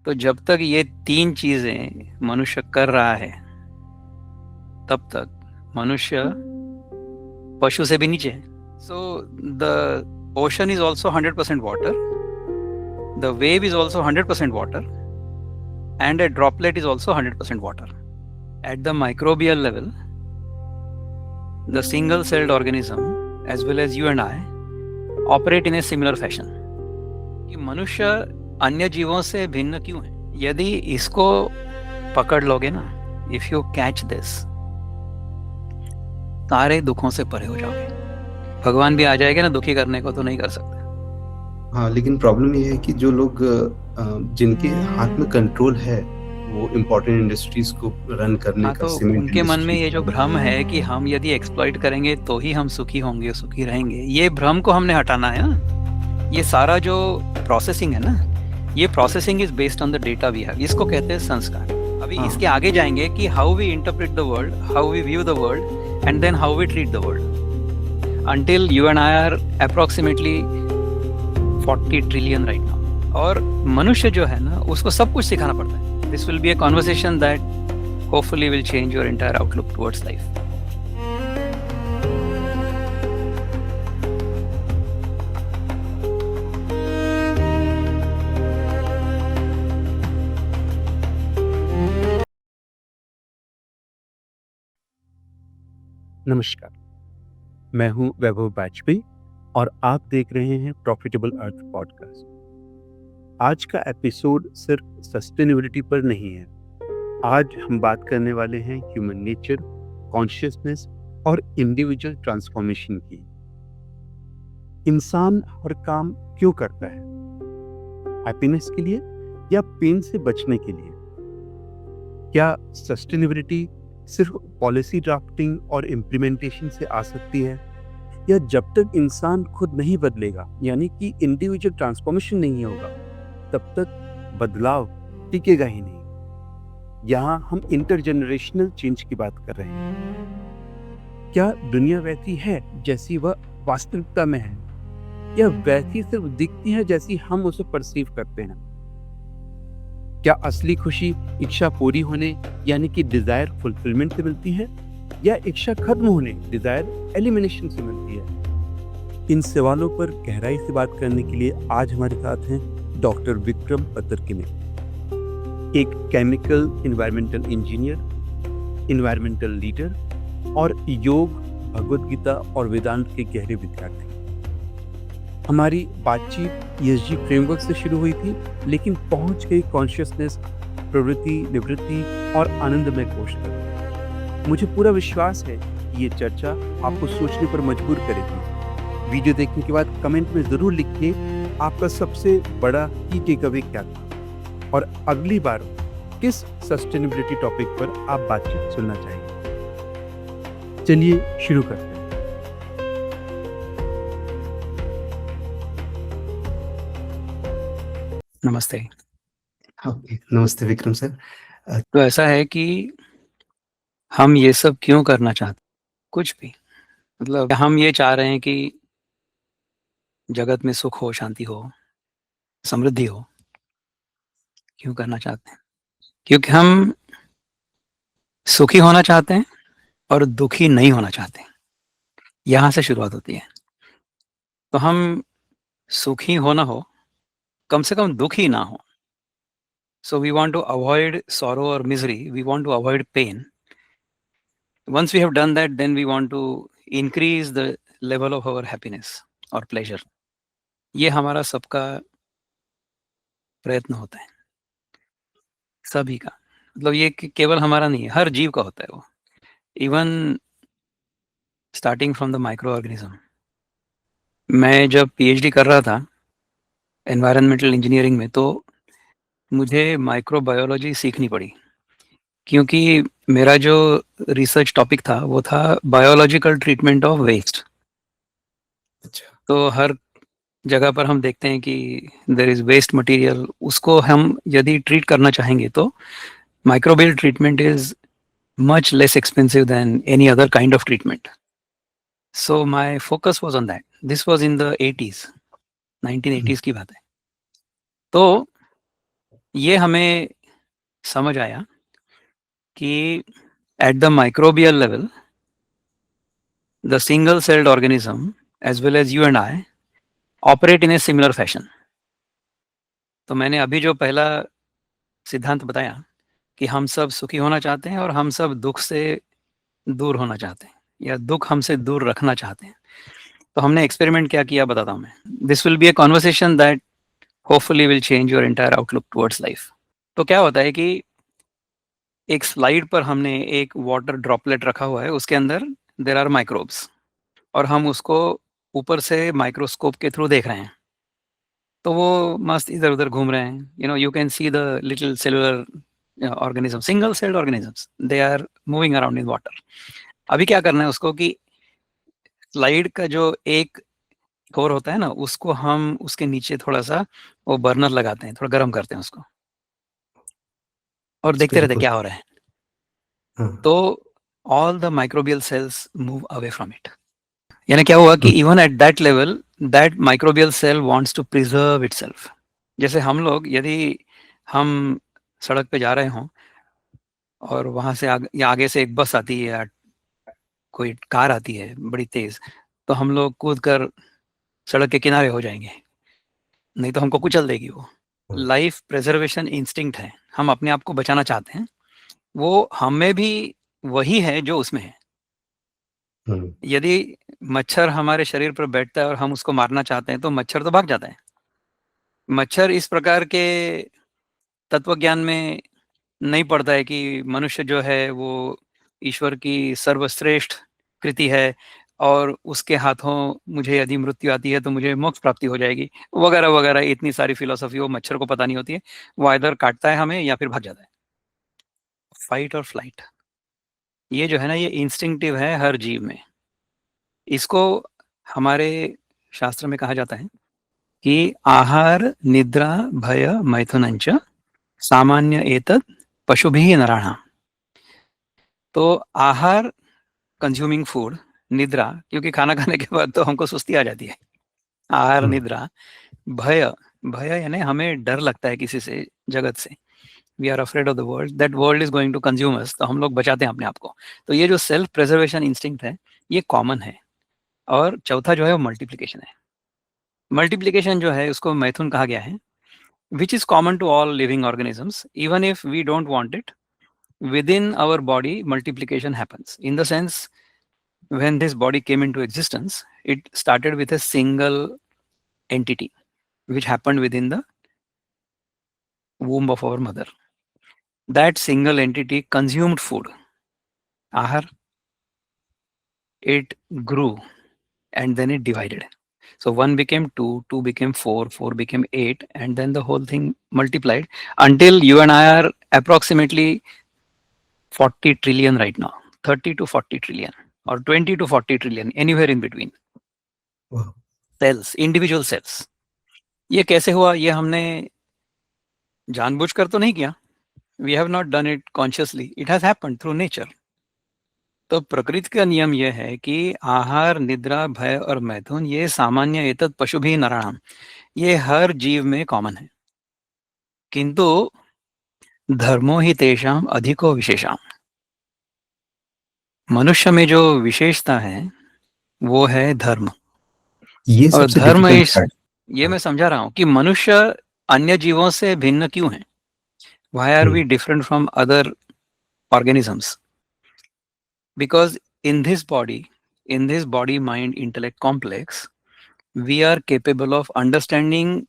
तो जब तक ये 3 चीजें मनुष्य कर रहा है तब तक मनुष्य पशु से भी नीचे है. So the ocean is also 100% water, the wave is also 100% water, and a droplet is also 100% water. At the microbial level, the single-celled organism, as well as you and I, operate in a similar fashion. कि मनुष्य अन्य जीवों से भिन्न क्यों है? यदि इसको पकड़ लोगे ना, if you catch this, सारे दुखों से परे हो जाओगे. भगवान भी आ जाएगा ना दुखी करने को, तो नहीं कर सकते. हाँ, लेकिन प्रॉब्लम ये है कि जो लोग जिनके हाथ में कंट्रोल है वो इम्पोर्टेंट इंडस्ट्रीज को रन करने हाँ, का, तो सीमेंट उनके मन में इंडस्ट्री ये जो भ्रम है कि हम यदि एक्सप्लॉइट करेंगे तो ही हम सुखी होंगे, सुखी रहेंगे, ये भ्रम को हमने हटाना है ना. ये सारा जो प्रोसेसिंग है ना, ये processing is based on the data we have. इसको कहते हैं संस्कार. अभी हाँ. इसके आगे जाएंगे कि how we interpret the world, how we view the world, and then how we treat the world. Until you and I are approximately 40 trillion right now. और मनुष्य जो है ना, उसको सब कुछ सिखाना पड़ता है. This will be a conversation that hopefully will change your entire outlook towards life. नमस्कार, मैं हूं वैभव वाजपेयी और आप देख रहे हैं प्रॉफिटेबल अर्थ पॉडकास्ट. आज का एपिसोड सिर्फ सस्टेनेबिलिटी पर नहीं है. आज हम बात करने वाले हैं ह्यूमन नेचर, कॉन्शियसनेस और इंडिविजुअल ट्रांसफॉर्मेशन की. इंसान हर काम क्यों करता है? हैप्पीनेस के लिए या पेन से बचने के लिए? क्या सस्टेनेबिलिटी सिर्फ पॉलिसी ड्राफ्टिंग और इम्प्लीमेंटेशन से आ सकती है, या जब तक इंसान खुद नहीं बदलेगा, यानी कि इंडिविजुअल ट्रांसफॉर्मेशन नहीं होगा, तब तक बदलाव टिकेगा ही नहीं. यहाँ हम इंटरजेनरेशनल चेंज की बात कर रहे हैं. क्या दुनिया वैसी है जैसी वह वास्तविकता में है, या वैसी सिर्फ दिखती है जैसी हम उसे परसीव करते हैं? क्या असली खुशी इच्छा पूरी होने यानी कि डिजायर फुलफिलमेंट से मिलती है, या इच्छा खत्म होने डिजायर एलिमिनेशन से मिलती है? इन सवालों पर गहराई से बात करने के लिए आज हमारे साथ हैं डॉक्टर विक्रम पतरकिने, एक chemical environmental engineer, environmental leader और योग, भगवद गीता और वेदांत के गहरे विद्यार्थी. हमारी बातचीत ESG फ्रेमवर्क से शुरू हुई थी, लेकिन पहुंच गई कॉन्शियसनेस, प्रवृत्ति, निवृत्ति और आनंदमय कोश तक. मुझे पूरा विश्वास है कि ये चर्चा आपको सोचने पर मजबूर करेगी. वीडियो देखने के बाद कमेंट में जरूर लिखिए आपका सबसे बड़ा की टेकअवे क्या था, और अगली बार किस सस्टेनेबिलिटी टॉपिक पर आप बातचीत सुनना चाहेंगे. चलिए शुरू करते हैं. नमस्ते. ओके, नमस्ते विक्रम सर. तो ऐसा है कि हम ये सब क्यों करना चाहते हैं? कुछ भी, मतलब हम ये चाह रहे हैं कि जगत में सुख हो, शांति हो, समृद्धि हो. क्यों करना चाहते हैं? क्योंकि हम सुखी होना चाहते हैं और दुखी नहीं होना चाहते. यहाँ से शुरुआत होती है. तो हम सुखी हो ना हो, कम से कम दुखी ना हो. So we want to avoid sorrow or misery. We want to avoid pain. Once we have done that, then we want to increase the level of our happiness or pleasure. ये हमारा सबका प्रयत्न होता है, सभी का. मतलब ये केवल हमारा नहीं है, हर जीव का होता है वो. Even starting from the micro organism. मैं जब PhD कर रहा था एनवायरमेंटल इंजीनियरिंग में, तो मुझे माइक्रोबायोलॉजी सीखनी पड़ी, क्योंकि मेरा जो रिसर्च टॉपिक था वो था बायोलॉजिकल ट्रीटमेंट ऑफ वेस्ट. अच्छा. तो हर जगह पर हम देखते हैं कि देयर इज वेस्ट मटेरियल, उसको हम यदि ट्रीट करना चाहेंगे तो microbial treatment is much less expensive than any other kind of treatment. So my focus was on that. This was in the 80s, 1980s की बात है. तो ये हमें समझ आया कि at the microbial level the single celled organism as well as you and I operate in a similar fashion. तो मैंने अभी जो पहला सिद्धांत बताया कि हम सब सुखी होना चाहते हैं और हम सब दुख से दूर होना चाहते हैं या दुख हमसे दूर रखना चाहते हैं। तो हमने एक्सपेरिमेंट क्या किया बताता हूँ मैं। This will be A conversation that hopefully will change your entire outlook towards life. तो क्या होता है कि एक स्लाइड पर हमने एक वाटर ड्रॉपलेट रखा हुआ है, उसके अंदर देर आर माइक्रोब्स और हम उसको ऊपर से माइक्रोस्कोप के थ्रू देख रहे हैं। तो वो मस्त इधर उधर घूम रहे हैं। You can see the little cellular organism, single celled organisms, they are moving around in water. अभी क्या करना है उसको कि स्लाइड का जो एक छोर होता है ना, उसको हम उसके नीचे थोड़ा सा वो बर्नर लगाते हैं, थोड़ा गर्म करते हैं उसको और देखते रहते हैं बिल्कुल। क्या हो रहा है। हाँ। तो all the microbial cells move away from it. यानी क्या हुआ कि even at that level that microbial cell wants to preserve itself. जैसे हम लोग, यदि हम सड़क पे जा रहे हों और वहां से या आगे से एक बस आती है या कोई कार आती है बड़ी तेज, तो हम लोग कूद कर सड़क के किनारे हो जाएंगे, नहीं तो हमको कुचल देगी वो। लाइफ प्रिजर्वेशन इंस्टिंक्ट है, हम अपने आप को बचाना चाहते हैं, वो हमें भी वही है जो उसमें है। यदि मच्छर हमारे शरीर पर बैठता है और हम उसको मारना चाहते हैं तो मच्छर तो भाग जाता है। मच्छर इस प्रकार के तत्व ज्ञान में नहीं पड़ता है कि मनुष्य जो है वो ईश्वर की सर्वश्रेष्ठ कृति है और उसके हाथों मुझे यदि मृत्यु आती है तो मुझे मोक्ष प्राप्ति हो जाएगी, वगैरह वगैरह। इतनी सारी फिलोसफी वो मच्छर को पता नहीं होती है। वो इधर काटता है हमें या फिर भाग जाता है। फाइट और फ्लाइट, ये जो है ना, ये इंस्टिंक्टिव है हर जीव में। इसको हमारे शास्त्र में कहा जाता है कि आहार निद्रा भय मैथुनंच सामान्य एतत् पशुभिः नराणाम्। तो आहार, कंज्यूमिंग फूड, निद्रा, क्योंकि खाना खाने के बाद तो हमको सुस्ती आ जाती है। आहार निद्रा, भय, भय यानी हमें डर लगता है किसी से, जगत से। We are afraid of the world, that world is going to consume us, तो हम लोग बचाते हैं अपने आप को। तो ये जो सेल्फ प्रिजर्वेशन इंस्टिंक्ट है ये कॉमन है। और चौथा जो है वो मल्टीप्लिकेशन है। मल्टीप्लिकेशन जो है उसको मैथुन कहा गया है, which is common to all living organisms even if we don't want it. Within our body multiplication happens, in the sense when this body came into existence it started with a single entity which happened within the womb of our mother. That single entity consumed food, ahar, it grew, and then it divided. So 1 became 2, 2 became 4, 4 became 8, and then the whole thing multiplied until you and I are approximately 40 trillion right now, 30 to 40 trillion or 20 to 40 trillion, anywhere in between. Cells, individual cells. ये कैसे हुआ? ये हमने जानबूझकर तो नहीं किया। We have not done it consciously, it has happened through nature. तो प्रकृति का नियम यह है कि आहार निद्रा भय और मैथुन ये सामान्य एतत् पशु भी नराणाम, ये हर जीव में कॉमन है। किंतु धर्मो ही तेषाम अधिको विशेषाम, मनुष्य में जो विशेषता है वो है धर्म। ये और सबसे धर्म डिफिकल्ट इस, पार्ट। ये मैं समझा रहा हूँ कि मनुष्य अन्य जीवों से भिन्न क्यों है। Why are we different from other organisms? Because in this body mind intellect complex, we are capable of understanding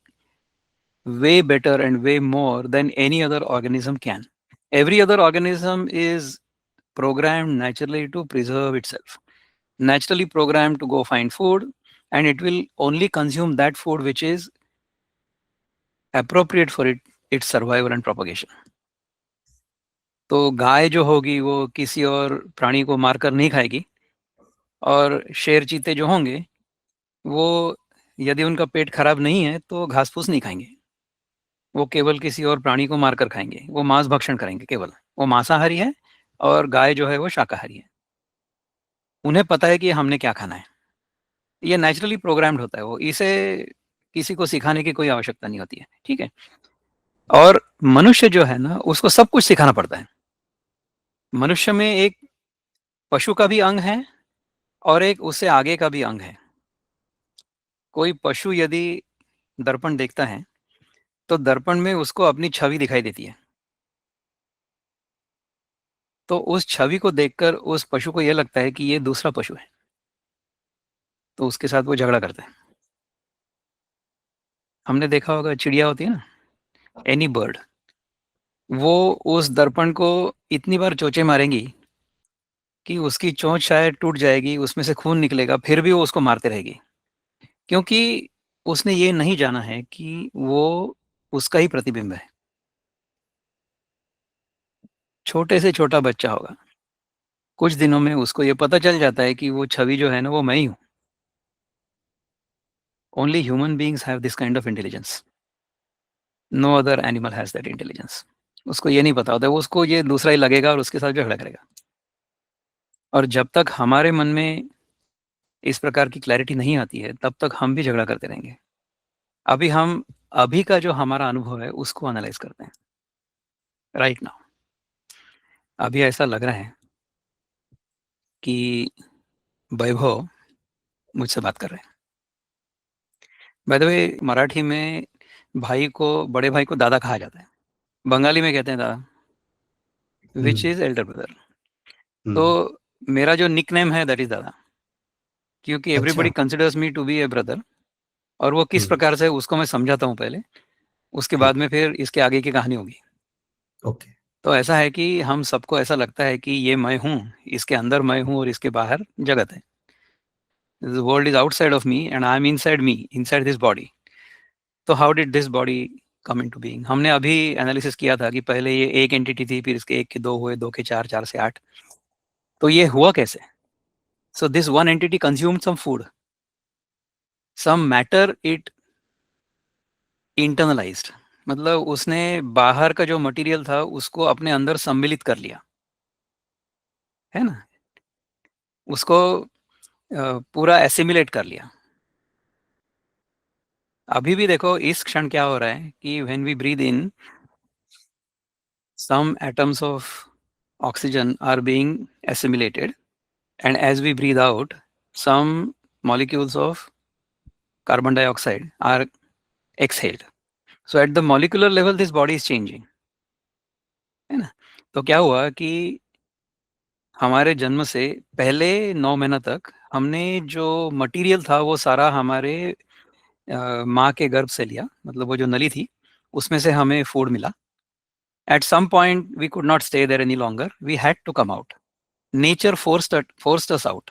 way better and way more than any other organism can. Every other organism is programmed naturally to preserve itself, naturally programmed to go find food, and it will only consume that food which is appropriate for its survival and propagation. तो गाय जो होगी वो किसी और प्राणी को मारकर नहीं खाएगी, और शेर चीते जो होंगे वो यदि उनका पेट खराब नहीं है तो घास फूस नहीं खाएंगे, वो केवल किसी और प्राणी को मारकर खाएंगे, वो मांस भक्षण करेंगे केवल। वो मांसाहारी है और गाय जो है वो शाकाहारी है। उन्हें पता है कि हमने क्या खाना है, ये नेचुरली प्रोग्राम्ड होता है। वो इसे किसी को सिखाने की कोई आवश्यकता नहीं होती है। ठीक है, और मनुष्य जो है ना, उसको सब कुछ सिखाना पड़ता है। मनुष्य में एक पशु का भी अंग है और एक उससे आगे का भी अंग है। कोई पशु यदि दर्पण देखता है, तो दर्पण में उसको अपनी छवि दिखाई देती है। तो उस छवि को देखकर उस पशु को यह लगता है कि ये दूसरा पशु है, तो उसके साथ वो झगड़ा करता है। हमने देखा होगा, चिड़िया होती है ना, एनी बर्ड, वो उस दर्पण को इतनी बार चोंचे मारेंगी कि उसकी चोंच शायद टूट जाएगी, उसमें से खून निकलेगा, फिर भी वो उसको मारते रहेगी, क्योंकि उसने ये नहीं जाना है कि वो उसका ही प्रतिबिंब है। छोटे से छोटा बच्चा होगा, कुछ दिनों में उसको ये पता चल जाता है कि वो छवि जो है ना, वो मैं ही हूँ। Only human beings have this kind of intelligence, no other animal has that intelligence. उसको ये नहीं पता होता है, वो उसको ये दूसरा ही लगेगा और उसके साथ झगड़ा करेगा। और जब तक हमारे मन में इस प्रकार की क्लैरिटी नहीं आती है, तब तक हम भी झगड़ा करते रहेंगे। अभी हम अभी का जो हमारा अनुभव है उसको एनालाइज करते हैं राइट नाउ। अभी ऐसा लग रहा है कि वैभव मुझसे बात कर रहे हैं। बाय द वे, मराठी में भाई को, बड़े भाई को दादा कहा जाता है, बंगाली में कहते हैं दादा, which hmm, is elder brother. तो हम्म, मेरा जो निक नेम है दैट इज दादा, क्योंकि एवरीबडी अच्छा। Considers me to be a brother. और वो किस हम्म, प्रकार से, उसको मैं समझाता हूँ पहले, उसके बाद ठीक में है। फिर इसके आगे की कहानी होगी। ओके। तो ऐसा है कि हम सबको ऐसा लगता है कि ये मैं हूँ, इसके अंदर मैं हूँ और इसके बाहर जगत है। The world is outside of me and I am inside me, inside this body. तो how did this body come into being? हमने अभी एनालिसिस किया था कि पहले ये एक एंटिटी थी, फिर इसके एक के दो हुए, दो के चार, चार से आठ। तो ये हुआ कैसे? So this one entity consumed some food, some matter it internalized, मतलब उसने बाहर का जो मटेरियल था उसको अपने अंदर सम्मिलित कर लिया, है ना, उसको पूरा एसिमिलेट कर लिया। अभी भी देखो इस क्षण क्या हो रहा है कि when we breathe in, some atoms of oxygen are being assimilated, and as we breathe out, some molecules of carbon dioxide are exhaled. So at the molecular level this body is changing, है ना। तो क्या हुआ कि हमारे जन्म से पहले 9 महीना तक हमने जो मटेरियल था वो सारा हमारे माँ के गर्भ से लिया, मतलब वो जो नली थी उसमें से हमें फूड मिला। At some point we could not stay there any longer, we had to come out. Nature forced us out.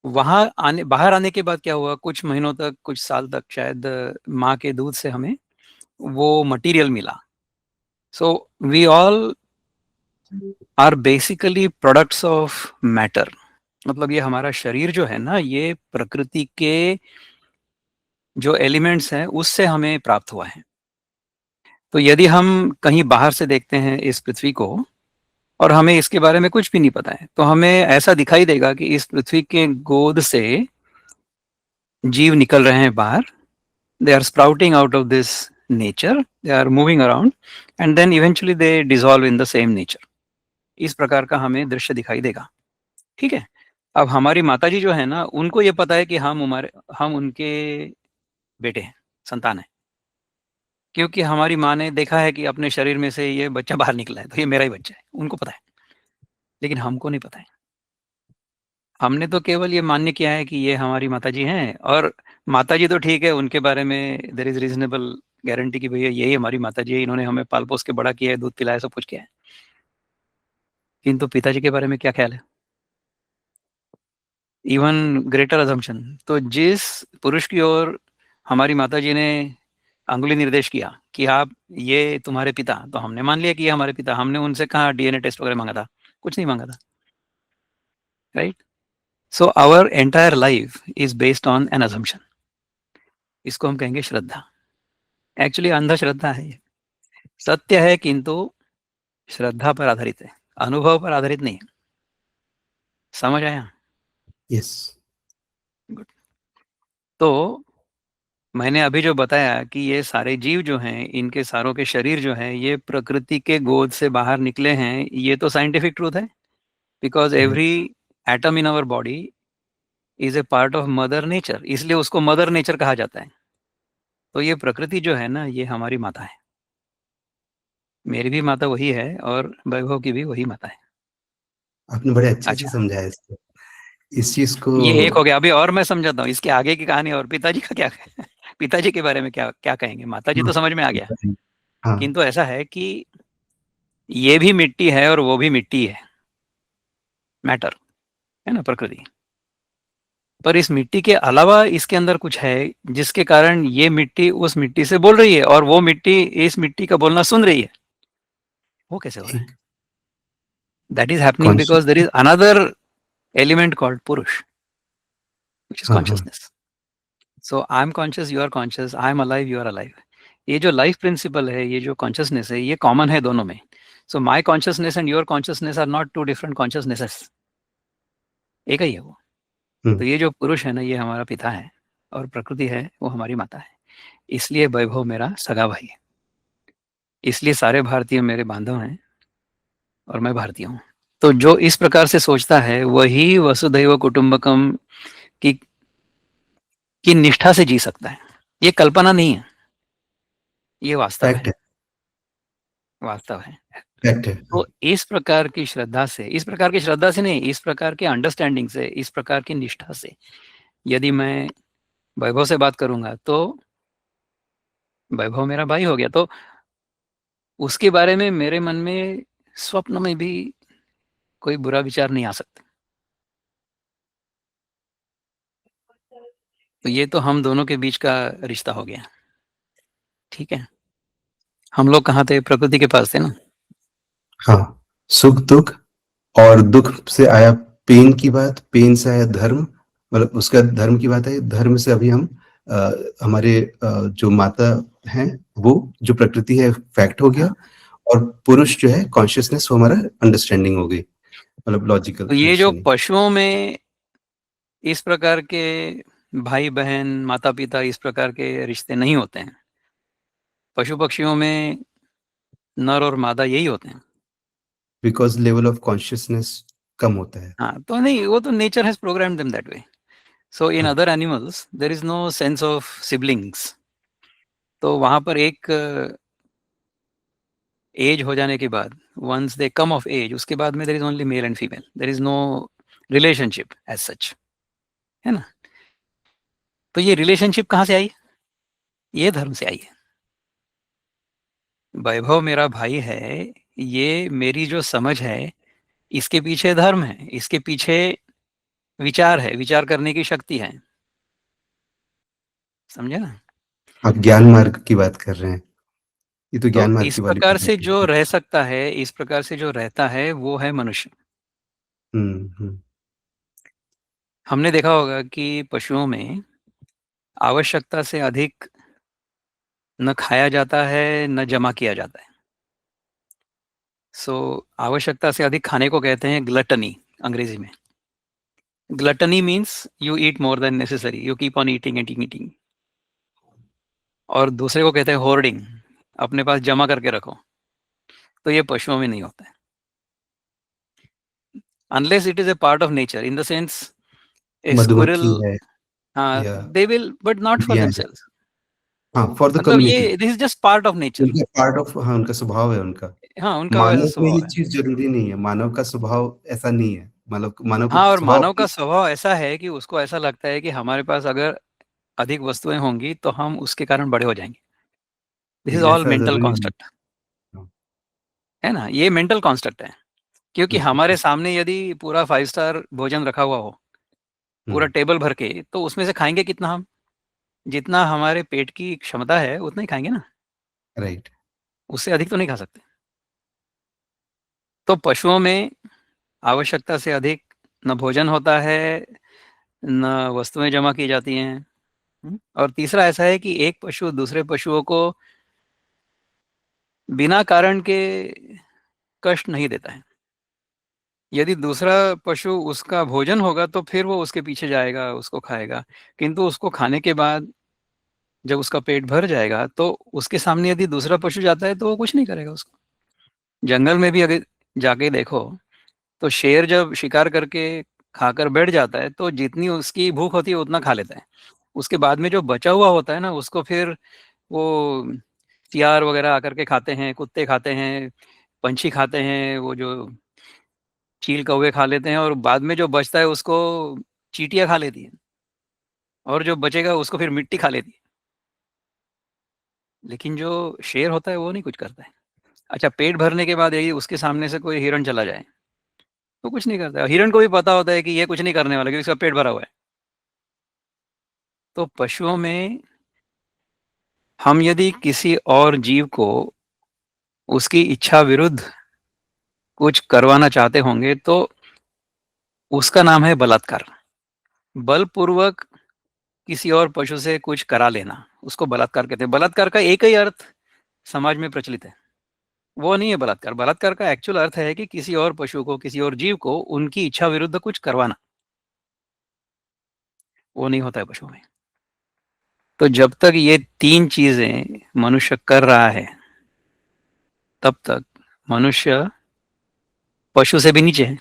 वहाँ आने, बाहर आने के बाद क्या हुआ, कुछ महीनों तक, कुछ साल तक शायद, माँ के दूध से हमें वो मटेरियल मिला। So we all are basically products of matter. मतलब ये हमारा शरीर जो है ना, ये प्रकृति के जो एलिमेंट्स हैं उससे हमें प्राप्त हुआ है। तो यदि हम कहीं बाहर से देखते हैं इस पृथ्वी को और हमें इसके बारे में कुछ भी नहीं पता है, तो हमें ऐसा दिखाई देगा कि इस पृथ्वी के गोद से जीव निकल रहे हैं बाहर, they are sprouting out of this nature, they are moving around and then eventually they dissolve in the same nature. इस प्रकार का हमें दृश्य दिखाई देगा, ठीक है। अब हमारी माताजी जो है ना, उनको ये पता है कि हम उनके बेटे हैं, संतान है, क्योंकि हमारी माँ ने देखा है कि अपने शरीर में से ये बच्चा बाहर निकला है, तो ये मेरा ही बच्चा है, उनको पता है। लेकिन हमको नहीं पता है। हमने तो केवल ये मान्य किया है कि ये हमारी माताजी हैं, और माताजी तो ठीक है, उनके बारे में देयर इज रीजनेबल गारंटी कि भैया यही हमारी माताजी है, इन्होंने हमें पाल पोस के बड़ा किया है, दूध पिलाया, सब कुछ किया है। किंतु पिताजी के बारे में क्या ख्याल है? इवन ग्रेटर अजम्पशन, तो जिस पुरुष की ओर हमारी माताजी ने अंगुली निर्देश किया कि आप, ये तुम्हारे पिता, तो हमने मान लिया कि ये हमारे पिता। हमने उनसे कहा डीएनए टेस्ट वगैरह मांगा था? कुछ नहीं मांगा था, right. So our entire life is based on an assumption. इसको हम कहेंगे श्रद्धा। एक्चुअली अंधश्रद्धा है ये, सत्य है किंतु श्रद्धा पर आधारित है, अनुभव पर आधारित नहीं है। समझ आया? यस। गुड। तो मैंने अभी जो बताया कि ये सारे जीव जो हैं, इनके सारों के शरीर जो हैं, ये प्रकृति के गोद से बाहर निकले हैं, ये तो साइंटिफिक ट्रूथ है। Because correct. Every atom in our body is a part of mother nature, इसलिए उसको मदर नेचर कहा जाता है। तो ये प्रकृति जो है ना, ये हमारी माता है। मेरी भी माता वही है और वैभव की भी वही माता है। आपने बड़े अच्छे से अच्छा, समझाया इसको, इस चीज़ को। ये एक हो गया। अभी और मैं समझाता हूँ इसके आगे की कहानी। और पिताजी का क्या है? पिताजी के बारे में क्या क्या कहेंगे? माताजी हाँ, तो समझ में आ गया। हाँ, किंतु ऐसा है कि ये भी मिट्टी है और वो भी मिट्टी है, मैटर है ना, प्रकृति। पर इस मिट्टी के अलावा इसके अंदर कुछ है, जिसके कारण ये मिट्टी उस मिट्टी से बोल रही है और वो मिट्टी इस मिट्टी का बोलना सुन रही है। वो कैसे हो रहा है? एक that is happening because there consciousness. Is another element called purush, which is हाँ, हाँ, consciousness. So I am conscious, you are conscious, I am alive, you are alive. ये जो लाइफ प्रिंसिपल है, ये जो कॉन्शियसनेस है, ये कॉमन है दोनों में। So my consciousness and your consciousness are not two different consciousnesses, एक ही है वो। हुँ, तो ये जो पुरुष है ना, ये हमारा पिता है और प्रकृति है वो हमारी माता है। इसलिए वैभव मेरा सगा भाई है, इसलिए सारे भारतीय मेरे बांधव हैं और मैं भारतीय हूँ। तो जो इस प्रकार से सोचता है वही वसुधैव कुटुंबकम की की निष्ठा से जी सकता है। ये कल्पना नहीं है, ये वास्तव है, फैक्ट है, वास्तव है। फैक्ट है। तो इस प्रकार की श्रद्धा से, इस प्रकार की श्रद्धा से नहीं, इस प्रकार के अंडरस्टैंडिंग से, इस प्रकार की निष्ठा से यदि मैं वैभव से बात करूंगा तो वैभव मेरा भाई हो गया। तो उसके बारे में मेरे मन में स्वप्न में भी कोई बुरा विचार नहीं आ सकता। तो ये तो हम दोनों के बीच का रिश्ता हो गया। ठीक है, हम लोग कहाँ थे? प्रकृति के पास थे ना। हाँ, सुख-दुःख और दुःख से आया पेन की बात, पेन से आया धर्म, मतलब उसका धर्म की बात आई, धर्म से अभी हम हमारे जो माता हैं, वो जो प्रकृति है फैक्ट हो गया, हाँ, और पुरुष जो है कॉन्शियसनेस, वो हमारा अंडरस्टैंडिंग हो गई, मतलब लॉजिकल तो ये जो अंडरस्टैंडिंग। पशुओं में इस प्रकार के भाई बहन माता पिता इस प्रकार के रिश्ते नहीं होते हैं, पशु पक्षियों में नर और मादा यही होते हैं। बिकॉज़ लेवल ऑफ कॉन्शियसनेस कम होता है। हाँ, तो नहीं, वो तो nature has programmed them that way. So in हाँ, other animals there is no sense of siblings. तो वहां पर एक एज हो जाने के बाद, once they come of age, उसके बाद में there is only male and female, there is no relationship as such, है ना। तो ये रिलेशनशिप कहाँ से आई? ये धर्म से आई है। वैभव मेरा भाई है, ये मेरी जो समझ है, इसके पीछे धर्म है, इसके पीछे विचार है, विचार करने की शक्ति है। समझे ना? आप ज्ञान मार्ग की बात कर रहे हैं। ये तो तो ज्ञान मार्ग इस की वाली प्रकार बात से है। जो रह सकता है, इस प्रकार से जो रहता है, वो है मनुष्य। हुँ, हुँ। हमने देखा होगा कि पशुओं में आवश्यकता से अधिक न खाया जाता है, न जमा किया जाता है। सो आवश्यकता से अधिक खाने को कहते हैं ग्लटनी, अंग्रेजी में। Gluttony means you eat more than necessary, you keep on eating and eating. और दूसरे को कहते हैं होर्डिंग, अपने पास जमा करके रखो। तो ये पशुओं में नहीं होता है, unless it is a part of nature, in the sense a मधुमक्खी स्क्विरल, है हाँ, या they will, but not for चिड़िया है। देमसेल्व्स। हाँ, फॉर द मतलब कम्युनिटी। ये this is just part of nature. उनका पार्ट ऑफ, हाँ, उनका स्वभाव है उनका। हाँ, उनका वैसा मानव को स्वभाव ये है। चीज़ ज़रूरी नहीं है, मानव का स्वभाव ऐसा नहीं है। मानव को हाँ, और स्वभाव मानव का अपनी स्वभाव ऐसा है कि उसको ऐसा लगता है कि हमारे पास अगर अधिक वस्तुएं होंगी तो हम उसके कारण बड़े हो जाएंगे। दिस इज ऑल ऐसा मेंटल ज़रूरी नहीं। कॉन्स्ट्रक्ट, हाँ, है ना। ये मेंटल कॉन्स्ट्रक्ट है। क्योंकि कॉन्स्ट्रक्ट हमारे है। सामने यदि पूरा 5 स्टार भोजन रखा हुआ हो, हुँ, पूरा टेबल भर के, तो उसमें से खाएंगे कितना हम? जितना हमारे पेट की क्षमता है उतना ही खाएंगे ना, राइट। उससे अधिक तो नहीं खा सकते। तो पशुओं में आवश्यकता से अधिक न भोजन होता है, न वस्तुएं जमा की जाती हैं। और तीसरा ऐसा है कि एक पशु दूसरे पशुओं को बिना कारण के कष्ट नहीं देता है। यदि दूसरा पशु उसका भोजन होगा तो फिर वो उसके पीछे जाएगा, उसको खाएगा। किंतु उसको खाने के बाद जब उसका पेट भर जाएगा तो उसके सामने यदि दूसरा पशु जाता है तो वो कुछ नहीं करेगा उसको। जंगल में भी अगर जाके देखो तो शेर जब शिकार करके खाकर बैठ जाता है तो जितनी उसकी भूख होती है उतना खा लेता है। उसके बाद में जो बचा हुआ होता है ना उसको फिर वो सियार वगैरह आकर के खाते हैं, कुत्ते खाते हैं, पंछी खाते हैं, वो जो चील कौवे खा लेते हैं, और बाद में जो बचता है उसको चींटियां खा लेती हैं, और जो बचेगा उसको फिर मिट्टी खा लेती है। लेकिन जो शेर होता है वो नहीं कुछ करता है। अच्छा, पेट भरने के बाद यही उसके सामने से कोई हिरण चला जाए तो कुछ नहीं करता है। हिरण को भी पता होता है कि ये कुछ नहीं करने वाला क्योंकि इसका पेट भरा हुआ है। तो पशुओं में हम यदि किसी और जीव को उसकी इच्छा विरुद्ध कुछ करवाना चाहते होंगे तो उसका नाम है बलात्कार। बलपूर्वक किसी और पशु से कुछ करा लेना उसको बलात्कार कहते हैं। बलात्कार का एक ही अर्थ समाज में प्रचलित है, वो नहीं है बलात्कार। बलात्कार का एक्चुअल अर्थ है कि किसी और पशु को, किसी और जीव को उनकी इच्छा विरुद्ध कुछ करवाना। वो नहीं होता है पशु में। तो जब तक ये तीन चीजें मनुष्य कर रहा है तब तक मनुष्य पशु से भी नीचे है।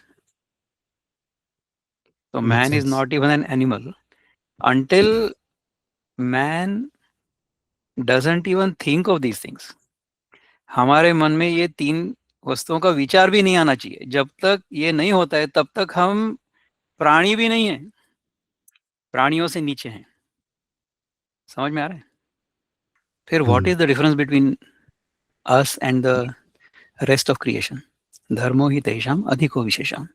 तो Makes man is sense. Not even an animal until man doesn't even think of these things। हमारे मन में ये तीन वस्तुओं का विचार भी नहीं आना चाहिए। जब तक ये नहीं होता है तब तक हम प्राणी भी नहीं है, प्राणियों से नीचे हैं। समझ में आ रहा है? फिर what is the difference between us and the rest of creation? धर्मो ही तेषाम अधिको विशेषम।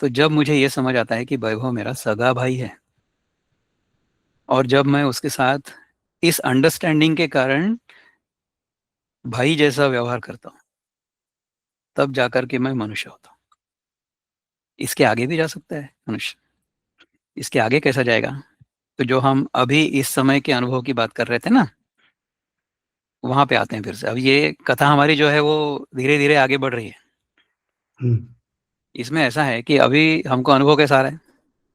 तो जब मुझे ये समझ आता है कि वैभव मेरा सगा भाई है, और जब मैं उसके साथ इस अंडरस्टैंडिंग के कारण भाई जैसा व्यवहार करता हूँ, तब जाकर के मैं मनुष्य होता हूँ। इसके आगे भी जा सकता है मनुष्य। इसके आगे कैसा जाएगा? तो जो हम अभी इस समय के अनुभव की बात कर रहे थे ना, वहां पे आते हैं फिर से। अब ये कथा हमारी जो है वो धीरे धीरे आगे बढ़ रही है। हम्म, इसमें ऐसा है कि अभी हमको अनुभव कैसा आ रहा है?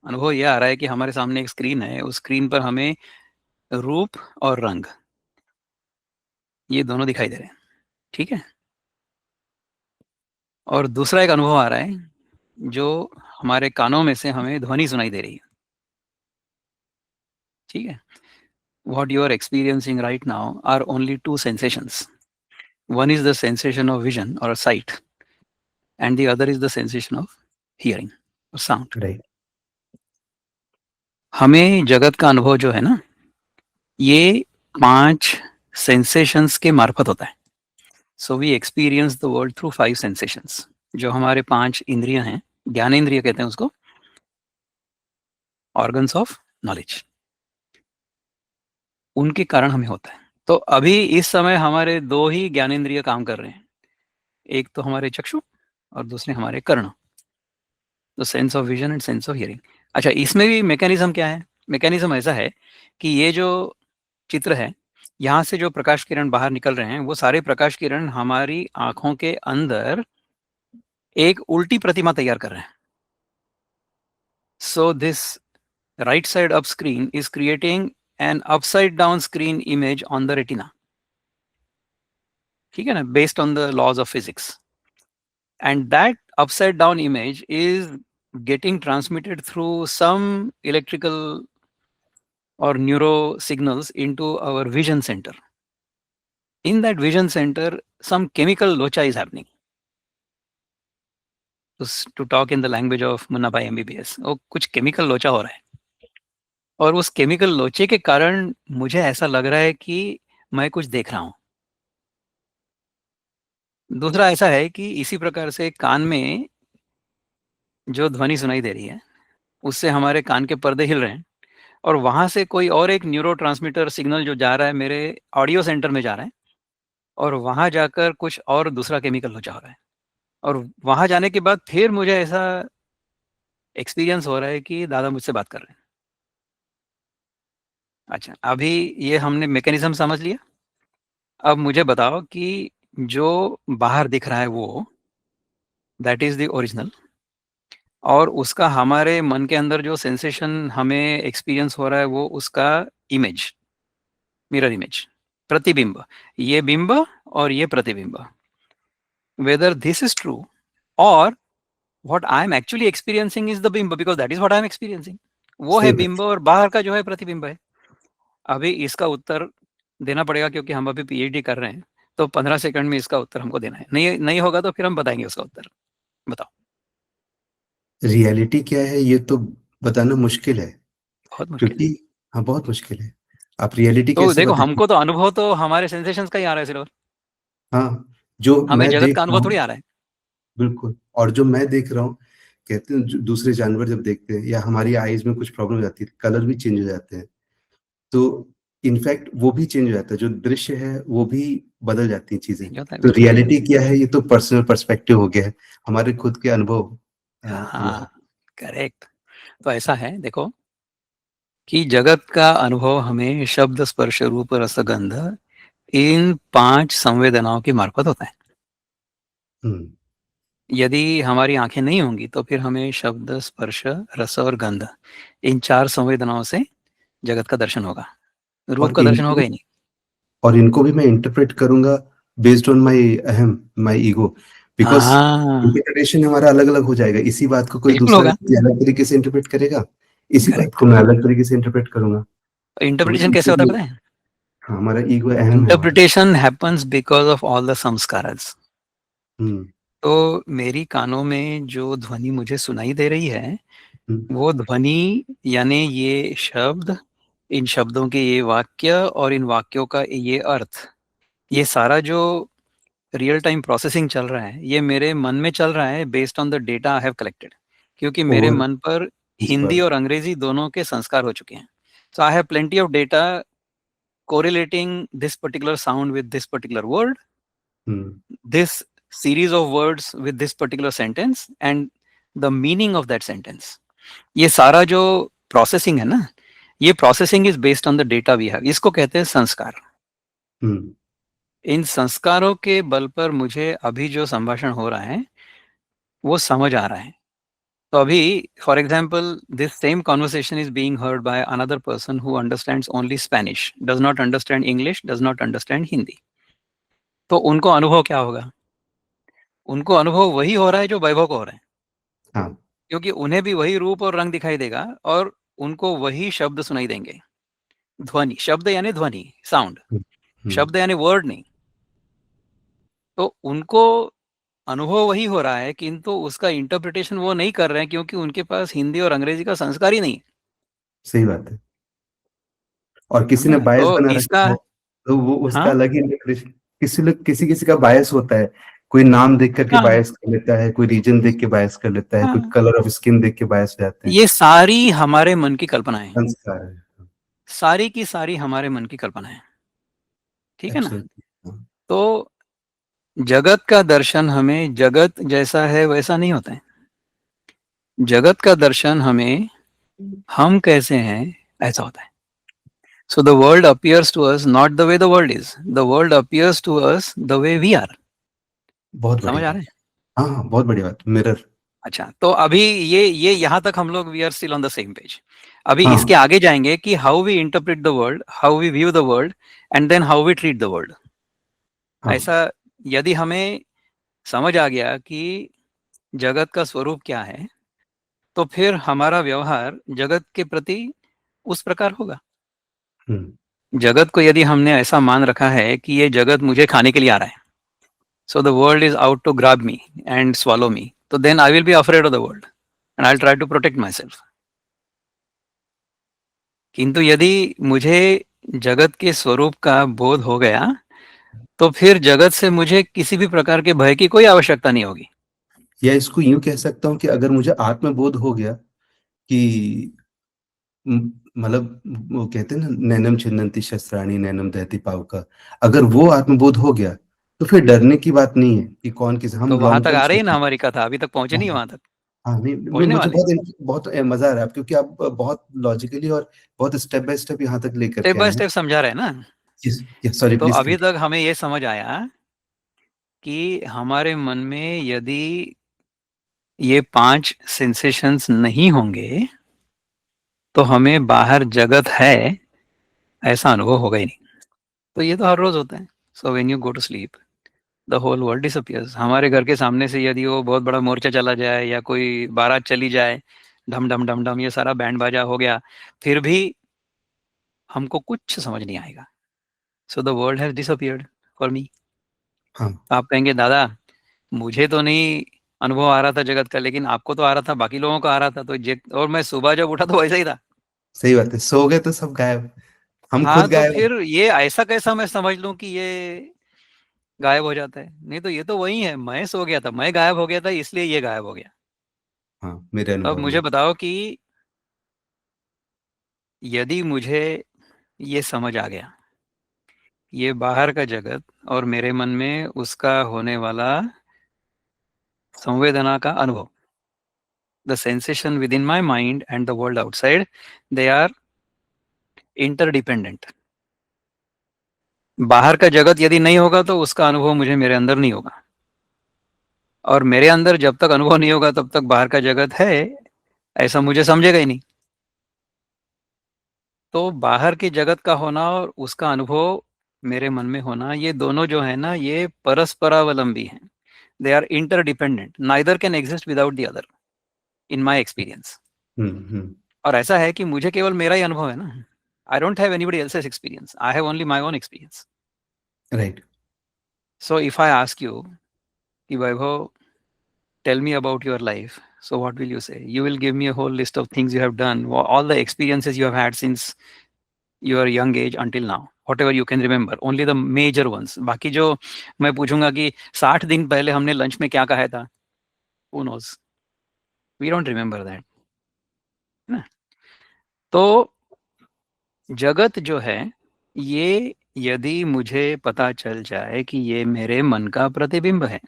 अनुभव ये आ रहा है कि हमारे सामने एक स्क्रीन है, उस स्क्रीन पर हमें रूप और रंग, ये दोनों दिखाई दे रहे हैं। ठीक है। और दूसरा एक अनुभव आ रहा है जो हमारे कानों में से हमें ध्वनि सुनाई दे रही है। ठीक है। What you are experiencing right now are only two sensations. One is the sensation of vision or sight, and the other is the sensation of hearing or sound. right. हमें जगत का अनुभव जो है ना, ये 5 सेंसेशंस के मार्फत होता है। So we experience the world through 5 sensations. जो हमारे 5 इंद्रियां हैं, ज्ञानेंद्रिय कहते हैं उसको, ऑर्गन्स ऑफ नॉलेज, उनके कारण हमें होता है। तो अभी इस समय हमारे 2 ही ज्ञानेंद्रिय काम कर रहे हैं। एक तो हमारे चक्षु और दूसरे हमारे कर्ण, तो sense of vision and sense of hearing. अच्छा, इसमें भी मैकेनिज्म क्या है? मैकेनिज्म ऐसा है कि ये जो चित्र है, यहाँ से जो प्रकाश किरण बाहर निकल रहे हैं, वो सारे प्रकाश किरण हमारी आंखों के अंदर एक उल्टी प्रतिमा तैयार कर रहे हैं। So this right side up screen is creating an upside down screen image on the retina. ठीक है ना, based on the laws of physics. And that upside down image is getting transmitted through some electrical or neuro signals into our vision center. In that vision center, some chemical locha is happening. To talk in the language of Munna Bhai MBBS, वो कुछ chemical लोचा हो रहा है, और उस chemical लोचे के कारण मुझे ऐसा लग रहा है कि मैं कुछ देख रहा हूँ। दूसरा ऐसा है कि इसी प्रकार से कान में जो ध्वनि सुनाई दे रही है, उससे हमारे कान के पर्दे हिल रहे हैं, और वहाँ से कोई और एक न्यूरोट्रांसमीटर सिग्नल जो जा रहा है मेरे ऑडियो सेंटर में जा रहा है, और वहाँ जाकर कुछ और दूसरा केमिकल लोचा हो रहा है, और वहाँ जाने के बाद फिर मुझे ऐसा एक्सपीरियंस हो रहा है कि दादा मुझसे बात कर रहे हैं। अच्छा, अभी ये हमने मैकेनिज्म समझ लिया। अब मुझे बताओ कि जो बाहर दिख रहा है वो दैट इज द ओरिजिनल, और उसका हमारे मन के अंदर जो सेंसेशन हमें एक्सपीरियंस हो रहा है वो उसका इमेज। मिरर इमेज, प्रतिबिंब, ये बिंब और ये प्रतिबिंब, whether this is true or what I am actually experiencing is the बिंब, because that is what I am experiencing. वो सही है बात। बिंब और बाहर का जो है प्रतिबिंब है। अभी इसका उत्तर देना पड़ेगा क्योंकि हम अभी पीएचडी कर रहे हैं, तो 15 सेकंड में इसका उत्तर हमको देना है। नहीं नहीं होगा तो फिर हम बताएंगे उसका उत्तर। बताओ। रियलिटी क्या है ये तो बताना मुश्किल है, बहुत मुश्किल है। क्योंकि हाँ, बहुत मुश्किल है। आप रियलिटी तो कैसे देखो, बताएंगे? हमको तो अनुभव तो हमारे सेंसेशंस का ही आ रहा है सिर्फ, हाँ, जो हमें मैं जगत देख का रहा अनुभव थोड़ी हूँ, आ रहा है। बिल्कुल, और जो मैं देख रहा हूँ, कहते हैं दूसरे जानवर जब देखते हैं या हमारी आईज में कुछ प्रॉब्लम हो जाती है, कलर भी चेंज हो जाते हैं, तो इनफैक्ट वो भी चेंज हो जाता है, जो दृश्य है वो भी बदल जाती हैं चीजें। चेंज होता है, तो बिल्कुल। रियलिटी क्या है, ये तो पर्सनल पर्सपेक्टिव हो गया है, हमारे खुद के अनुभव। वो है। हाँ, करेक्ट। तो ऐसा है, देखो, कि जगत का अनुभव हमें शब्द, स्पर्श, रूप, रस, गंध, इन 5 संवेदनाओं के मार्फत होता है। हम्म, यदि हमारी आंखें नहीं होंगी तो फिर हमें शब्द, स्पर्श, रस और गंध, इन 4 संवेदनाओं से जगत का दर्शन होगा। रूप और का दर्शन इनको होगा ही नहीं। और इनको भी मैं इंटरप्रेट करूंगा based on my ego, because हाँ, इंटरप्रिटेशन हमारा अलग अलग हो जाएगा। इसी बात को कोई बिल्कुल दूसरा होगा। व्यक्ति अलग तरीके से इंटरप्रेट करेगा, इसी बात करेक्ट। को मैं अलग तरीके से इंटरप्रेट करूंगा। तो इंटरप्रिटेशन कैसे होता है इसीलिए पता है? हाँ, हमारा ईगो अहम है वहाँ। Interpretation happens because of all the संस्कारस। हम्म, तो मेरी कानों में जो ध्वनि मुझे सुनाई दे रही है, हम्म, वो ध्वनि यानी ये शब्द, इन शब्दों के ये वाक्य और इन वाक्यों का ये अर्थ, ये सारा जो रियल टाइम प्रोसेसिंग चल रहा है, ये मेरे मन में चल रहा है based on the data I have collected. क्योंकि मेरे ओवर मन पर इस हिंदी बार। और अंग्रेजी दोनों के संस्कार हो चुके हैं। So I have plenty of data correlating this particular sound with this particular word, hmm, this series of words with this particular sentence, and the meaning of that sentence. ये सारा जो प्रोसेसिंग है ना, ये processing is based on the data we have. इसको कहते हैं संस्कार। हम्म, इन संस्कारों के बल पर मुझे अभी जो संभाषण हो रहा है वो समझ आ रहा है। तो अभी for example this same conversation is being heard by another person who understands only Spanish, does not understand English, does not understand Hindi. तो उनको अनुभव क्या होगा? उनको अनुभव वही हो रहा है जो वैभव को हो रहा है, हाँ, क्योंकि उन्हें भी वही रूप और रंग दिखाई देगा और उनको वही शब्द सुनाई देंगे। ध्वनि, शब्द यानी ध्वनि, साउंड, हम्म, हम्म, शब्द यानी वर्ड नहीं। तो उनको अनुभव वही हो रहा है, किंतु उसका इंटरप्रिटेशन वो नहीं कर रहे हैं क्योंकि उनके पास हिंदी और अंग्रेजी का संस्कार ही नहीं है। सही बात है। और किसी समझे ने ना? बायस तो बना इसका, रखा हो, तो वो उसका हाँ, अलग ही इंटरप्रिटेशन। किसी किसी का बायस होता है, कोई नाम देख करके हाँ, बायस कर लेता है, कोई रीजन देख के बायस कर लेता है, कोई हाँ, कलर ऑफ स्किन देख के बायस हो जाते हैं। ये सारी हमारे मन की कल्पनाएं हैं। संस्कार है। सारी की सारी हमारे मन की कल्पनाएं हैं। ठीक है ना? एब्सोल्युटली। तो जगत का दर्शन हमें जगत जैसा है वैसा नहीं होता है। जगत का दर्शन हमें हम कैसे हैं ऐसा होता है। So the world appears to us not the way the world is, the world appears to us the way we are. बहुत समझ बढ़िया आ बात। रहा है? हाँ, हाँ, बहुत बढ़िया बात, मिरर। अच्छा, तो अभी ये यहाँ तक हम लोग we are still on the same page. अभी हाँ, इसके आगे जाएंगे कि how we interpret the world, how we view the world, and then how we treat the world. हाँ, ऐसा यदि हमें समझ आ गया कि जगत का स्वरूप क्या है, तो फिर हमारा व्यवहार जगत के प्रति उस प्रकार होगा। हम्म, जगत को यदि हमने ऐसा मान रखा है कि ये जगत मुझे खाने के लिए आ रहा है, so the world is out to grab me and swallow me, तो then I will be afraid of the world and I try to protect myself. किंतु यदि मुझे जगत के स्वरूप का बोध हो गया, तो फिर जगत से मुझे किसी भी प्रकार के भय की कोई आवश्यकता नहीं होगी। या इसको यूं कह सकता हूँ कि अगर मुझे आत्मबोध हो गया कि मतलब वो कहते हैं ना, नैनम छिन्दन्ति शस्त्राणि नैनम दहति पावका, अगर वो आत्मबोध हो गया तो फिर डरने की बात नहीं है कि कौन किस, तो हम वहां लॉन्ग तक टर्म आ रही है ना सोचें। हमारी कथा, अभी तक पहुंचे हाँ, नहीं हाँ, वहां तक। हाँ, नहीं, पहुंचने मुझे वाले हैं। बहुत बहुत मजा आ रहा है क्योंकि आप बहुत लॉजिकली और बहुत स्टेप बाय स्टेप यहाँ तक लेकर स्टेप के बाय आए हैं। स्टेप समझा रहे हैं ना। सॉरी, तो प्लीज अभी कंटिन्यू। तक हमें ये समझ आया कि हमारे मन में यदि ये 5 सेंसेशंस नहीं होंगे, तो हमें बाहर जगत है ऐसा अनुभव होगा ही नहीं। तो ये तो हर रोज होता है। So when you go to sleep the whole world disappears. हमारे घर के सामने से यदि वो बहुत बड़ा मोर्चा चला जाए या कोई बारात चली जाए, ढम ढम ढम ढम ये सारा बैंड बाजा हो गया, फिर भी हमको कुछ समझ नहीं आएगा। सो the world has disappeared for me. हाँ आप कहेंगे दादा मुझे तो नहीं अनुभव आ रहा था जगत का, लेकिन आपको तो आ रहा था, बाकी लोगों को आ रहा था, तो और मैं सुबह जब उठा तो वैसा ही था। सही बात है, सो गए तो सब गायब, हम खुद हाँ तो गायब। फिर ये ऐसा कैसा मैं समझ लूं कि ये गायब हो जाता है? नहीं तो ये तो वही है, मैं सो गया था, मैं गायब हो गया था, इसलिए ये गायब हो गया। हाँ मेरे तो अब अनुभव में। मुझे बताओ कि यदि मुझे ये समझ आ गया, ये बाहर का जगत और मेरे मन में उसका होने वाला संवेदना का अनुभव, the sensation within my mind and the world outside, they are interdependent. बाहर का जगत यदि नहीं होगा तो उसका अनुभव मुझे मेरे अंदर नहीं होगा, और मेरे अंदर जब तक अनुभव नहीं होगा तब तक बाहर का जगत है ऐसा मुझे समझेगा ही नहीं। तो बाहर के जगत का होना और उसका अनुभव मेरे मन में होना, ये दोनों जो है ना, ये परस्परावलंबी हैं। They are interdependent, neither can exist without the other in my experience. हम्म। और ऐसा है कि मुझे केवल मेरा ही अनुभव है ना। I don't have anybody else's experience, I have only my own experience. Right. So if I ask you कि वैभव tell me about your life, so what will you say? You will give me a whole list of things you have done, all the experiences you have had since your young age until now, whatever you can remember, only the major ones. बाकी जो मैं पूछूंगा कि 60 दिन पहले हमने lunch में क्या कहा था, who knows, we don't remember that, है ना? तो जगत जो है ये, यदि मुझे पता चल जाए कि ये मेरे मन का प्रतिबिंब है,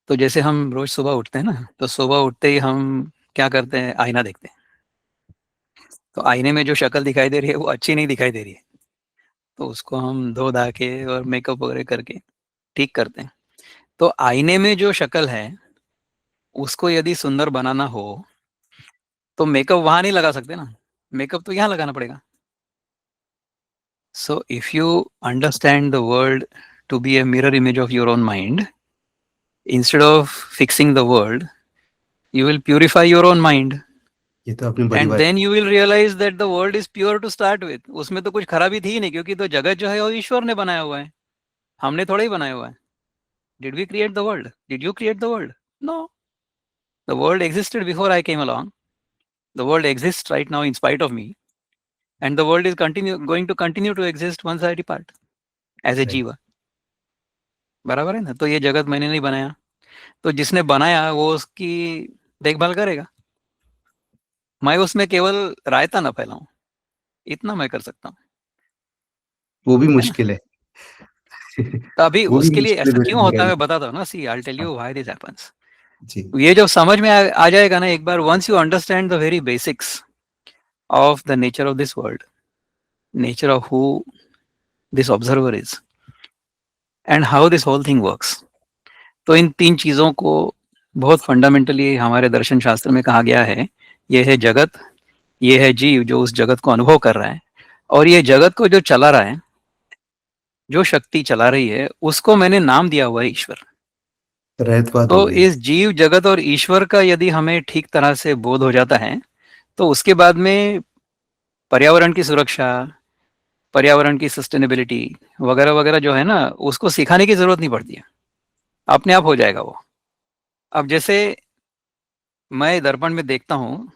तो जैसे हम रोज सुबह उठते हैं ना, तो सुबह उठते ही हम क्या करते हैं, आईना देखते हैं। तो आईने में जो शक्ल दिखाई दे रही है वो अच्छी नहीं दिखाई दे रही है, तो उसको हम धो धा के और मेकअप वगैरह करके ठीक करते हैं। तो आईने में जो शक्ल है उसको यदि सुंदर बनाना हो तो मेकअप वहां नहीं लगा सकते ना, मेकअप तो यहाँ लगाना पड़ेगा। So if you understand the world to be a mirror image of your own mind, instead of fixing the world, you will purify your own mind, ये तो आपने बड़ी and बात। then you will realize that the world is pure to start with। उसमें तो कुछ खराबी थी ही नहीं, क्योंकि तो जगत जो है वो ईश्वर ने बनाया हुआ है, हमने थोड़ा ही बनाया हुआ है। Did we create the world? Did you create the world? No. The world existed before I came along. The world exists right now in spite of me, and the world is going to continue to exist once I depart as a right. जीवा। बराबर है ना? तो ये जगत मैंने नहीं बनाया, तो जिसने बनाया वो उसकी देखभाल करेगा। मैं उसमें केवल रायता ना फैलाऊं, इतना मैं कर सकता हूँ, वो भी है ना? मुश्किल है। तो अभी वो भी उसके लिए मुश्किल है ऐसा मेरे क्यों होता है लिए। मैं बताता हूँ ना। सी आई टेल हाँ यू व्हाई दिस हैपेंस। जी। ये जब समझ में आ जाएगा ना एक बार, once you understand the very basics of the nature of this world, nature of who this observer is, and how this whole thing works, तो इन तीन चीजों को बहुत फंडामेंटली हमारे दर्शन शास्त्र में कहा गया है। ये है जगत, ये है जीव जो उस जगत को अनुभव कर रहा है, और ये जगत को जो चला रहा है, जो शक्ति चला रही है, उसको मैंने नाम दिया हुआ है ईश्वर। रहतवाद हो तो गई। इस जीव जगत और ईश्वर का यदि हमें ठीक तरह से बोध हो जाता है, तो उसके बाद में पर्यावरण की सुरक्षा, पर्यावरण की सस्टेनेबिलिटी वगैरह वगैरह जो है ना, उसको सिखाने की जरूरत नहीं पड़ती है, अपने आप हो जाएगा वो। अब जैसे मैं दर्पण में देखता हूँ,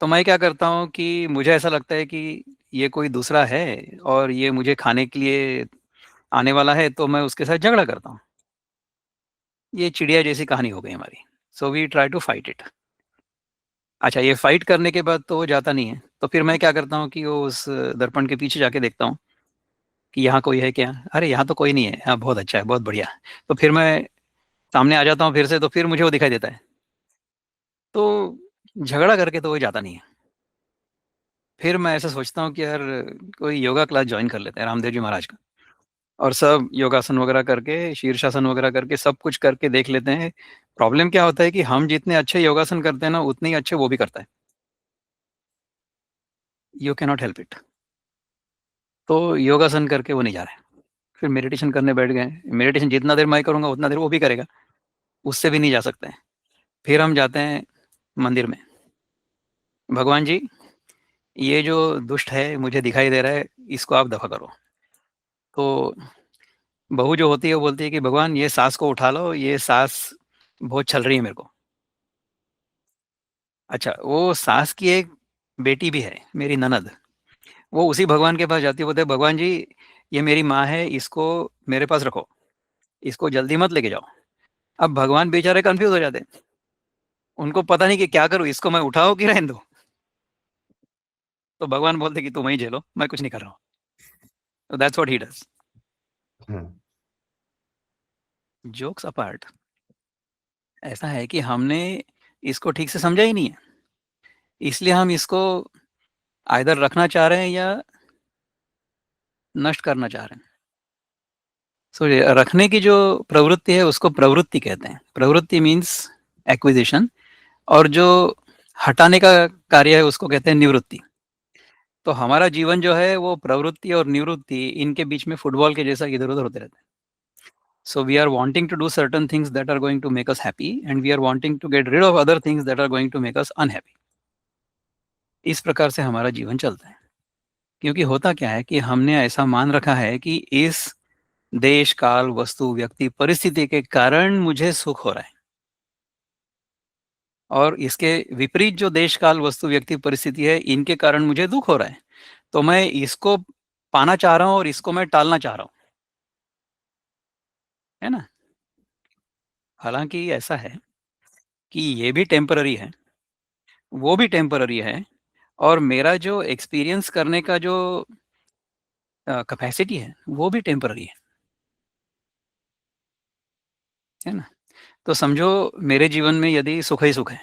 तो मैं क्या करता हूँ कि मुझे ऐसा लगता है कि ये कोई दूसरा है और ये मुझे खाने के लिए आने वाला है, तो मैं उसके साथ झगड़ा करता हूँ। ये चिड़िया जैसी कहानी हो गई हमारी। So we try to fight it. अच्छा, ये फाइट करने के बाद तो वो जाता नहीं है, तो फिर मैं क्या करता हूँ कि वो उस दर्पण के पीछे जाके देखता हूँ कि यहाँ कोई है क्या। अरे यहाँ तो कोई नहीं है, हाँ बहुत अच्छा है, बहुत बढ़िया। तो फिर मैं सामने आ जाता हूँ फिर से, तो फिर मुझे वो दिखाई देता है। तो झगड़ा करके तो वो जाता नहीं है। फिर मैं ऐसा सोचता हूँ कि यार कोई योगा क्लास ज्वाइन कर लेते हैं रामदेव जी महाराज का, और सब योगासन वगैरह करके, शीर्षासन वगैरह करके, सब कुछ करके देख लेते हैं। प्रॉब्लम क्या होता है कि हम जितने अच्छे योगासन करते हैं ना, उतने ही अच्छे वो भी करता है। You cannot help it. तो योगासन करके वो नहीं जा रहे, फिर मेडिटेशन करने बैठ गए। मेडिटेशन जितना देर मैं करूँगा उतना देर वो भी करेगा, उससे भी नहीं जा सकते हैं। फिर हम जाते हैं मंदिर में, भगवान जी ये जो दुष्ट है मुझे दिखाई दे रहा है, इसको आप दफ़ा करो। तो बहू जो होती है वो बोलती है कि भगवान ये सास को उठा लो, ये सास बहुत छल रही है मेरे को। अच्छा, वो सास की एक बेटी भी है, मेरी ननद, वो उसी भगवान के पास जाती है, बोलते हैं भगवान जी ये मेरी माँ है, इसको मेरे पास रखो, इसको जल्दी मत लेके जाओ। अब भगवान बेचारे कंफ्यूज हो जाते हैं, उनको पता नहीं कि क्या करूँ, इसको मैं उठाऊँ कि रहने दूँ? तो भगवान बोलते कि तुम ही झेलो, मैं कुछ नहीं कर रहा हूँ। तो दैट्स व्हाट ही डज़। हाँ, जोक्स अपार्ट, ऐसा है कि हमने इसको ठीक से समझा ही नहीं है, इसलिए हम इसको आइदर रखना चाह रहे हैं या नष्ट करना चाह रहे हैं। सो रखने की जो प्रवृत्ति है उसको प्रवृत्ति कहते हैं। प्रवृत्ति मीन्स एक्विजिशन, और जो हटाने का कार्य है उसको कहते हैं निवृत्ति। तो हमारा जीवन जो है वो प्रवृत्ति और निवृत्ति इनके बीच में फुटबॉल के जैसा इधर-उधर होते रहते हैं। So we are wanting to do certain things that are going to make us happy, and we are wanting to get rid of other things that are going to make us unhappy. इस प्रकार से हमारा जीवन चलता है। क्योंकि होता क्या है कि हमने ऐसा मान रखा है कि इस देश, काल, वस्तु, व्यक्ति, परिस्थिति के कारण मुझे सुख हो रहा है, और इसके विपरीत जो देश, काल, वस्तु, व्यक्ति, परिस्थिति है, इनके कारण मुझे दुःख हो रहा है। तो मैं इसको पाना चाह रहा हूँ और इसको मैं टालना चाह रहा हूँ। है ना? हालाँकि ऐसा है कि ये भी टेम्पररी है, वो भी टेम्पररी है, और मेरा जो एक्सपीरियंस करने का जो कैपेसिटी है, वो भी टेम्पररी है ना? तो समझो मेरे जीवन में यदि सुख ही सुख है,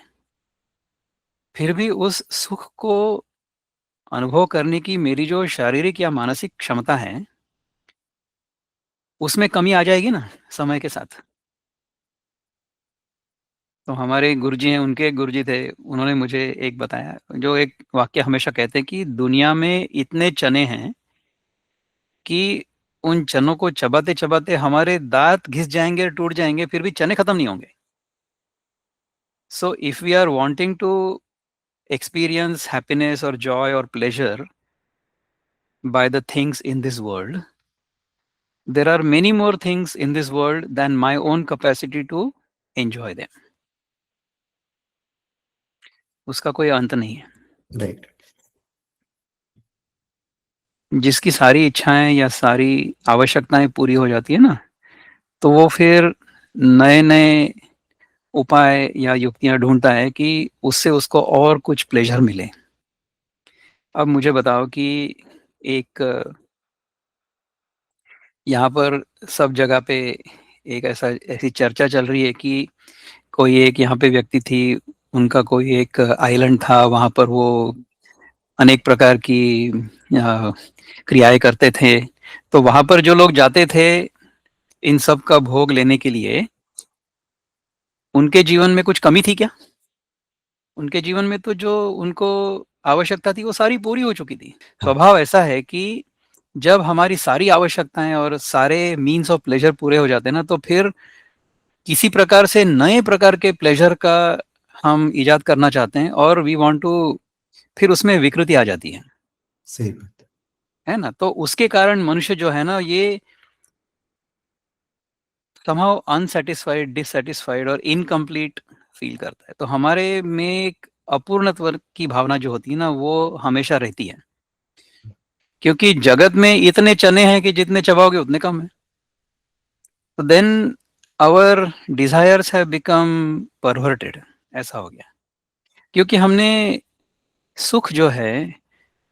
फिर भी उस सुख को अनुभव करने की मेरी जो शारीरिक या मानसिक क्षमता है, उसमें कमी आ जाएगी ना समय के साथ। तो हमारे गुरुजी हैं, उनके एक गुरुजी थे, उन्होंने मुझे एक बताया, जो एक वाक्य हमेशा कहते हैं कि दुनिया में इतने चने हैं कि उन चनों को चबाते-चबाते हमारे दाँत घिस जाएँगे, टूट जाएँगे, फिर भी चने खत्म नहीं होंगे। So if we are wanting to experience happiness or joy or pleasure by the things in this world, there are many more things in this world than my own capacity to enjoy them. उसका कोई अंत नहीं है। Right. जिसकी सारी इच्छाएँ या सारी आवश्यकताएँ पूरी हो जाती है ना, तो वो फिर नए-नए उपाय या युक्तियाँ ढूँढता है कि उससे उसको और कुछ प्लेज़र मिले। अब मुझे बताओ कि एक यहाँ पर सब जगह पे एक ऐसी चर्चा चल रही है कि कोई एक यहाँ पे व्यक्ति थी, उनका कोई एक आइलैंड था, वहाँ पर वो अनेक प्रकार की क्रियाएँ करते थे। तो वहाँ पर जो लोग जाते थे, इन सब का भोग लेने के लिए, उनके जीवन में कुछ कमी थी क्या? उनके जीवन में तो जो उनको आवश्यकता थी, वो सारी पूरी हो चुकी थी। हाँ, स्वभाव ऐसा है कि जब हमारी सारी आवश्यकताएँ और सारे मीन्स ऑफ प्लेज़र पूरे हो जाते हैं ना, तो फिर किसी प्रकार से नए प्रकार के प्लेज़र का हम इजाद करना चाहते हैं, और वी वांट टू, फिर उसमें विकृति आ जाती सही बात है ना? तो उसके कारण मनुष्य जो है ना, ये समहाउ अनसैटिस्फाइड, डिससैटिस्फाइड और इनकम्प्लीट फ़ील करता है। तो हमारे में एक अपूर्णत्व की भावना जो होती है ना, वो हमेशा रहती है। क्योंकि जगत में इतने चने हैं कि जितने चबाओगे उतने कम हैं। तो then our desires have become perverted, ऐसा हो गया। क्योंकि हमने सुख जो है,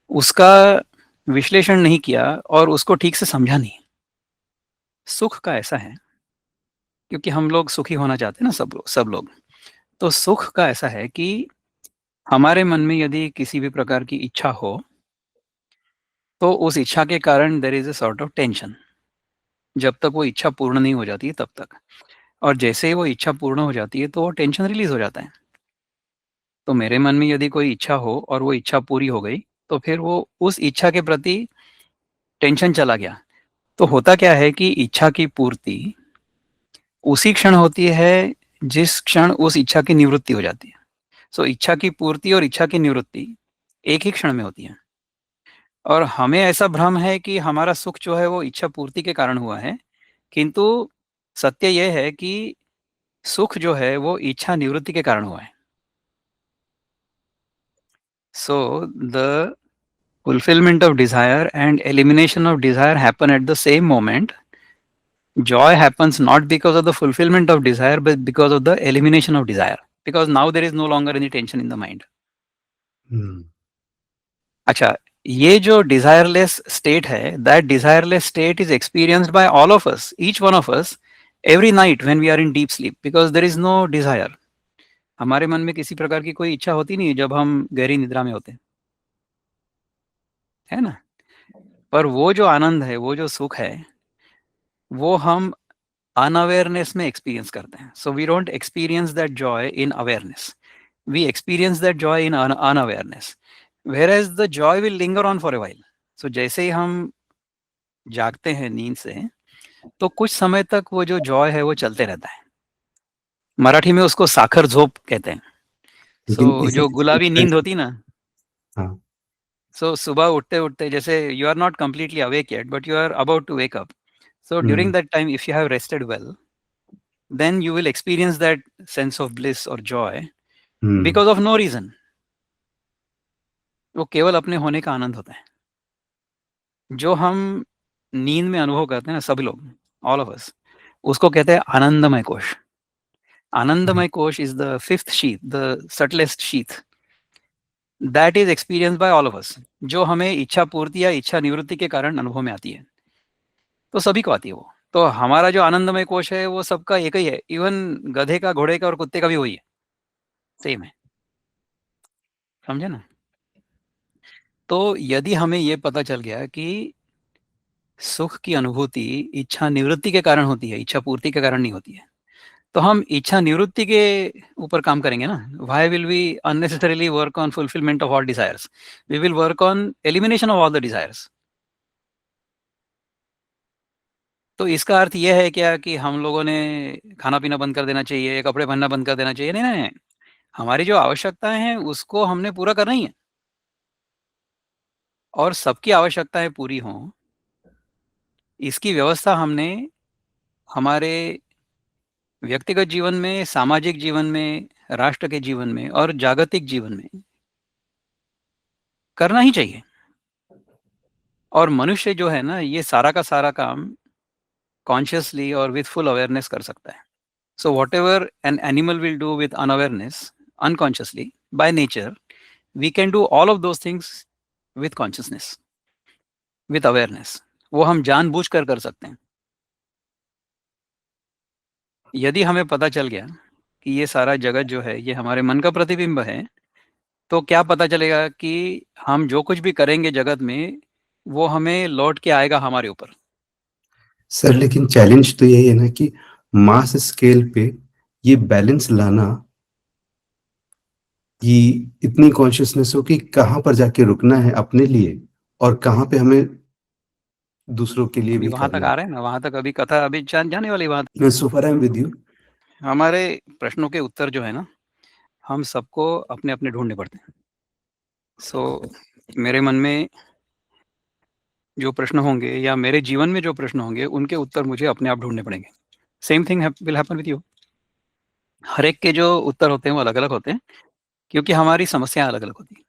उसका विश्लेषण नहीं किया और उसको ठीक से समझा नहीं। सुख का ऐसा है, क्योंकि हम लोग सुखी होना चाहते हैं ना, सब लोग। तो सुख का ऐसा है कि हमारे मन में यदि किसी भी प्रकार की इच्छा हो, तो उस इच्छा के कारण there is a sort of tension, जब तक वो इच्छा पूर्ण नहीं हो जाती है तब तक। और जैसे ही वो इच्छा पूर्ण हो जाती है, तो वो टेंशन रिलीज़ हो जाता है। तो मेरे मन में यदि कोई इच्छा हो और वो इच्छा पूरी हो गई, तो फिर वो उस इच्छा के प्रति टेंशन चला गया। तो होता क्या है कि इच्छा की पूर्ति उसी क्षण होती है जिस क्षण उस इच्छा की निवृत्ति हो जाती है। सो इच्छा की पूर्ति और इच्छा की निवृत्ति एक ही क्षण में होती है। और हमें ऐसा भ्रम है कि हमारा सुख जो है वो इच्छा पूर्ति के कारण हुआ है, किंतु सत्य यह है कि सुख जो है वो इच्छा निवृत्ति के कारण हुआ है। So the fulfillment of desire and elimination of desire happen at the same moment. Joy happens not because of the fulfillment of desire but because of the elimination of desire, because now there is no longer any tension in the mind. हम्म, अच्छा, ये जो desireless state है, that desireless state is experienced by all of us, each one of us, every night when we are in deep sleep, because there is no desire. हमारे मन में किसी प्रकार की कोई इच्छा होती नहीं जब हम गहरी निद्रा में होते हैं, है ना? पर वो जो आनंद है, वो जो सुख है, वो हम अनअवेयरनेस में एक्सपीरियंस करते हैं. So we don't experience that joy in awareness, we experience that joy in unawareness, whereas the joy will linger on for a while. सो जैसे ही हम जागते हैं नींद से, तो कुछ समय तक वो जो जॉय है वो चलते रहता है. मराठी में उसको साखर झोप कहते हैं. लेकिन सो इसी जो चीज गुलाबी को नींद होती ना, हाँ सो सुबह उठते उठते जैसे you are not completely awake yet but you are about to wake up. So during hmm that time, if you have rested well, then you will experience that sense of bliss or joy hmm because of no reason. वो केवल अपने होने का आनंद होता है जो हम नींद में अनुभव करते हैं ना, सभी लोग, ऑल ऑफ अस, उसको कहते हैं आनंदमय कोश. आनंदमय कोश is the fifth sheath, the subtlest sheath that is experience by all of us, जो हमें इच्छा पूर्ति या इच्छा निवृत्ति के कारण अनुभव में आती है. तो सभी को आती है वो. तो हमारा जो आनंदमय कोश है वो सबका एक ही है, इवन गधे का, घोड़े का और कुत्ते का भी वही है, सेम है. समझे ना? तो यदि हमें ये पता चल गया कि सुख की अनुभूति इच्छा निवृत्ति के कारण होती है, इच्छा पूर्ति के कारण नहीं होती है, तो हम इच्छा निवृत्ति के ऊपर काम करेंगे ना. Why will we unnecessarily work on fulfilment of all desires? We will work on elimination of all the desires. तो इसका अर्थ यह है क्या कि हम लोगों ने खाना पीना बंद कर देना चाहिए, कपड़े पहनना बंद कर देना चाहिए? नहीं नहीं नहीं. हमारी जो आवश्यकताएं हैं उसको हमने पूरा करना ही है, और सबकी आवश्यकताएं पूरी हों इसकी व्यवस्था हमने हमारे व्यक्तिगत जीवन में, सामाजिक जीवन में, राष्ट्र के जीवन में और जागतिक जीवन में करना ही चाहिए. और मनुष्य जो है ना, ये सारा का सारा काम कॉन्शियसली और विथ फुल अवेयरनेस कर सकता है. So whatever an animal will do with unawareness, unconsciously, by nature, we can do all of those things with consciousness, with awareness. वो हम जानबूझ कर सकते हैं. यदि हमें पता चल गया कि ये सारा जगत जो है ये हमारे मन का प्रतिबिंब है, तो क्या पता चलेगा कि हम जो कुछ भी करेंगे जगत में वो हमें लौट के आएगा हमारे ऊपर. सर, लेकिन चैलेंज तो यही है ना कि मास स्केल पे ये बैलेंस लाना, कि इतनी कॉन्शियसनेस हो कि कहाँ पर जाके रुकना है अपने लिए और कहाँ पे हमें दूसरों के लिए अभी भी वहां तक करना आ रहे हैं ना, वहां तक अभी कथा अभी जाने वाली बात. है. सो फार आई एम विद यू. हमारे प्रश्नों के उत्तर जो है ना, हम सबको अपने अपने ढूंढने पड़ते हैं. सो मेरे मन में जो प्रश्न होंगे या मेरे जीवन में जो प्रश्न होंगे उनके उत्तर मुझे अपने आप ढूंढने पड़ेंगे. Same thing will happen with you. हर एक के जो उत्तर होते हैं वो अलग अलग होते हैं, क्योंकि हमारी समस्याएं अलग अलग होती हैं.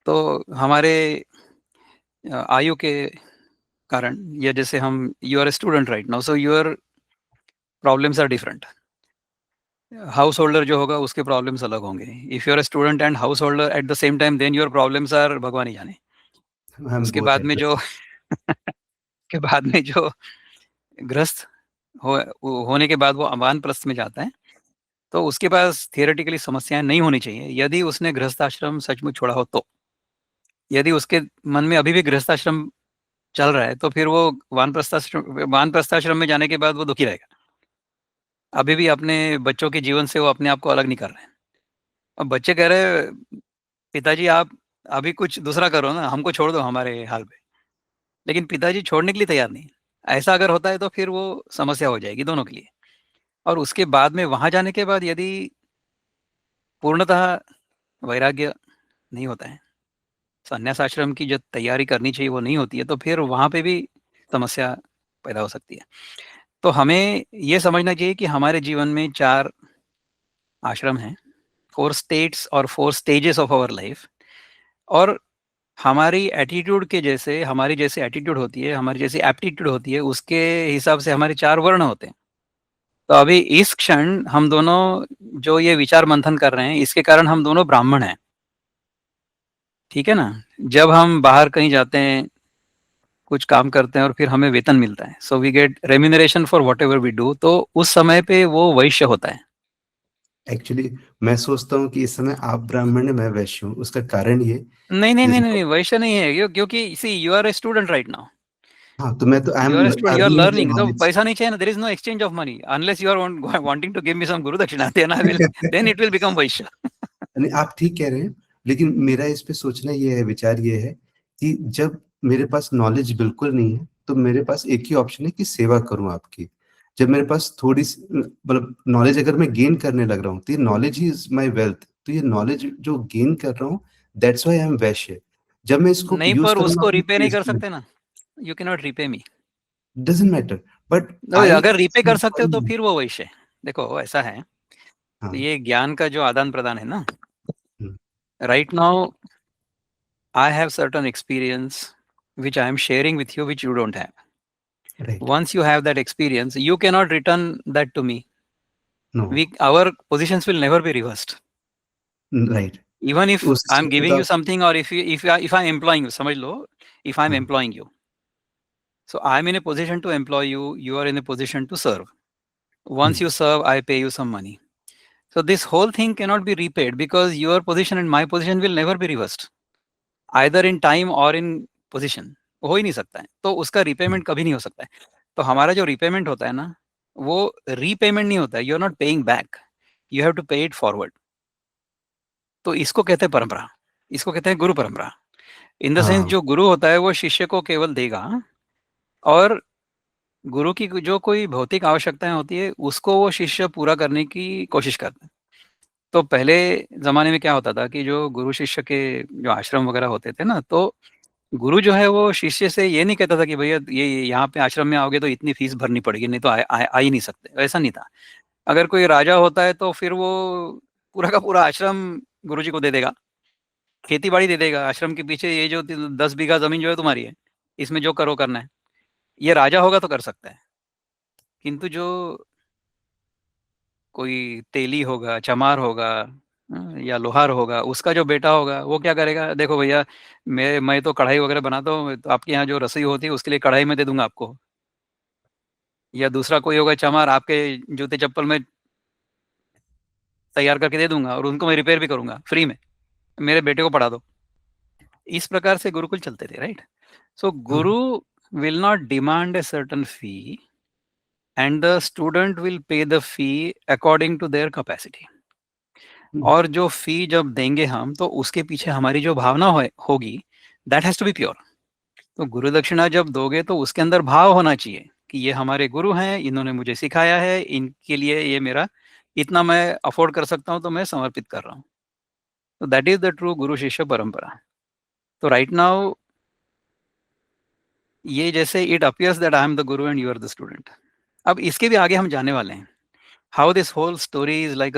तो हमारे आयु के कारण, या जैसे हम, you are a student right now, so your problems are different. Householder जो होगा उसके प्रॉब्लम्स अलग होंगे. If you are a student and householder at the same time, then your problems are भगवान ही जाने. आई एम उसके both बाद एट में द जो के बाद में जो गृहस्थ होने के बाद वो वानप्रस्थ में जाता है, तो उसके पास थियोरेटिकली समस्याएं नहीं होनी चाहिए यदि उसने गृहस्थाश्रम सचमुच छोड़ा हो. तो यदि उसके मन में अभी भी गृहस्थाश्रम चल रहा है, तो फिर वो वानप्रस्थाश्रम में जाने के बाद वो दुखी रहेगा. अभी भी अपने बच्चों के जीवन से वो अपने आप को अलग नहीं कर रहे हैं. अब बच्चे कह रहे, पिताजी आप अभी कुछ दूसरा करो ना, हमको छोड़ दो हमारे हाल पे. लेकिन पिताजी छोड़ने के लिए तैयार नहीं। ऐसा अगर होता है तो फिर वो समस्या हो जाएगी दोनों के लिए। और उसके बाद में वहाँ जाने के बाद यदि पूर्णतः वैराग्य नहीं होता है, संन्यास आश्रम की जो तैयारी करनी चाहिए वो नहीं होती है, तो फिर वहाँ पे भी समस्या पैदा हो सकती है। तो हमें ये समझना चाहिए कि हमारे जीवन में 4 आश्रम हैं, 4 स्टेट्स और 4 स्टेजेस ऑफ आवर लाइफ। और हमारी एटीट्यूड के जैसे, हमारी जैसी एटीट्यूड होती है, हमारी जैसी एप्टीट्यूड होती है, उसके हिसाब से हमारे 4 वर्ण होते हैं। तो अभी इस क्षण हम दोनों जो ये विचार मंथन कर रहे हैं, इसके कारण हम दोनों ब्राह्मण हैं। ठीक है ना? जब हम बाहर कहीं जाते हैं, कुछ काम करते हैं और फिर हमें वेतन मिलता है, so we get remuneration for whatever we do, तो उस समय पे वो वैश्य होता है। एक्चुअली मैं सोचता हूँ कि इस समय आप ब्राह्मण हैं, मैं वैश्य हूँ। उसका कारण ये, नहीं, नहीं, नहीं, जैसे नहीं, वैश्य नहीं है ये, क्योंकि see you are a student right now. हाँ, तो मैं तो I you am are a student, you are earning the learning, तो नॉलेज। पैसा नहीं चाहिए ना, there is no exchange of money unless you are wanting to give me some guru dakshina, then I will, then it will become Vaishya. नहीं, आप ठीक कह रहे हैं, लेकिन मेरा इस पे सोचना ये है, विचार ये है कि जब मेरे पास नॉलेज बिल्कुल नहीं है, तो मेरे पास एक ही ऑप्शन है कि सेवा करूँ आपकी। जब मेरे पास थोड़ी-सी मतलब नॉलेज अगर मैं गेन करने लग रहा हूँ, तो ये knowledge he is my wealth. तो ये नॉलेज जो गेन कर रहा हूँ, दैट्स व्हाई आई एम वैश्य। जब मैं इसको नहीं, यूज़ पर करूँगा उसको अपने रिपे नहीं कर पेट में, सकते ना, you can not repay me. Doesn't matter, but I अगर रिपे कर सकते हो तो हाँ, फिर वो वैश्य है। देखो ऐसा है, ये ज्ञान का जो आदान प्रदान है ना, हुँ, right now I have certain experience which I am sharing with you, which you don't have. Right, Once you have that experience, you cannot return that to me. No, Our positions will never be reversed. Right, Even if उस I'm चीज़ में तो giving you आप something, or if I'm employing you, समझ लो, if I'm हाँ, employing you, so I'm in a position to employ you. You are in a position to serve. Hmm, Once you serve, I pay you some money. So this whole thing cannot be repaid because your position and my position will never be reversed. Either in time और इन position, हो ही नहीं सकता है, तो उसका हुँ, repayment कभी नहीं हो सकता है। तो हमारा जो रिपेमेंट होता है ना, वो रीपेमेंट नहीं होता है, you are not paying back, you have to pay it forward. तो इसको कहते हैं परंपरा, इसको कहते हैं गुरु परंपरा। इन द सेंस हाँ, जो गुरु होता है वो शिष्य को केवल देगा, और गुरु की जो कोई भौतिक आवश्यकताएं होती है उसको वो शिष्य पूरा करने की कोशिश करता है। तो पहले जमाने में क्या होता था कि जो गुरु शिष्य के जो आश्रम वगैरह होते थे ना, तो गुरु जो है वो शिष्य से ये नहीं कहता था कि भैया ये यहाँ पे आश्रम में आओगे तो इतनी फीस भरनी पड़ेगी, नहीं तो आ ही नहीं सकते, ऐसा नहीं था। अगर कोई राजा होता है तो फिर वो पूरा का पूरा आश्रम गुरु जी को दे देगा, खेती बाड़ी दे देगा, आश्रम के पीछे ये जो 10 बीघा जमीन जो है तुम्हारी है, इसमें जो करो करना है। ये राजा होगा तो कर सकता है, किंतु जो कोई तेली होगा, चमार होगा, या लोहार होगा, उसका जो बेटा होगा वो क्या करेगा, देखो भैया मैं तो कढ़ाई वगैरह बनाता हूँ, तो आपके यहाँ जो रसोई होती है उसके लिए कढ़ाई में दे दूंगा आपको। या दूसरा कोई होगा चमार, आपके जूते चप्पल में तैयार करके दे दूंगा और उनको मैं रिपेयर भी करूंगा फ्री में, मेरे बेटे को पढ़ा दो। इस प्रकार से गुरुकुल चलते थे, राइट? सो हाँ, guru will not demand a certain fee, and the student will pay the fee according to their capacity. हुँ, और जो फी जब देंगे हम, तो उसके पीछे हमारी जो भावना होगी, that has to be pure. तो गुरु दक्षिणा जब दोगे तो उसके अंदर भाव होना चाहिए कि ये हमारे गुरु हैं, इन्होंने मुझे सिखाया है, इनके लिए ये मेरा इतना मैं अफोर्ड कर सकता हूँ, तो मैं समर्पित कर रहा हूँ। तो दैट इज द ट्रू गुरु शिष्य परंपरा। तो राइट नाउ ये जैसे it appears that I am the guru and you are the student. अब इसके भी आगे हम जाने वाले हैं, how this whole story is like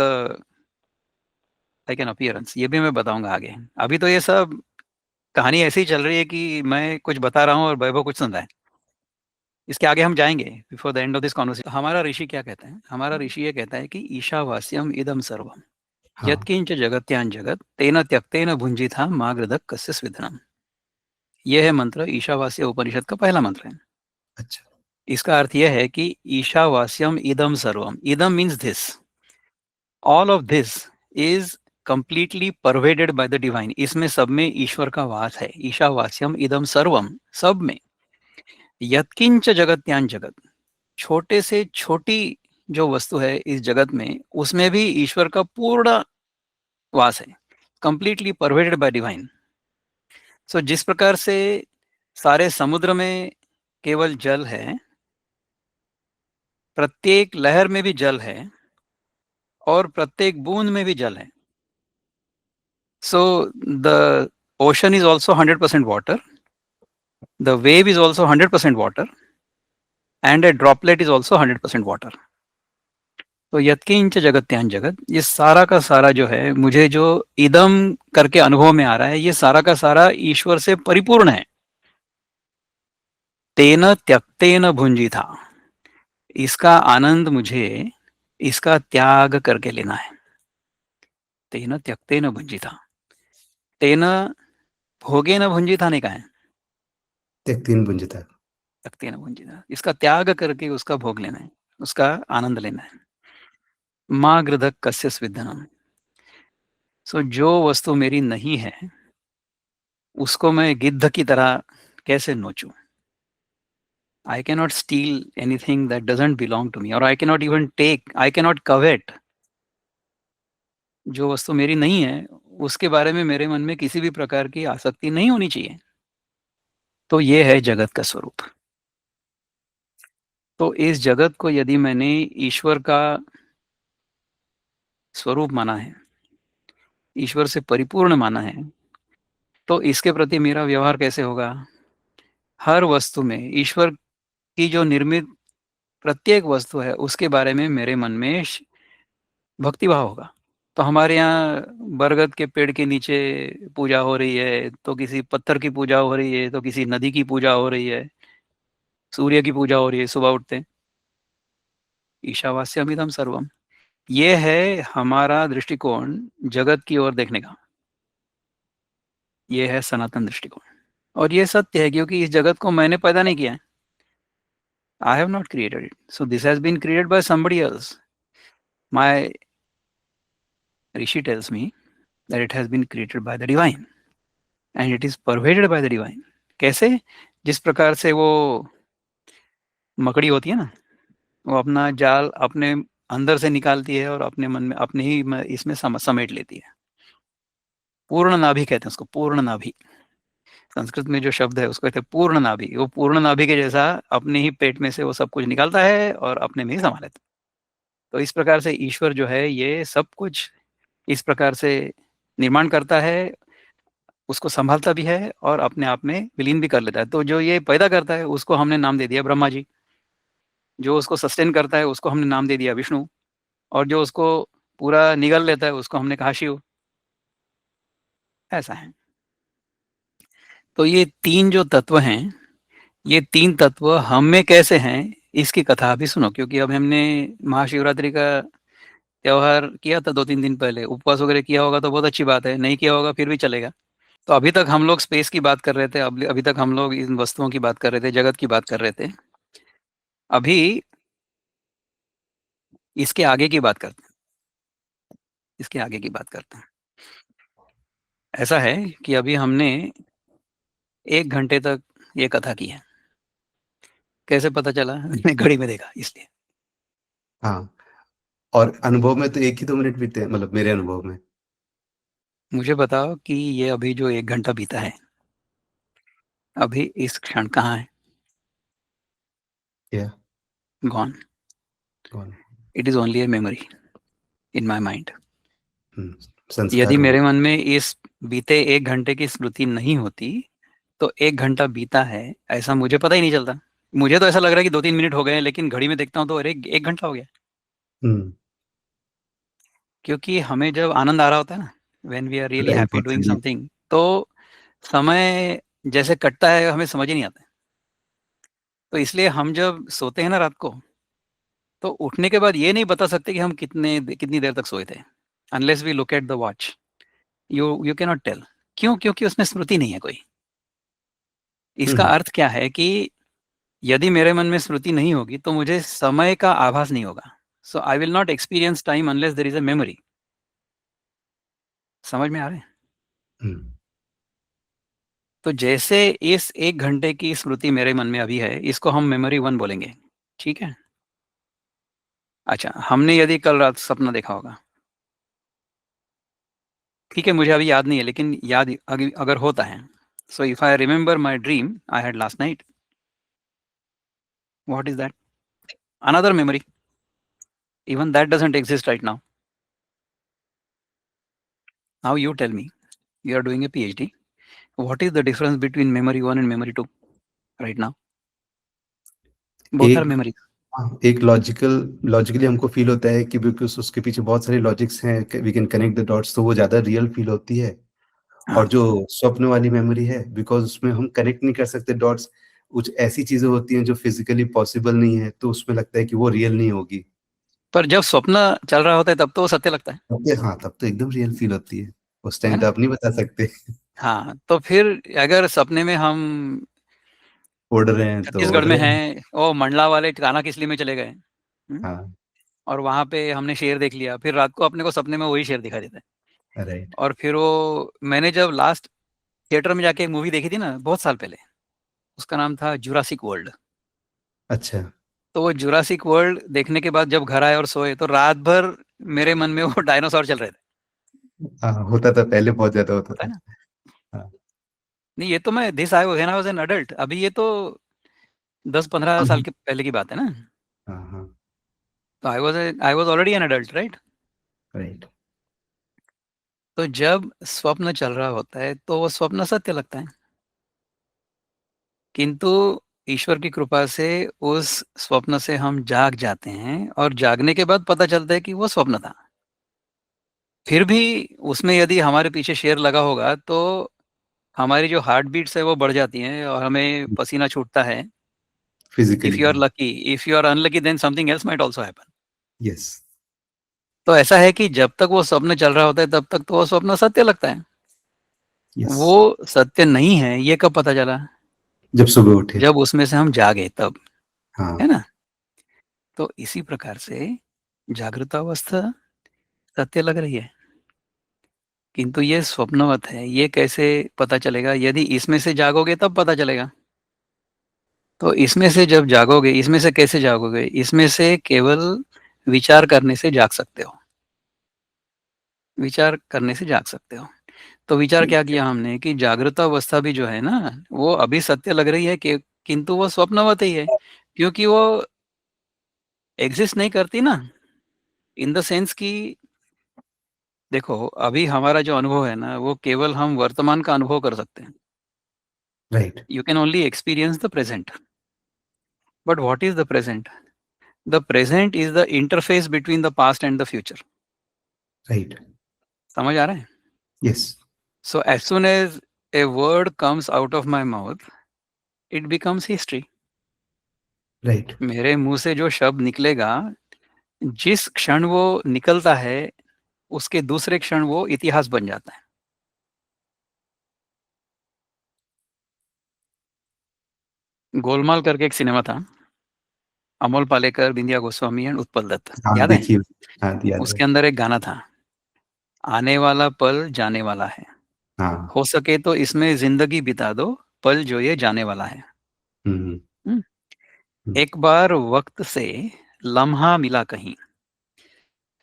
an appearance, ये भी मैं बताऊंगा आगे। अभी तो ये सब कहानी ऐसी ही चल रही है कि मैं कुछ बता रहा हूँ और वैभव कुछ सुन रहा है। इसके आगे हम जाएंगे before the end of this conversation. हमारा ऋषि क्या कहता है? हमारा ऋषि ये कहता है कि ईशावास्यम इदम सर्वम, हाँ, यत्किंच जगत्यान जगत तेन त्यक्तेन भुंजिथा मागृदक कस्य स्विधनम। यह है मंत्र, ईशावास्य उपनिषद का पहला मंत्र है। अच्छा, इसका अर्थ यह है कि ईशावास्यम इदम सर्वम, इदम means this, all of this is completely pervaded by the divine. इसमें सब में ईश्वर का वास है। ईशावास्यम इदम सर्वम, सब में। यत्किंच जगत्यान जगत, छोटे से छोटी जो वस्तु है इस जगत में, उसमें भी ईश्वर का पूर्ण वास है, कंप्लीटली परवेडेड बाय डिवाइन। सो जिस प्रकार से सारे समुद्र में केवल जल है, प्रत्येक लहर में भी जल है और प्रत्येक बूंद में भी जल है. So the ocean is also 100% water, the wave is also 100% water, and a droplet is also 100% water. तो यत्किंच जगत्यान जगत, ये सारा का सारा जो है, मुझे जो इदम करके अनुभव में आ रहा है, ये सारा का सारा ईश्वर से परिपूर्ण है. तेन त्यक्तेन भुंजी था, इसका आनंद मुझे इसका त्याग करके लेना है. तेन त्यक्तेन भुंजी था, तेन भोगेन भुंजी था नहीं कहा है, त्यक्तेन भुंजता. त्यक्तेन भुंजी था, इसका त्याग करके उसका भोग लेना है, उसका आनंद लेना है. माँ गृधक कस्य स्विद्धनम. सो जो वस्तु मेरी नहीं है उसको मैं गिद्ध की तरह कैसे नोचूं. I cannot steal anything that doesn't belong to me, or I cannot even take, I cannot covet. जो वस्तु मेरी नहीं है उसके बारे में मेरे मन में किसी भी प्रकार की आसक्ति नहीं होनी चाहिए. तो ये है जगत का स्वरूप. तो इस जगत को यदि मैंने ईश्वर का स्वरूप माना है, ईश्वर से परिपूर्ण माना है, तो इसके प्रति मेरा व्यवहार कैसे होगा. हर वस्तु में ईश्वर की जो निर्मित प्रत्येक वस्तु है उसके बारे में मेरे मन में भक्ति भाव होगा. तो हमारे यहाँ बरगद के पेड़ के नीचे पूजा हो रही है, तो किसी पत्थर की पूजा हो रही है, तो किसी नदी की पूजा हो रही है, सूर्य की पूजा हो रही है सुबह उठते. ईशावास्यमिदं सर्वम, ये है हमारा दृष्टिकोण जगत की ओर देखने का. ये है सनातन दृष्टिकोण, और ये सत्य है क्योंकि इस जगत को मैंने पैदा नहीं किया है. I have not created it, so this has been created by somebody else. My rishi tells me that it has been created by the divine and it is pervaded by the divine. कैसे? जिस प्रकार से वो मकड़ी होती है ना, वो अपना जाल अपने अंदर से निकालती है और अपने मन में अपने ही इसमें समेट लेती है. पूर्ण नाभि कहते हैं उसको, पूर्ण नाभि. संस्कृत में जो शब्द है उसको कहते हैं पूर्ण नाभि. वो पूर्ण नाभि के जैसा अपने ही पेट में से वो सब कुछ निकालता है और अपने में ही समा लेता है. तो इस प्रकार से ईश्वर जो है ये सब कुछ इस प्रकार से निर्माण करता है, उसको संभालता भी है और अपने आप में विलीन भी कर लेता है. तो जो ये पैदा करता है उसको हमने नाम दे दिया ब्रह्मा जी, जो उसको सस्टेन करता है उसको हमने नाम दे दिया विष्णु, और जो उसको पूरा निगल लेता है उसको हमने कहा शिव. ऐसा है. तो ये तीन जो तत्व हैं, ये तीन तत्व हम में कैसे हैं इसकी कथा अभी सुनो. क्योंकि अब हमने महाशिवरात्रि का त्योहार किया था 2-3 दिन पहले, उपवास वगैरह किया होगा तो बहुत अच्छी बात है, नहीं किया होगा फिर भी चलेगा. तो अभी तक हम लोग स्पेस की बात कर रहे थे, अभी तक हम लोग इन वस्तुओं की बात कर रहे थे, जगत की बात कर रहे थे. अभी इसके आगे की बात करते हैं, इसके आगे की बात करते हैं. ऐसा है कि अभी हमने 1 घंटे तक ये कथा की है. कैसे पता चला? मैंने घड़ी में देखा इसलिए. हाँ, और अनुभव में तो 1 ही 2 मिनट बीते हैं, मतलब मेरे अनुभव में. मुझे बताओ कि ये अभी जो 1 घंटा बीता है, अभी इस क्षण कहाँ है? क्या? गॉन. कौन? It is only a memory in my mind. संस्कार यदि होगा. मेरे मन में इस बीते 1 घंटे की स्मृति नहीं होती तो 1 घंटा बीता है ऐसा मुझे पता ही नहीं चलता. मुझे तो ऐसा लग रहा है कि 2-3 मिनट हो गए हैं, लेकिन घड़ी में देखता हूँ तो अरे 1 घंटा हो गया. हम्म. क्योंकि हमें जब आनंद आ रहा होता है ना, when we are really time happy pass doing नहीं. समथिंग, तो समय जैसे कटता है हमें समझ ही नहीं आता. तो इसलिए हम जब सोते हैं ना रात को, तो उठने के बाद ये नहीं बता सकते कि हम कितनी देर तक सोए थे. Unless we look at the watch, you can not tell. क्यों? क्योंकि उसमें स्मृति नहीं है कोई. इसका अर्थ क्या है कि यदि मेरे मन में स्मृति नहीं होगी तो मुझे समय का आभास नहीं होगा. So I will not experience time unless there is a memory. समझ में आ रहा है? हम्म. तो जैसे इस 1 घंटे की स्मृति मेरे मन में अभी है, इसको हम मेमोरी 1 बोलेंगे. ठीक है? अच्छा, हमने यदि कल रात सपना देखा होगा, ठीक है, मुझे अभी याद नहीं है, लेकिन याद अगर होता है So if I remember my dream I had last night, what is that? Another memory. Even that doesn't exist right now. Now you tell me, you are doing a PhD. What is the difference between memory 1 and memory 2 right now? Both are एक memories. एक logically हमको feel होता है कि because उसके पीछे बहुत सारे लॉजिक्स हैं, we can connect the dots, तो वो ज्यादा रियल फील होती है। हाँ, और जो स्वप्न वाली मेमोरी है, बिकॉज उसमें हम कनेक्ट नहीं कर सकते डॉट्स, कुछ ऐसी चीजें होती हैं जो फिजिकली पॉसिबल नहीं है, तो उसमें लगता है कि वो रियल नहीं होगी। पर जब स्वप्न चल रहा होता है तब तो वो सत्य लगता हाँ, तब तो एकदम रियल फील होती है, उस है टाइम तो ना? आप नहीं बता सकते। हाँ, तो फिर अगर सपने में हम उड़ रहे हैं तो उड़ छत्तीसगढ़ में रहे हैं। हैं, ओ मंडला वाले कान्हा किसली में चले गए, हाँ, और वहाँ पे हमने शेर देख लिया, फिर रात को अपने को सपने में वही शेर दिखाई देता है। राइट। और फिर वो मैंने जब लास्ट थिएटर में जाके एक मूवी देखी थी ना बहुत साल पहले, उसका नाम था जुरासिक वर्ल्ड। अच्छा। तो वो जुरासिक वर्ल्ड देखने के बाद जब घर आए और सोए तो रात भर मेरे मन में वो डायनासोर चल रहे थे। हाँ, होता था पहले, बहुत ज्यादा होता होता है था। ना? हाँ, नहीं, ये तो मैं this I when I was an adult, अभी ये तो 10-15 साल हाँ, के पहले की बात है ना। हाँ, हाँ, तो I was already an adult, right? Right. तो जब स्वप्न चल रहा होता है तो वो स्वप्न सत्य लगता है, किंतु ईश्वर की कृपा से उस स्वप्न से हम जाग जाते हैं और जागने के बाद पता चलता है कि वो स्वप्न था। फिर भी उसमें यदि हमारे पीछे शेर लगा होगा तो हमारी जो हार्ट बीट्स है वो बढ़ जाती हैं और हमें पसीना छूटता है। इफ फिजिकली, यू आर हाँ। Lucky, if you are unlucky then something else might also happen. Yes. तो ऐसा है कि जब तक वो स्वप्न चल रहा होता है तब तक तो वो स्वप्न सत्य लगता है। यस। वो सत्य नहीं है ये कब पता चला? जब सुबह उठे। जब उसमें से हम जागे तब, हाँ। है ना? तो इसी प्रकार से जागृत अवस्था सत्य लग रही है, किंतु ये स्वप्नवत है। ये कैसे पता चलेगा? यदि इसमें से जागोगे तब पता चलेगा। तो इसमें से जब जागोगे, इसमें से कैसे जागोगे? इसमें से केवल विचार करने से जाग सकते हो। विचार करने से जाग सकते हो। तो विचार क्या किया हमने कि जागृत अवस्था भी जो है ना, वो अभी सत्य लग रही है कि किंतु वो स्वप्नवत ही है, क्योंकि वो एग्जिस्ट नहीं करती ना, इन द सेंस कि देखो अभी हमारा जो अनुभव है ना वो केवल हम वर्तमान का अनुभव कर सकते हैं। Right. You can only experience the present. But what is the present? The present is the interface between the past and the future. Right. समझ आ रहा है? Yes. So as soon as a word comes out of my mouth it becomes history. Right. मेरे मुंह से जो शब्द निकलेगा, जिस क्षण वो निकलता है उसके दूसरे क्षण वो इतिहास बन जाता है। गोलमाल करके एक सिनेमा था, अमोल पालेकर, बिंदिया गोस्वामी एंड उत्पल दत्त, हाँ, याद है? देखिए। हाँ, याद है। उसके अंदर एक गाना था, आने वाला पल जाने वाला है, हाँ। हो सके तो इसमें जिंदगी बिता दो, पल जो ये जाने वाला है। हम्म। हम्म, हम्म। एक बार वक्त से लम्हा मिला कहीं,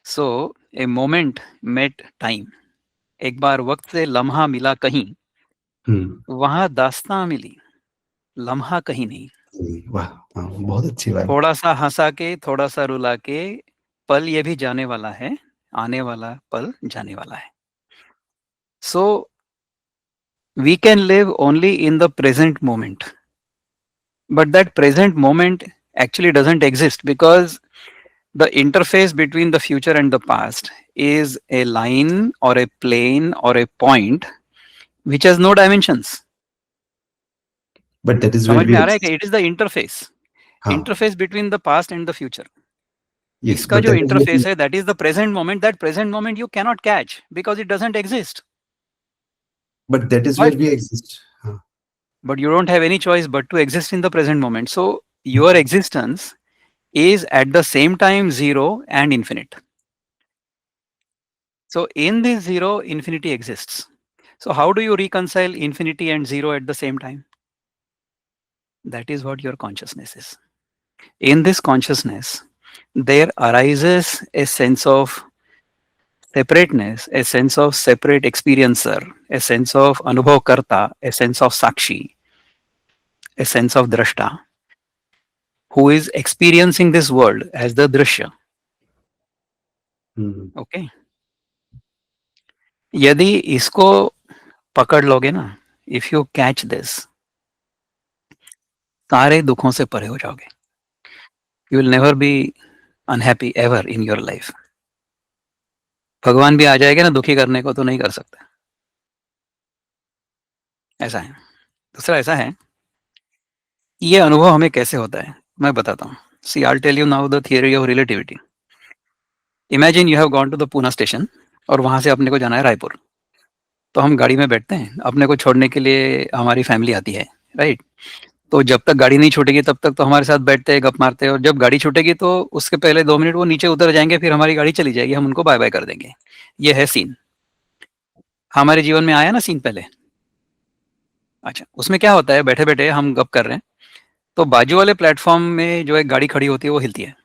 सो ए मोमेंट मेट टाइम। एक बार वक्त से लम्हा मिला कहीं, हम्म। वहां दास्तां मिली, लम्हा कहीं नहीं। वाह। हाँ, बहुत अच्छी बात। थोड़ा सा हंसा के, थोड़ा सा रुला के, पल ये भी जाने वाला है, आने वाला पल जाने वाला है। सो we can live only in the present moment, but that present moment actually doesn't exist because the interface between the future and the past is a line or a plane or a point which has no dimensions. But that is where समझ we में आ रहा है कि exist. It is the interface, हाँ। Interface between the past and the future. Yes, इसका but जो that is where interface है that is the present moment, that present moment you cannot catch because it doesn't exist. But that is but where we exist. हाँ। but you don't have any choice but to exist in the present moment. So your existence is at the same time zero and infinite. So in this zero, infinity exists. So how do you reconcile infinity and zero at the same time? That is what your consciousness is. In this consciousness, there arises a sense of separateness, a sense of separate experiencer, a sense of अनुभव करता, a sense of Sakshi, a sense of drashta, who is experiencing this world as the drishya. Okay? यदि इसको पकड़ लोगे ना, if you catch this, सारे दुखों से परे हो जाओगे. You will never be unhappy ever in your life. भगवान भी आ जाएगा ना दुखी करने को तो नहीं कर सकता. ऐसा है. दूसरा ऐसा है, ये अनुभव हमें कैसे होता है मैं बताता हूँ. See, I'll tell you now the theory of relativity. Imagine you have gone to the Pune station और वहां से अपने को जाना है रायपुर. तो हम गाड़ी में बैठते हैं, अपने को छोड़ने के लिए हमारी फैमिली आती है, राइट. तो जब तक गाड़ी नहीं छूटेगी तब तक तो हमारे साथ बैठते हैं, गप मारते हैं, और जब गाड़ी छूटेगी तो उसके पहले 2 मिनट वो नीचे उतर जाएंगे, फिर हमारी गाड़ी चली जाएगी, हम उनको बाय बाय कर देंगे. ये है सीन. हमारे जीवन में आया ना सीन पहले. अच्छा, उसमें क्या होता है, बैठे बैठे हम गप कर रहे हैं तो बाजू वाले प्लेटफॉर्म में जो एक गाड़ी खड़ी होती है वो हिलती है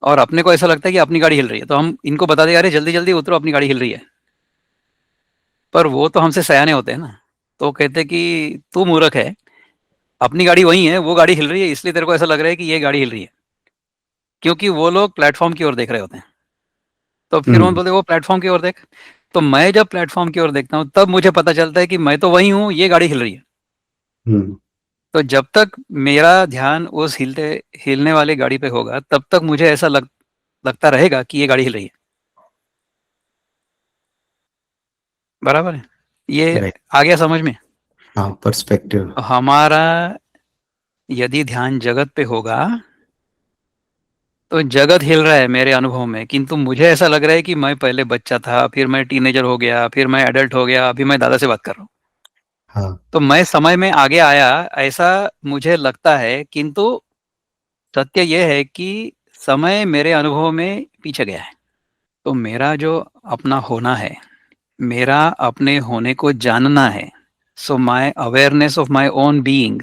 और अपने को ऐसा लगता है कि अपनी गाड़ी हिल रही है, तो हम इनको बता दें, अरे जल्दी जल्दी उतरो, अपनी गाड़ी हिल रही है. पर वो तो हमसे सयाने होते हैं ना, तो कहते कि तू मूर्ख है, अपनी गाड़ी वही है, वो गाड़ी हिल रही है, इसलिए तेरे को ऐसा लग रहा है कि ये गाड़ी हिल रही है, क्योंकि वो लोग प्लेटफॉर्म की ओर देख रहे होते हैं. तो फिर वो बोलते वो प्लेटफॉर्म की ओर देख. तो मैं जब प्लेटफॉर्म की ओर देखता हूँ तब मुझे पता चलता है कि मैं तो वही हूँ, ये गाड़ी हिल रही है. तो जब तक मेरा ध्यान उस हिलने वाली गाड़ी पे होगा तब तक मुझे ऐसा लगता रहेगा कि ये गाड़ी हिल रही है. बराबर है. ये Right. आ गया समझ में. हाँ, पर्सपेक्टिव. हमारा यदि ध्यान जगत पे होगा तो जगत हिल रहा है मेरे अनुभव में, किंतु मुझे ऐसा लग रहा है कि मैं पहले बच्चा था, फिर मैं टीनेजर हो गया, फिर मैं एडल्ट हो गया, अभी मैं दादा से बात कर रहा हूँ. हाँ. तो मैं समय में आगे आया ऐसा मुझे लगता है, किंतु सत्य यह है कि समय मेरे अनुभव में पीछे गया है. तो मेरा जो अपना होना है, मेरा अपने होने को जानना है. So my awareness of my own being,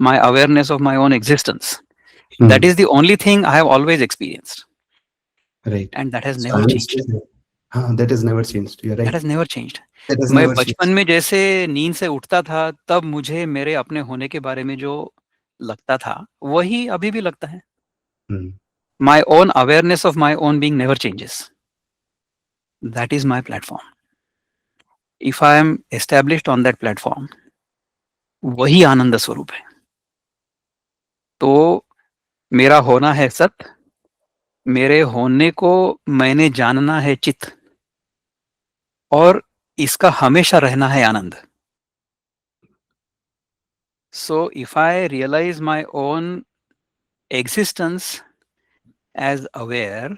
my awareness of my own existence, that is the only thing I have always experienced. Right. And that has So never changed. हाँ, that has never changed. You're right. That has never changed. That has मैं never बचपन changed. में जैसे नींद से उठता था तब मुझे मेरे अपने होने के बारे में जो लगता था वही अभी भी लगता है. My own awareness of my own being never changes. That is my platform. If I am established on that platform, वही आनंद स्वरूप है. तो मेरा होना है सत्य, मेरे होने को मैंने जानना है चित्त, और इसका हमेशा रहना है आनंद. So if I realize my own existence as aware,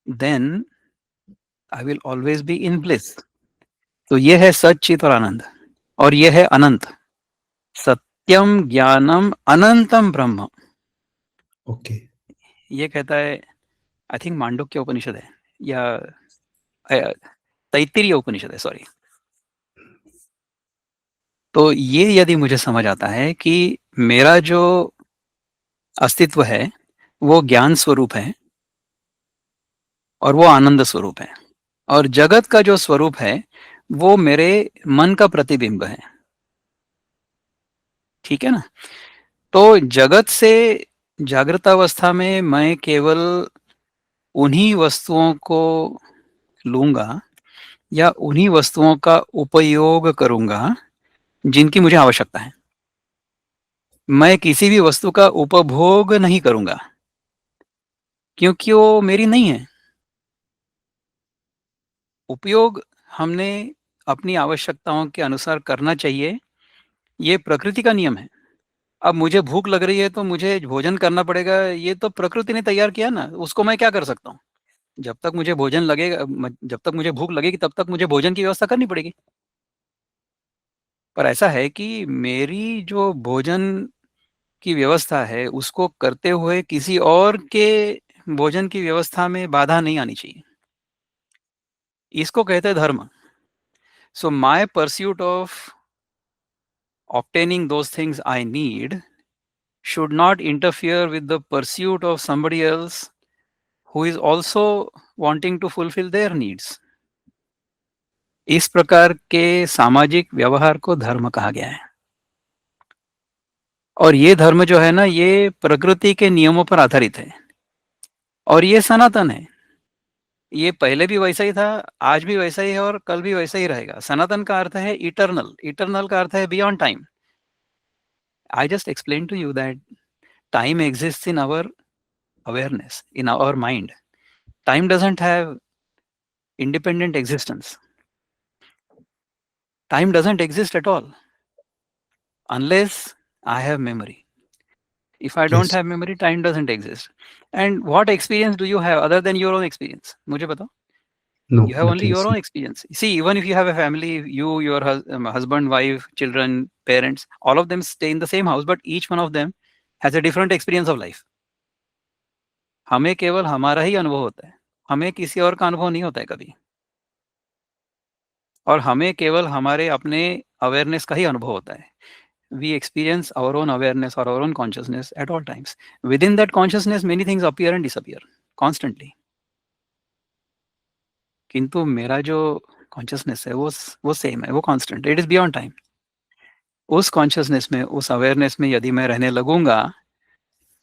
then I will always be in bliss. तो ये है सच, चित और आनंद, और ये है अनंत. सत्यम ज्ञानम अनंतम ब्रह्म. ओके. ये कहता है, आई थिंक मांडुक्य उपनिषद है या तैत्तिरीय उपनिषद है, सॉरी. तो ये यदि मुझे समझ आता है कि मेरा जो अस्तित्व है वो ज्ञान स्वरूप है और वो आनंद स्वरूप है, और जगत का जो स्वरूप है वो मेरे मन का प्रतिबिंब है. ठीक है ना. तो जगत से जागृतावस्था में मैं केवल उन्हीं वस्तुओं को लूंगा या उन्हीं वस्तुओं का उपयोग करूंगा जिनकी मुझे आवश्यकता है. मैं किसी भी वस्तु का उपभोग नहीं करूंगा क्योंकि वो मेरी नहीं है. उपयोग हमने अपनी आवश्यकताओं के अनुसार करना चाहिए, ये प्रकृति का नियम है. अब मुझे भूख लग रही है तो मुझे भोजन करना पड़ेगा, ये तो प्रकृति ने तैयार किया ना, उसको मैं क्या कर सकता हूँ. जब तक मुझे भोजन लगेगा, जब तक मुझे भूख लगेगी तब तक मुझे भोजन की व्यवस्था करनी पड़ेगी. पर ऐसा है कि मेरी जो भोजन की व्यवस्था है उसको करते हुए किसी और के भोजन की व्यवस्था में बाधा नहीं आनी चाहिए. इसको कहते हैं धर्म. So my pursuit of obtaining those things I need should not interfere with the pursuit of somebody else who is also wanting to fulfill their needs. इस प्रकार के सामाजिक व्यवहार को धर्म कहा गया है। और ये धर्म जो है ना, ये प्रकृति के नियमों पर आधारित है और ये सनातन है। ये पहले भी वैसा ही था, आज भी वैसा ही है और कल भी वैसा ही रहेगा। सनातन का अर्थ है इटर्नल, इटर्नल का अर्थ है beyond time. I just explain to you that time exists in our awareness, in our mind. Time doesn't have independent existence. Time doesn't exist at all unless I have memory. If I don't Yes. have memory, time doesn't exist. And what experience do you have other than your own experience? मुझे बताओ. No, You have only nothing. your own experience. See, even if you have a family, you, your husband, wife, children, parents, all of them stay in the same house, but each one of them has a different experience of life. हमें केवल हमारा ही अनुभव होता है, हमें किसी और का अनुभव नहीं होता है कभी। और हमें केवल हमारे अपने अवेयरनेस का ही अनुभव होता है। We experience our own awareness or our own consciousness at all times. Within that consciousness, many things appear and disappear constantly. किंतु मेरा जो consciousness है वो सेम है, वो constant, it is beyond time. उस consciousness में, उस awareness में यदि मैं रहने लगूंगा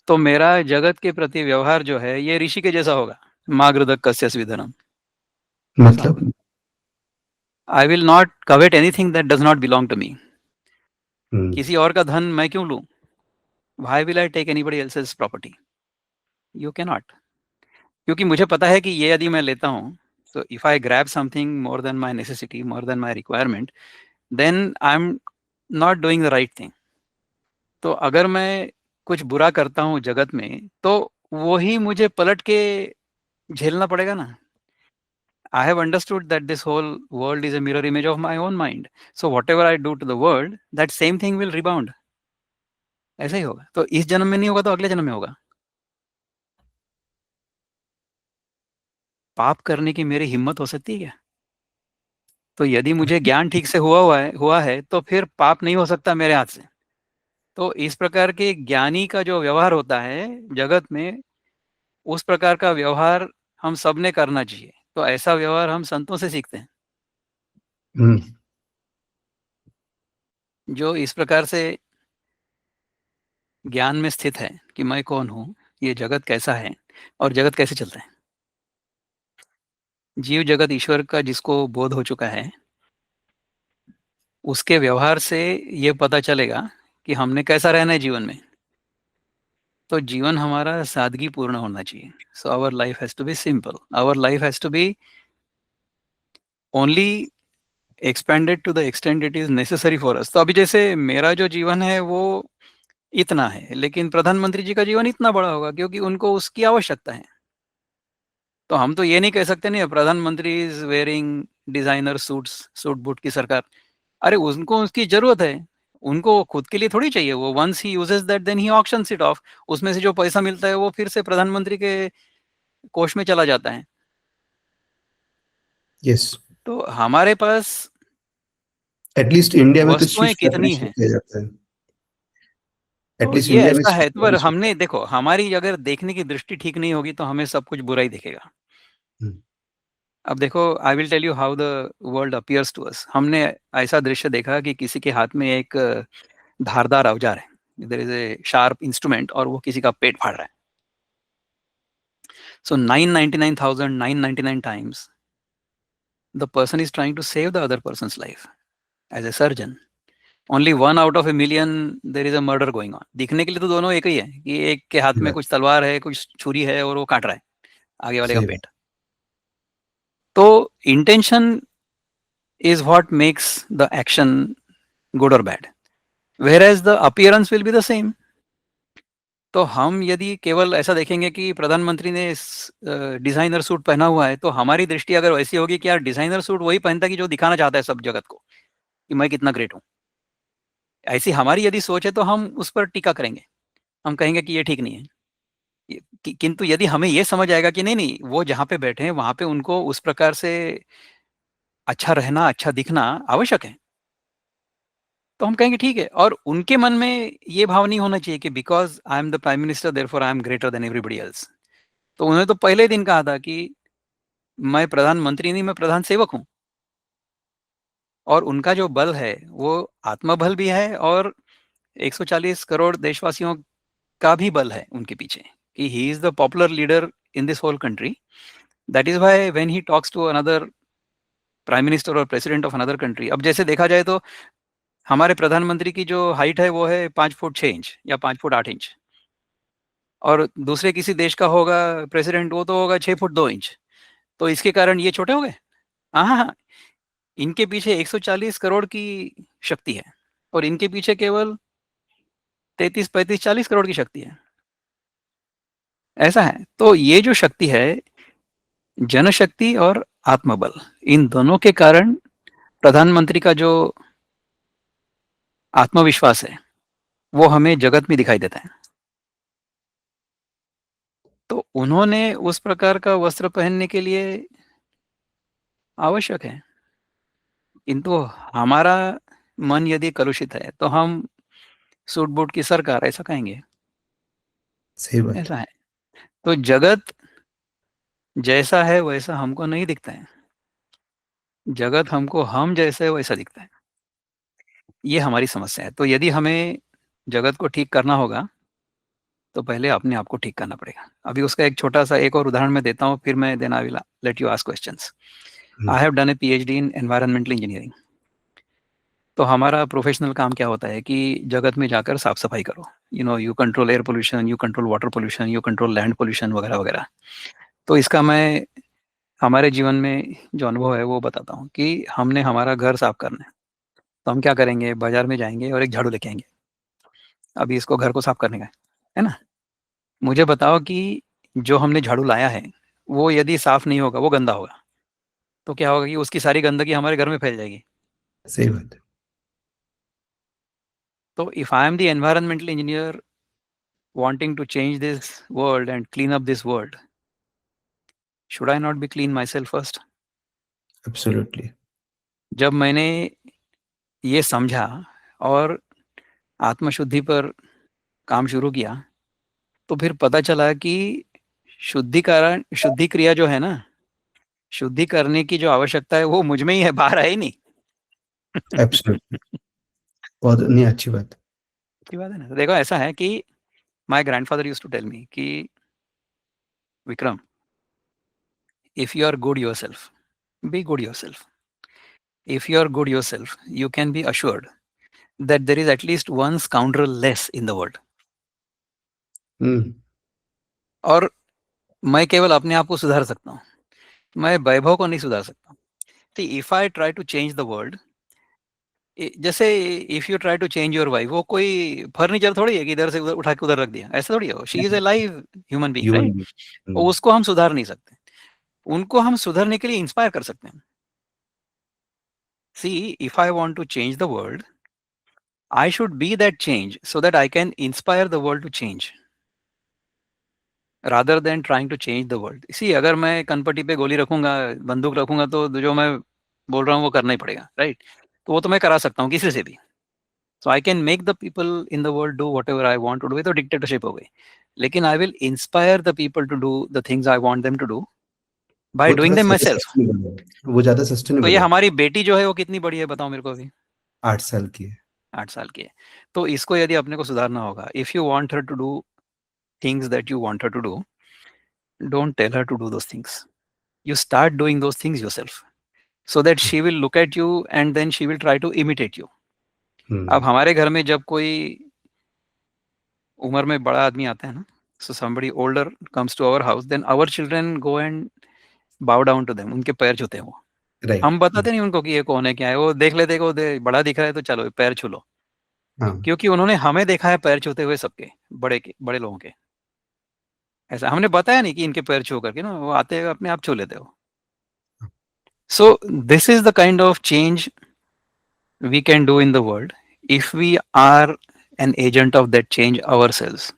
तो मेरा जगत के प्रति व्यवहार जो है ये ऋषि के जैसा होगा। मागृदक कस्य स्विधनम। मतलब I will not covet anything that does not belong to me. हम्म, किसी और का धन मैं क्यों लूं? Why will I take anybody else's property? You cannot. क्योंकि मुझे पता है कि ये यदि मैं लेता हूं, so if I grab something more than my necessity, more than my requirement, then I'm not doing the right thing. तो अगर मैं कुछ बुरा करता हूं जगत में, तो वो ही मुझे पलट के झेलना पड़ेगा ना। I have understood that this whole world is a mirror image of my own mind. So whatever I do to the world, that same thing will rebound. ऐसा ही होगा। तो इस जन्म में नहीं होगा तो अगले जन्म में होगा। पाप करने की मेरी हिम्मत हो सकती है क्या? तो यदि मुझे ज्ञान ठीक से हुआ है तो फिर पाप नहीं हो सकता मेरे हाथ से। तो इस प्रकार के ज्ञानी का जो व्यवहार होता है जगत में, उस प्रकार का व्यवहार हम सब ने करना चाहिए। तो ऐसा व्यवहार हम संतों से सीखते हैं, हम्म, जो इस प्रकार से ज्ञान में स्थित है कि मैं कौन हूँ, ये जगत कैसा है और जगत कैसे चलता है। जीव जगत ईश्वर का जिसको बोध हो चुका है, उसके व्यवहार से ये पता चलेगा कि हमने कैसा रहना है जीवन में। तो जीवन हमारा सादगी पूर्ण होना चाहिए। So our life has to be simple, our life has to be only expanded to the extent it is necessary for us. तो अभी जैसे मेरा जो जीवन है वो इतना है, लेकिन प्रधानमंत्री जी का जीवन इतना बड़ा होगा क्योंकि उनको उसकी आवश्यकता है। तो हम तो ये नहीं कह सकते नहीं प्रधानमंत्री is wearing designer suit boot की सरकार। अरे उनको उसकी जरूरत है, उनको खुद के लिए थोड़ी चाहिए। वो once he uses that then he auctions it off. उसमें से जो पैसा मिलता है वो फिर से प्रधानमंत्री के कोष में चला जाता है। यस। तो हमारे पास एटलीस्ट इंडिया में तो इस वस्तुएं चीज का कितनी appreciate हैं। किया जाता है। तो एटलीस्ट ये इंडिया में इस ऐसा चीज है, का पर appreciate हमने देखो, हमारी अगर देखने की दृष्टि ठीक नहीं होगी तो हमें सब कुछ बुरा ही दिखेगा। हम्म, अब देखो, I will tell you how the world appears to us. हमने ऐसा दृश्य देखा कि किसी के हाथ में एक धारदार औजार है, there is a sharp instrument, और वो किसी का पेट फाड़ रहा है। सो 999,999 times the person is trying to save the other person's life as a surgeon. Only 1 out of a million there is a murder going on. दिखने के लिए तो दोनों एक ही है कि एक के हाथ सही में बात, कुछ तलवार है, कुछ छुरी है और वो काट रहा है आगे वाले का सही बात। पेट। तो intention is what makes the action good or bad, whereas the appearance will be the same. तो हम यदि केवल ऐसा देखेंगे कि प्रधानमंत्री ने डिजाइनर सूट पहना हुआ है, तो हमारी दृष्टि अगर वैसी होगी कि यार डिजाइनर सूट वही पहनता है कि जो दिखाना चाहता है सब जगत को कि मैं कितना ग्रेट हूँ। ऐसी हमारी यदि सोच है तो हम उस पर टीका करेंगे, हम कहेंगे कि ये ठीक नहीं है। किंतु यदि हमें ये समझ आएगा कि नहीं नहीं, वो जहाँ पे बैठे हैं वहां पे उनको उस प्रकार से अच्छा रहना, अच्छा दिखना आवश्यक है, तो हम कहेंगे ठीक है। और उनके मन में ये भाव नहीं होना चाहिए कि because I am the prime minister therefore I am greater than everybody else. तो उन्होंने तो पहले दिन कहा था कि मैं प्रधानमंत्री नहीं, मैं प्रधान सेवक हूँ। और उनका जो बल है वो आत्मबल भी है और 140 करोड़ देशवासियों का भी बल है उनके पीछे, कि he is the popular leader in this whole country. That is why when he talks to another prime minister और प्रेसिडेंट ऑफ अनदर कंट्री, अब जैसे देखा जाए तो हमारे प्रधानमंत्री की जो हाइट है वो है 5 फुट 6 इंच या 5 फुट 8 इंच, और दूसरे किसी देश का होगा प्रेसिडेंट, वो तो होगा 6 फुट 2 इंच। तो इसके कारण ये छोटे हो गए? हाँ हाँ हाँ, इनके पीछे 140 करोड़ की शक्ति है और इनके पीछे केवल 33 35 40 करोड़ की शक्ति है। ऐसा है। तो ये जो शक्ति है, जनशक्ति और आत्मबल, इन दोनों के कारण प्रधानमंत्री का जो आत्मविश्वास है वो हमें जगत में दिखाई देता है। तो उन्होंने उस प्रकार का वस्त्र पहनने के लिए आवश्यक है, किंतु हमारा मन यदि कलुषित है तो हम सूट बूट की सरकार ऐसा कहेंगे। सही बात ऐसा है। तो जगत जैसा है वैसा हमको नहीं दिखता है, जगत हमको हम जैसे वैसा दिखता है। ये हमारी समस्या है। तो यदि हमें जगत को ठीक करना होगा तो पहले अपने आप को ठीक करना पड़ेगा। अभी उसका एक छोटा सा एक और उदाहरण मैं देता हूँ, फिर मैं then I will let you ask questions. I have done a PhD in environmental engineering. तो हमारा प्रोफेशनल काम क्या होता है कि जगत में जाकर साफ सफाई करो। You control air pollution, you control water pollution, you control land pollution वगैरह वगैरह। तो इसका मैं हमारे जीवन में जो अनुभव है वो बताता हूँ कि हमने हमारा घर साफ करना है तो हम क्या करेंगे, बाजार में जाएंगे और एक झाड़ू लेके आएंगे। अभी इसको घर को साफ करने का है ना। मुझे बताओ कि जो हमने झाड़ू लाया है वो यदि साफ नहीं होगा, वो गंदा होगा, तो क्या होगा कि उसकी सारी गंदगी हमारे घर में फैल जाएगी। सही बात है। तो if I am the environmental engineer wanting to change this world and clean up this world, should I not be clean myself first? Absolutely. जब मैंने ये समझा और आत्मशुद्धि पर काम शुरू किया तो फिर पता चला कि शुद्धिकरण शुद्धि क्रिया जो है ना, शुद्धि करने की जो आवश्यकता है वो मुझ में ही है, बाहर है ही नहीं। एब्सोल्युटली। बहुत नहीं, अच्छी बात। की बात है ना। तो देखो ऐसा है कि my grandfather used to tell me कि Vikram, if you are good yourself, be good yourself. If you are good yourself, you can be assured that there is at least one scoundrel less in the world. हम्म। और मैं केवल अपने आप को सुधार सकता हूँ, मैं वैभव को नहीं सुधार सकता। तो if I try to change the world, जैसे if you try to change your wife, वो कोई फर्नीचर थोड़ी है कि इधर से उधर उठा के उधर रख दिया, ऐसा थोड़ी है। She is a live human being, human right. Being. उसको हम सुधार नहीं सकते, उनको हम सुधरने के लिए इंस्पायर कर सकते हैं। See, if I want to change the world, I should be that change so that I can inspire the world to change rather than trying to change the world. इसी अगर मैं कनपट्टी पे गोली रखूंगा, बंदूक रखूंगा, तो जो मैं बोल रहा हूँ वो करना ही पड़ेगा, राइट। तो वो तो मैं करा सकता हूँ किसी से भी। So I can make the people in the world do whatever I want to do. तो डिक्टेटरशिप हो गई। लेकिन I will inspire the people to do the things I want them to do by वो doing थोड़ा them my ज़्यादा self. Sustainable है, वो ज़्यादा तो ये सस्टेनेबल है। हमारी बेटी जो है वो कितनी बड़ी है बताओ मेरे को अभी? 8 साल की है। 8 साल की है। तो इसको यदि अपने को सुधारना होगा, if you want her to do things that you want her to do, don't tell her to do those things, you start doing those things yourself so that she will look at you and then she will try to imitate you. अब हमारे घर में जब कोई उम्र में बड़ा आदमी आता है ना, so somebody older comes to our house, then our children go and bow down to them, उनके पैर छूते हैं वो। राइट। हम बताते नहीं उनको कि ये कौन है क्या है, वो देख लेते हैं कि बड़ा दिख रहा है तो चलो पैर छू लो, हाँ। क्योंकि उन्होंने हमें देखा है पैर छूते हुए सबके, बड़े लोगों के। ऐसा हमने बताया नहीं कि इनके पैर छू करके ना, वो आते हैं अपने आप छू लेते हो। So this is the kind of change we can do in the world if we are an agent of that change ourselves.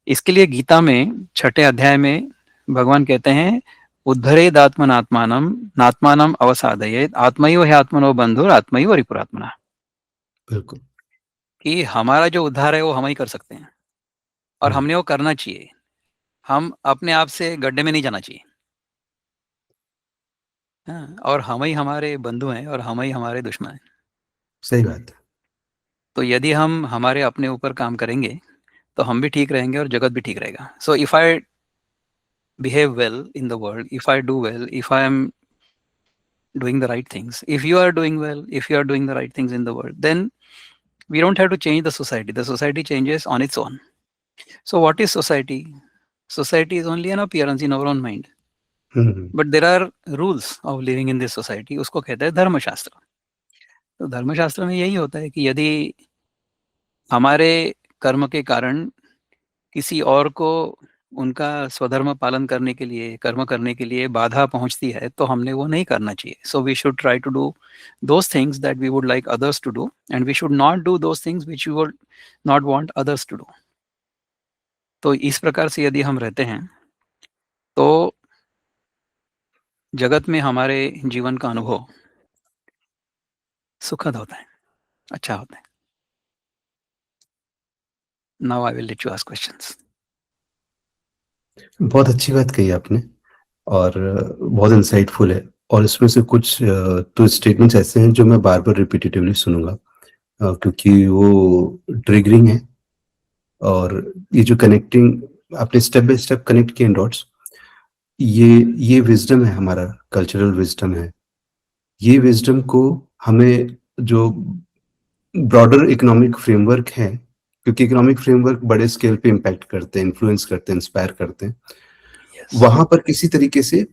इसके लिए गीता में 6ठे अध्याय में भगवान कहते हैं, उद्धरेद आत्मनात्मानम नात्मानम अवसादयेत आत्मैव हि आत्मनो बंधुर आत्मैव रिपुरात्मना। बिल्कुल। कि हमारा जो उद्धार है वो हम ही कर सकते हैं और हमने वो करना चाहिए। हम अपने आप से गड्ढे में नहीं जाना चाहिए। हाँ, और हम ही हमारे बंधु हैं और हम ही हमारे दुश्मन हैं। सही बात है। तो यदि हम हमारे अपने ऊपर काम करेंगे तो हम भी ठीक रहेंगे और जगत भी ठीक रहेगा। So if I behave well in the world, if I do well, if I am doing the right things, if you are doing well, if you are doing the right things in the world, then we don't have to change the society. The society changes on its own. So what is society? Society is only an appearance in our own mind. Hmm, But there are rules of living in this society. उसको कहते हैं धर्मशास्त्र। तो धर्मशास्त्र में यही होता है कि यदि हमारे कर्म के कारण किसी और को उनका स्वधर्म पालन करने के लिए, कर्म करने के लिए बाधा पहुंचती है, तो हमने वो नहीं करना चाहिए। So we should try to do those things that we would like others to do, and we should not do those things which we would not want others to do. तो इस प्रकार से यदि हम रहते हैं तो जगत में हमारे जीवन का अनुभव सुखद होता है, अच्छा होता है। Now I will let you ask questions. बहुत अच्छी बात कही आपने, और बहुत इंसाइटफुल है। और इसमें से कुछ तो स्टेटमेंट्स ऐसे हैं जो मैं बार बार रिपीटेटिवली सुनूंगा, क्योंकि वो ट्रिगरिंग है। और ये जो कनेक्टिंग आपने स्टेप बाय स्टेप कनेक्ट किए डॉट्स, ये विजडम है, हमारा कल्चरल विजडम है। ये विजडम को हमें जो ब्रॉडर इकोनॉमिक फ्रेमवर्क है, क्योंकि इकोनॉमिक फ्रेमवर्क बड़े स्केल पे इम्पैक्ट करते हैं, इन्फ्लुएंस करते हैं, इंस्पायर करते हैं, वहां पर किसी तरीके से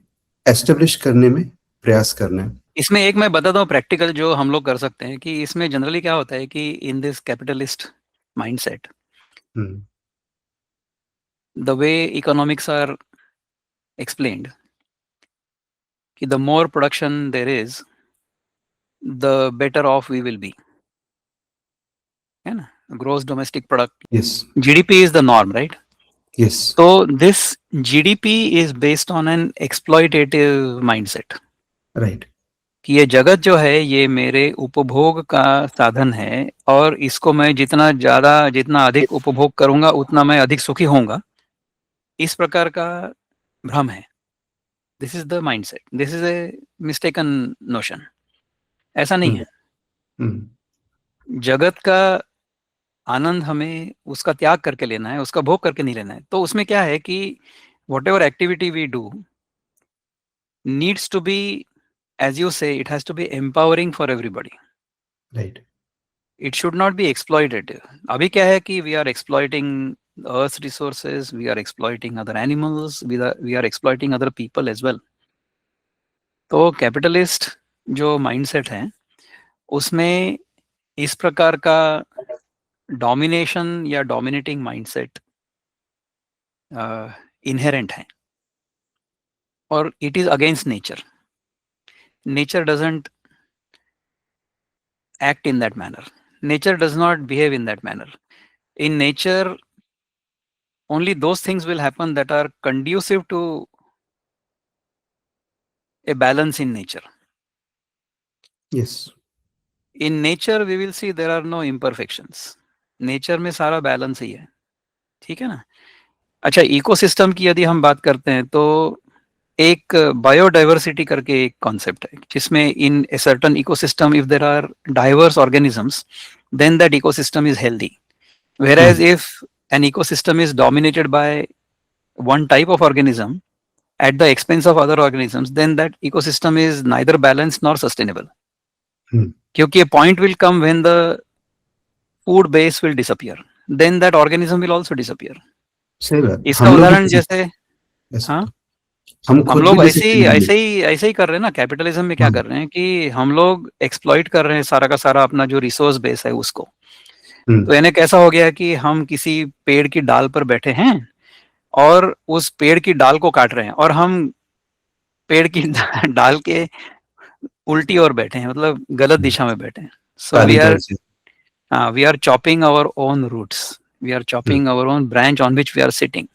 एस्टेब्लिश करने में प्रयास करना है। इसमें एक मैं बताता हूँ प्रैक्टिकल जो हम लोग कर सकते हैं, कि इसमें जनरली क्या होता है कि in this capitalist mindset, hmm, the way economics are explained, कि the more production there is, the better off we will be, है ना? Gross domestic product, yes, GDP is the norm, right? Yes, So this GDP is based on an exploitative mindset, right, कि ये जगत जो है ये मेरे उपभोग का साधन है, और इसको मैं जितना अधिक उपभोग करूंगा उतना मैं अधिक सुखी होऊंगा। इस प्रकार का भ्रम है। This is the mindset, this is a mistaken notion. ऐसा नहीं है। जगत का आनंद हमें उसका त्याग करके लेना है, उसका भोग करके नहीं लेना है। तो उसमें क्या है कि whatever activity we do needs to be, as you say, it has to be empowering for everybody. Right, it should not be exploitative. अभी क्या है कि we are exploiting earth resources, we are exploiting other animals, we are exploiting other people as well. तो capitalist जो mindset है उसमें इस प्रकार का डोमिनेशन या डोमिनेटिंग माइंडसेट इनहेरेंट है, और it is against nature. Nature doesn't act in that manner. Nature does not behave in that manner. In nature, only those things will happen that are conducive to a balance in nature. Yes, In nature, we will see there are no imperfections. Nature में सारा balance ही है, ठीक है ना? अच्छा, ecosystem की यदि हम बात करते हैं तो एक बायोडाइवर्सिटी करके एक कॉन्सेप्ट है, जिसमें in a certain ecosystem if there are diverse organisms then that ecosystem is healthy. Whereas if an ecosystem is dominated by one type of organism at the expense of other organisms, then that ecosystem is neither balanced nor sustainable. क्योंकि a point will come when the food base will disappear, then that organism will also disappear. सही बात। इसका उदाहरण जैसे, हाँ, हम हम खुद लोग भी ऐसे ही कर रहे हैं ना। कैपिटलिज्म में क्या कर रहे हैं कि हम लोग एक्सप्लॉइट कर रहे हैं सारा का सारा अपना जो रिसोर्स बेस है उसको। तो यानी कैसा हो गया कि हम किसी पेड़ की डाल पर बैठे हैं और उस पेड़ की डाल को काट रहे हैं, और हम पेड़ की डाल के उल्टी ओर बैठे हैं, मतलब गलत दिशा में बैठे हैं। So we are chopping our own roots, we are chopping our own branch on which we are sitting.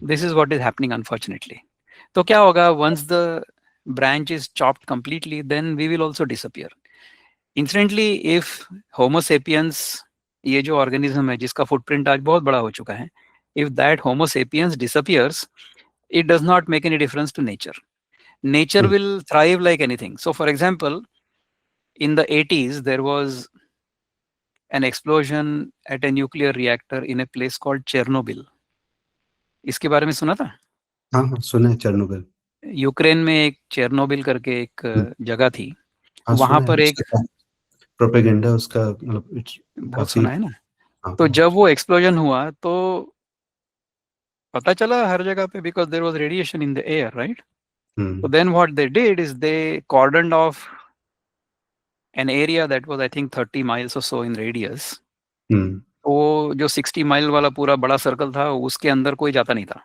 This is what is happening unfortunately. तो क्या होगा, once the branch is chopped completely, then we will also disappear. Incidentally, if Homo sapiens, ये जो organism है जिसका footprint आज बहुत बड़ा हो चुका है, If that Homo sapiens disappears, it does not make any difference to nature. Nature will thrive like anything. So, for example, in the 80s, there was an explosion at a nuclear reactor in a place called Chernobyl. इसके बारे में सुना था? हाँ हाँ, सुना है Chernobyl. Ukraine में एक चेरनोबिल करके एक जगह थी। हाँ, वहां सुना है, पर एक प्रोपेगेंडा उसका मतलब बहुत काफी। सुना है ना। हाँ, तो बहुत। जब वो एक्सप्लोजन हुआ तो पता चला हर जगह पे, because there was radiation in the air, right? So then what they did is they cordoned off an area that was I think 30 miles or so in radius. वो जो 60 माइल वाला पूरा बड़ा सर्कल था उसके अंदर कोई जाता नहीं था,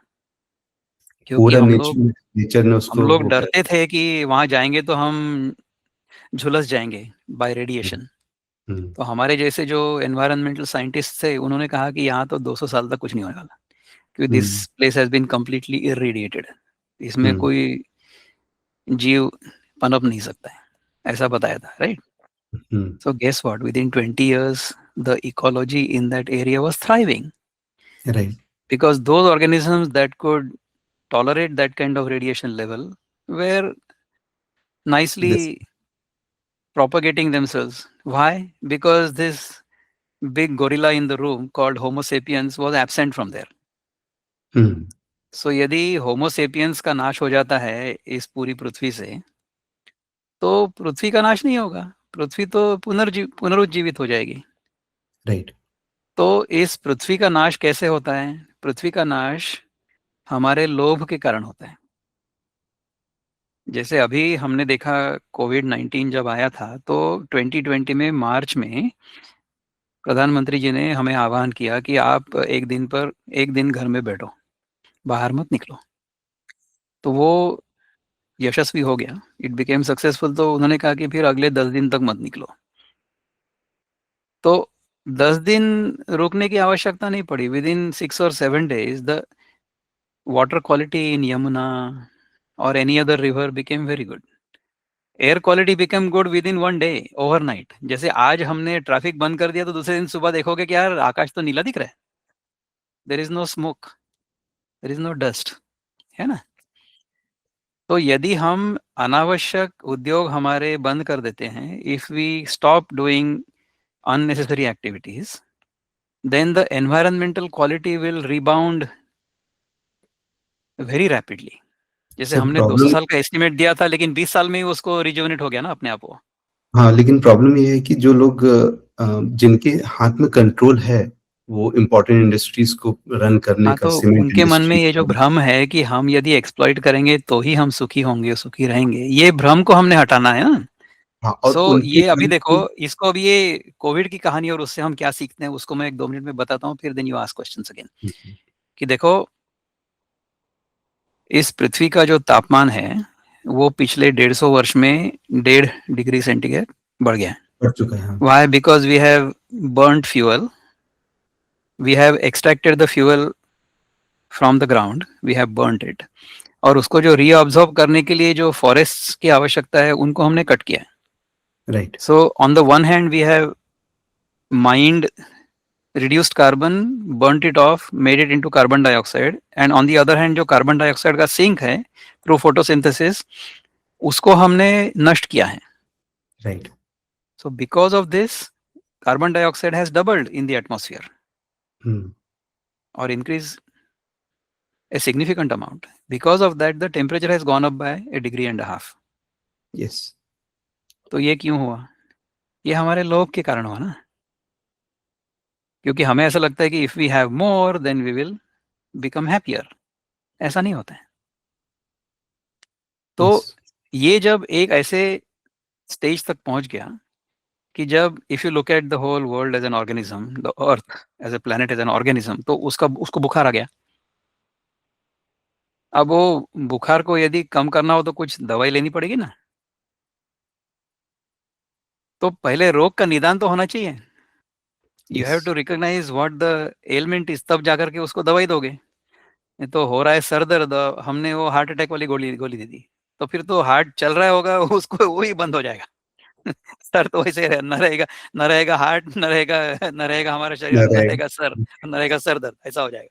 क्योंकि पूरा हम नेचर ने उसको लोग वो डरते थे कि वहां जाएंगे तो हम झुलस जाएंगे बाय रेडिएशन। तो हमारे जैसे जो एनवायरमेंटल साइंटिस्ट थे उन्होंने कहा कि यहाँ तो 200 साल तक कुछ नहीं होने वाला, क्योंकि this place has been completely irradiated, इसमें कोई जीव पनप नहीं सकता है, ऐसा बताया था, right? So guess what? Within 20 years, the ecology in that area was thriving. Right. Because those organisms that could tolerate that kind of radiation level were nicely propagating themselves. Why? Because this big gorilla in the room called Homo sapiens was absent from there. So यदि Homo sapiens का नाश हो जाता है इस पूरी पृथ्वी से, तो पृथ्वी का नाश नहीं होगा, पृथ्वी तो पुनरुज्जीवित हो जाएगी। राइट। तो इस पृथ्वी का नाश कैसे होता है? पृथ्वी का नाश हमारे लोभ के कारण होता है। जैसे अभी हमने देखा कोविड-19 जब आया था तो 2020 में मार्च में प्रधानमंत्री जी ने हमें आह्वान किया कि आप एक दिन घर में बैठो, बाहर मत निकलो। तो वो यशस्वी हो गया, इट बिकेम सक्सेसफुल। तो उन्होंने कहा कि फिर अगले 10 दिन तक मत निकलो। तो 10 दिन रुकने की आवश्यकता नहीं पड़ी। Within 6 or 7 days the water quality in Yamuna or any other river became very good. Air quality became good within 1 day, overnight. जैसे आज हमने ट्रैफिक बंद कर दिया तो दूसरे दिन सुबह देखोगे कि यार आकाश तो नीला दिख रहा है, there is no smoke, there is no dust, है ना? तो यदि हम अनावश्यक उद्योग हमारे बंद कर देते हैं, if we stop doing unnecessary activities, then the environmental quality will rebound very rapidly. जैसे सर हमने 200 प्रॉब्लम, साल का एस्टिमेट दिया था, लेकिन 20 साल में ही उसको रिजुवेनेट हो गया ना अपने आप वो। हाँ, लेकिन प्रॉब्लम ये है कि जो लोग जिनके हाथ में कंट्रोल है, वो इम्पोर्टेंट इंडस्ट्रीज को रन करने हाँ, का, तो सीमेंट उनके मन में इंडस्ट्री ये जो का। भ्रम है कि हम यदि एक्सप्लॉइट करेंगे तो ही हम सुखी होंगे, सुखी रहेंगे, ये भ्रम को हमने हटाना है ना। हाँ, और सो उनके ये अभी मन देखो, में- इसको अभी ये कोविड की कहानी और उससे हम क्या सीखते हैं उसको मैं 1-2 मिनट में बताता हूँ, फिर then you ask questions again. कि देखो, इस पृथ्वी का जो तापमान है वो पिछले 150 वर्ष में 1.5 डिग्री सेंटीग्रेड बढ़ गया है। बढ़ चुका है। हाँ। Why? Because we have burnt fuel, we have extracted the fuel from the ground, we have burnt it, और उसको जो रीअब्सॉर्ब करने के लिए जो फॉरेस्ट्स की आवश्यकता है उनको हमने कट किया है। Right. So on the one hand we have mined reduced carbon, burnt it off, made it into carbon dioxide, and on the other hand जो कार्बन डाइऑक्साइड का सिंक है थ्रू फोटोसिंथेसिस, उसको हमने नष्ट किया है। Right. So because of this carbon dioxide has doubled in the atmosphere or increase a significant amount. Because of that, the temperature has gone up by 1.5 degrees. Yes. तो ये क्यों हुआ? ये हमारे लोभ के कारण हुआ ना, क्योंकि हमें ऐसा लगता है कि if we have more then we will become happier. ऐसा नहीं होता है। तो ये जब एक ऐसे स्टेज तक पहुंच गया कि जब if you look at the whole world as an organism, the earth as a planet as an organism, तो उसको बुखार आ गया। अब वो बुखार को यदि कम करना हो तो कुछ दवाई लेनी पड़ेगी ना। तो पहले रोग का निदान तो होना चाहिए। You have to recognise what the element is, तब जाकर के उसको दवाई दोगे। नहीं तो हो रहा है सर दर्द, हमने वो हार्ट अटैक वाली गोली दे दी, तो फिर तो हार्ट चल रहा होगा उसको वही बंद हो जाएगा। सर तो वैसे न रहेगा, न रहेगा हार्ट, न रहेगा हमारा शरीर, न रहेगा सर दर्द, ऐसा हो जाएगा।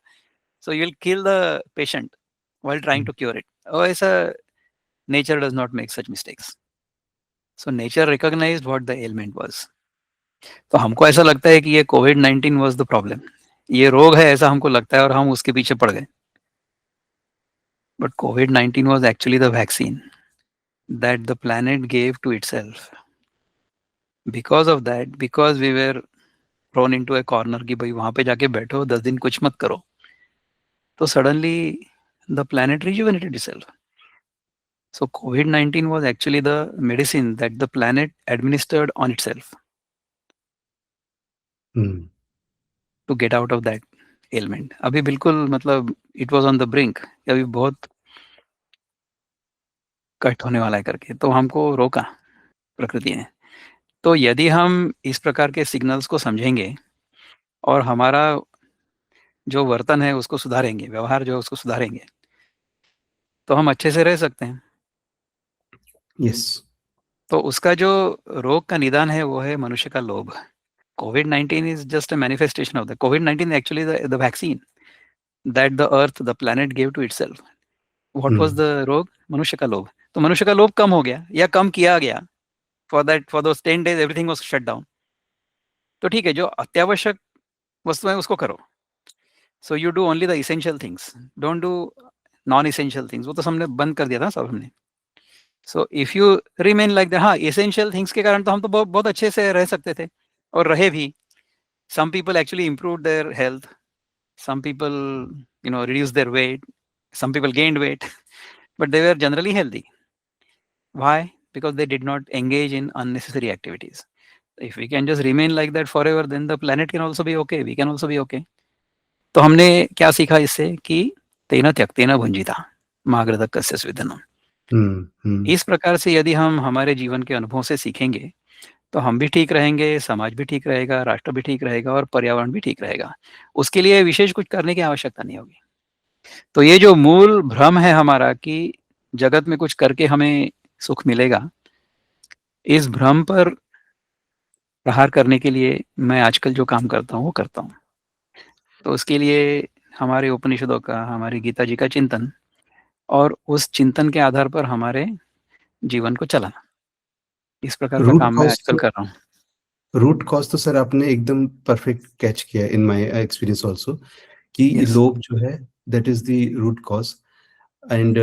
So you'll kill the patient while trying to cure it. Oh, ऐसा nature does not make such mistakes. So nature recognized what the ailment was. तो हमको ऐसा लगता है कि ये COVID-19 was the problem. ये रोग है ऐसा हमको लगता है और हम उसके पीछे पड़ गए. But COVID-19 was actually the vaccine that the planet gave to itself. Because of that, because we were thrown into a corner कि भाई वहां पे जाके बैठो 10 दिन कुछ मत करो, तो suddenly the planet rejuvenated itself. So COVID-19 was actually the medicine that the planet administered on itself to get out of that ailment. अभी बिल्कुल मतलब it was on the brink, अभी बहुत कट होने वाला है करके, तो हमको रोका प्रकृति ने. तो यदि हम इस प्रकार के सिग्नल्स को समझेंगे और हमारा जो वर्तन है उसको सुधारेंगे, व्यवहार जो है उसको सुधारेंगे, तो हम अच्छे से रह सकते हैं. यस. तो उसका जो रोग का निदान है वो है मनुष्य का लोभ. COVID-19 is just a manifestation of that. COVID-19 is actually the vaccine that the earth, the planet gave to itself. What was the रोग? मनुष्य का लोभ. तो मनुष्य का लोभ कम हो गया या कम किया गया. For those 10 days everything was shut down. तो ठीक है, जो अत्यावश्यक वस्तुएं उसको करो. So you do only the essential things. Don't do non-essential things. वो तो हमने बंद कर दिया था सब हमने. So if you remain like that, हाँ essential things के कारण तो हम तो बहुत अच्छे से रह सकते थे और रहे भी. Some people actually improved their health. Some people, reduced their weight. Some people gained weight, but they were generally healthy. Why? Because they did not engage in unnecessary activities. If we can just remain like that forever, then the planet can also be okay. We can also be okay. तो हमने क्या सीखा इससे कि तेन त्यक्तेन भुंजिता मागृत कस्य स्विदनम. इस प्रकार से यदि हम हमारे जीवन के अनुभव से सीखेंगे तो हम भी ठीक रहेंगे, समाज भी ठीक रहेगा, राष्ट्र भी ठीक रहेगा और पर्यावरण भी ठीक रहेगा. उसके लिए विशेष कुछ करने की आवश्यकता नहीं होगी. तो ये जो मूल भ्रम है हमारा कि जगत में कुछ करके हमें सुख मिलेगा, इस भ्रम पर प्रहार करने के लिए मैं आजकल जो काम करता हूँ वो करता हूँ. तो उसके लिए हमारे उपनिषदों का, हमारी गीता जी का चिंतन और उस चिंतन के आधार पर हमारे जीवन को चलाना, इस प्रकार का काम मैं आजकल कर रहा हूँ. रूट कॉज तो सर आपने एकदम परफेक्ट कैच किया इन माय एक्सपीरियंस आल्सो कि लोभ जो है that is the root cause. And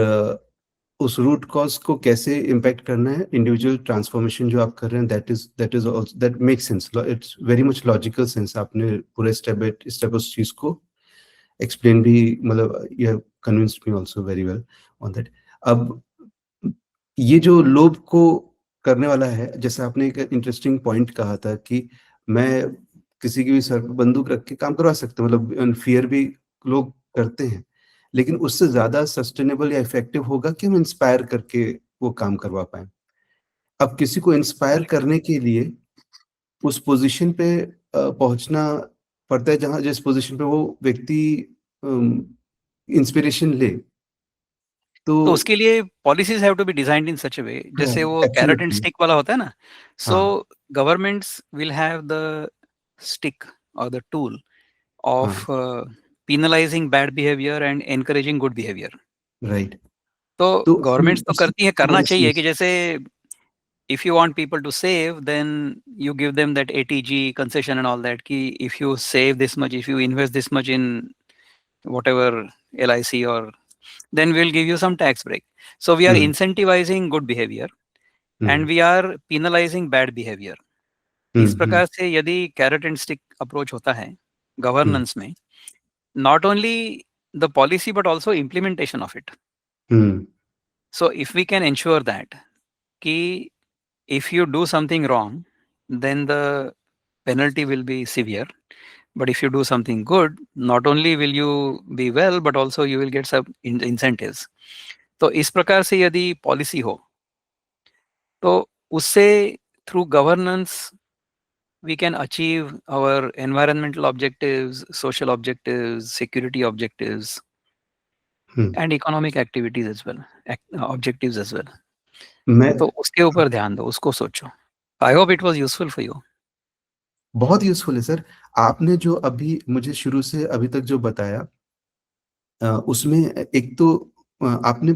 उस रूट कॉज को कैसे इम्पैक्ट करना है, इंडिविजुअल ट्रांसफॉर्मेशन जो आप कर रहे हैं, that makes sense. It's very much logical sense. आपने पूरे स्टेप बाय स्टेप उस चीज को एक्सप्लेन भी, मतलब you have convinced me also very well on that. अब ये जो लोभ को करने वाला है, जैसे आपने एक इंटरेस्टिंग पॉइंट कहा था कि मैं किसी की भी सर पे बंदूक रख के काम करवा सकता हूँ, मतलब फियर भी लोग करते हैं, लेकिन उससे ज्यादा सस्टेनेबल या इफेक्टिव होगा कि हम इंस्पायर करके वो काम करवा पाए. अब किसी को इंस्पायर करने के लिए उस पोजीशन पे पहुंचना पड़ता है जहां जिस पोजीशन पे वो व्यक्ति इंस्पिरेशन ले. तो उसके लिए policies have to be designed in such a way, जैसे वो कैरेट एंड स्टिक वाला होता है ना. So governments will have the stick और the tool of penalizing bad behavior and encouraging good behavior. Right. तो गवर्नमेंट्स तो करती है, करना चाहिए कि जैसे if you want people to save, then you give them that ATG concession and all that, कि if you save this much, if you invest this much in whatever LIC, or then we'll give you some tax break. So we are incentivizing good behavior and we are penalizing bad behavior. इस प्रकार से यदि carrot and stick approach होता है governance में, not only the policy but also implementation of it. So if we can ensure that कि if you do something wrong, then the penalty will be severe. But if you do something good, not only will you be well, but also you will get some incentives. तो इस प्रकार से यदि policy हो तो उससे through governance we can achieve our environmental objectives, social objectives, security objectives, and economic activities as well, objectives as well. तो उसके ऊपर ध्यान दो, उसको सोचो. I hope it was useful for you. बहुत यूजफुल है सर. आपने जो अभी मुझे शुरू से अभी तक जो बताया उसमें एक तो आपने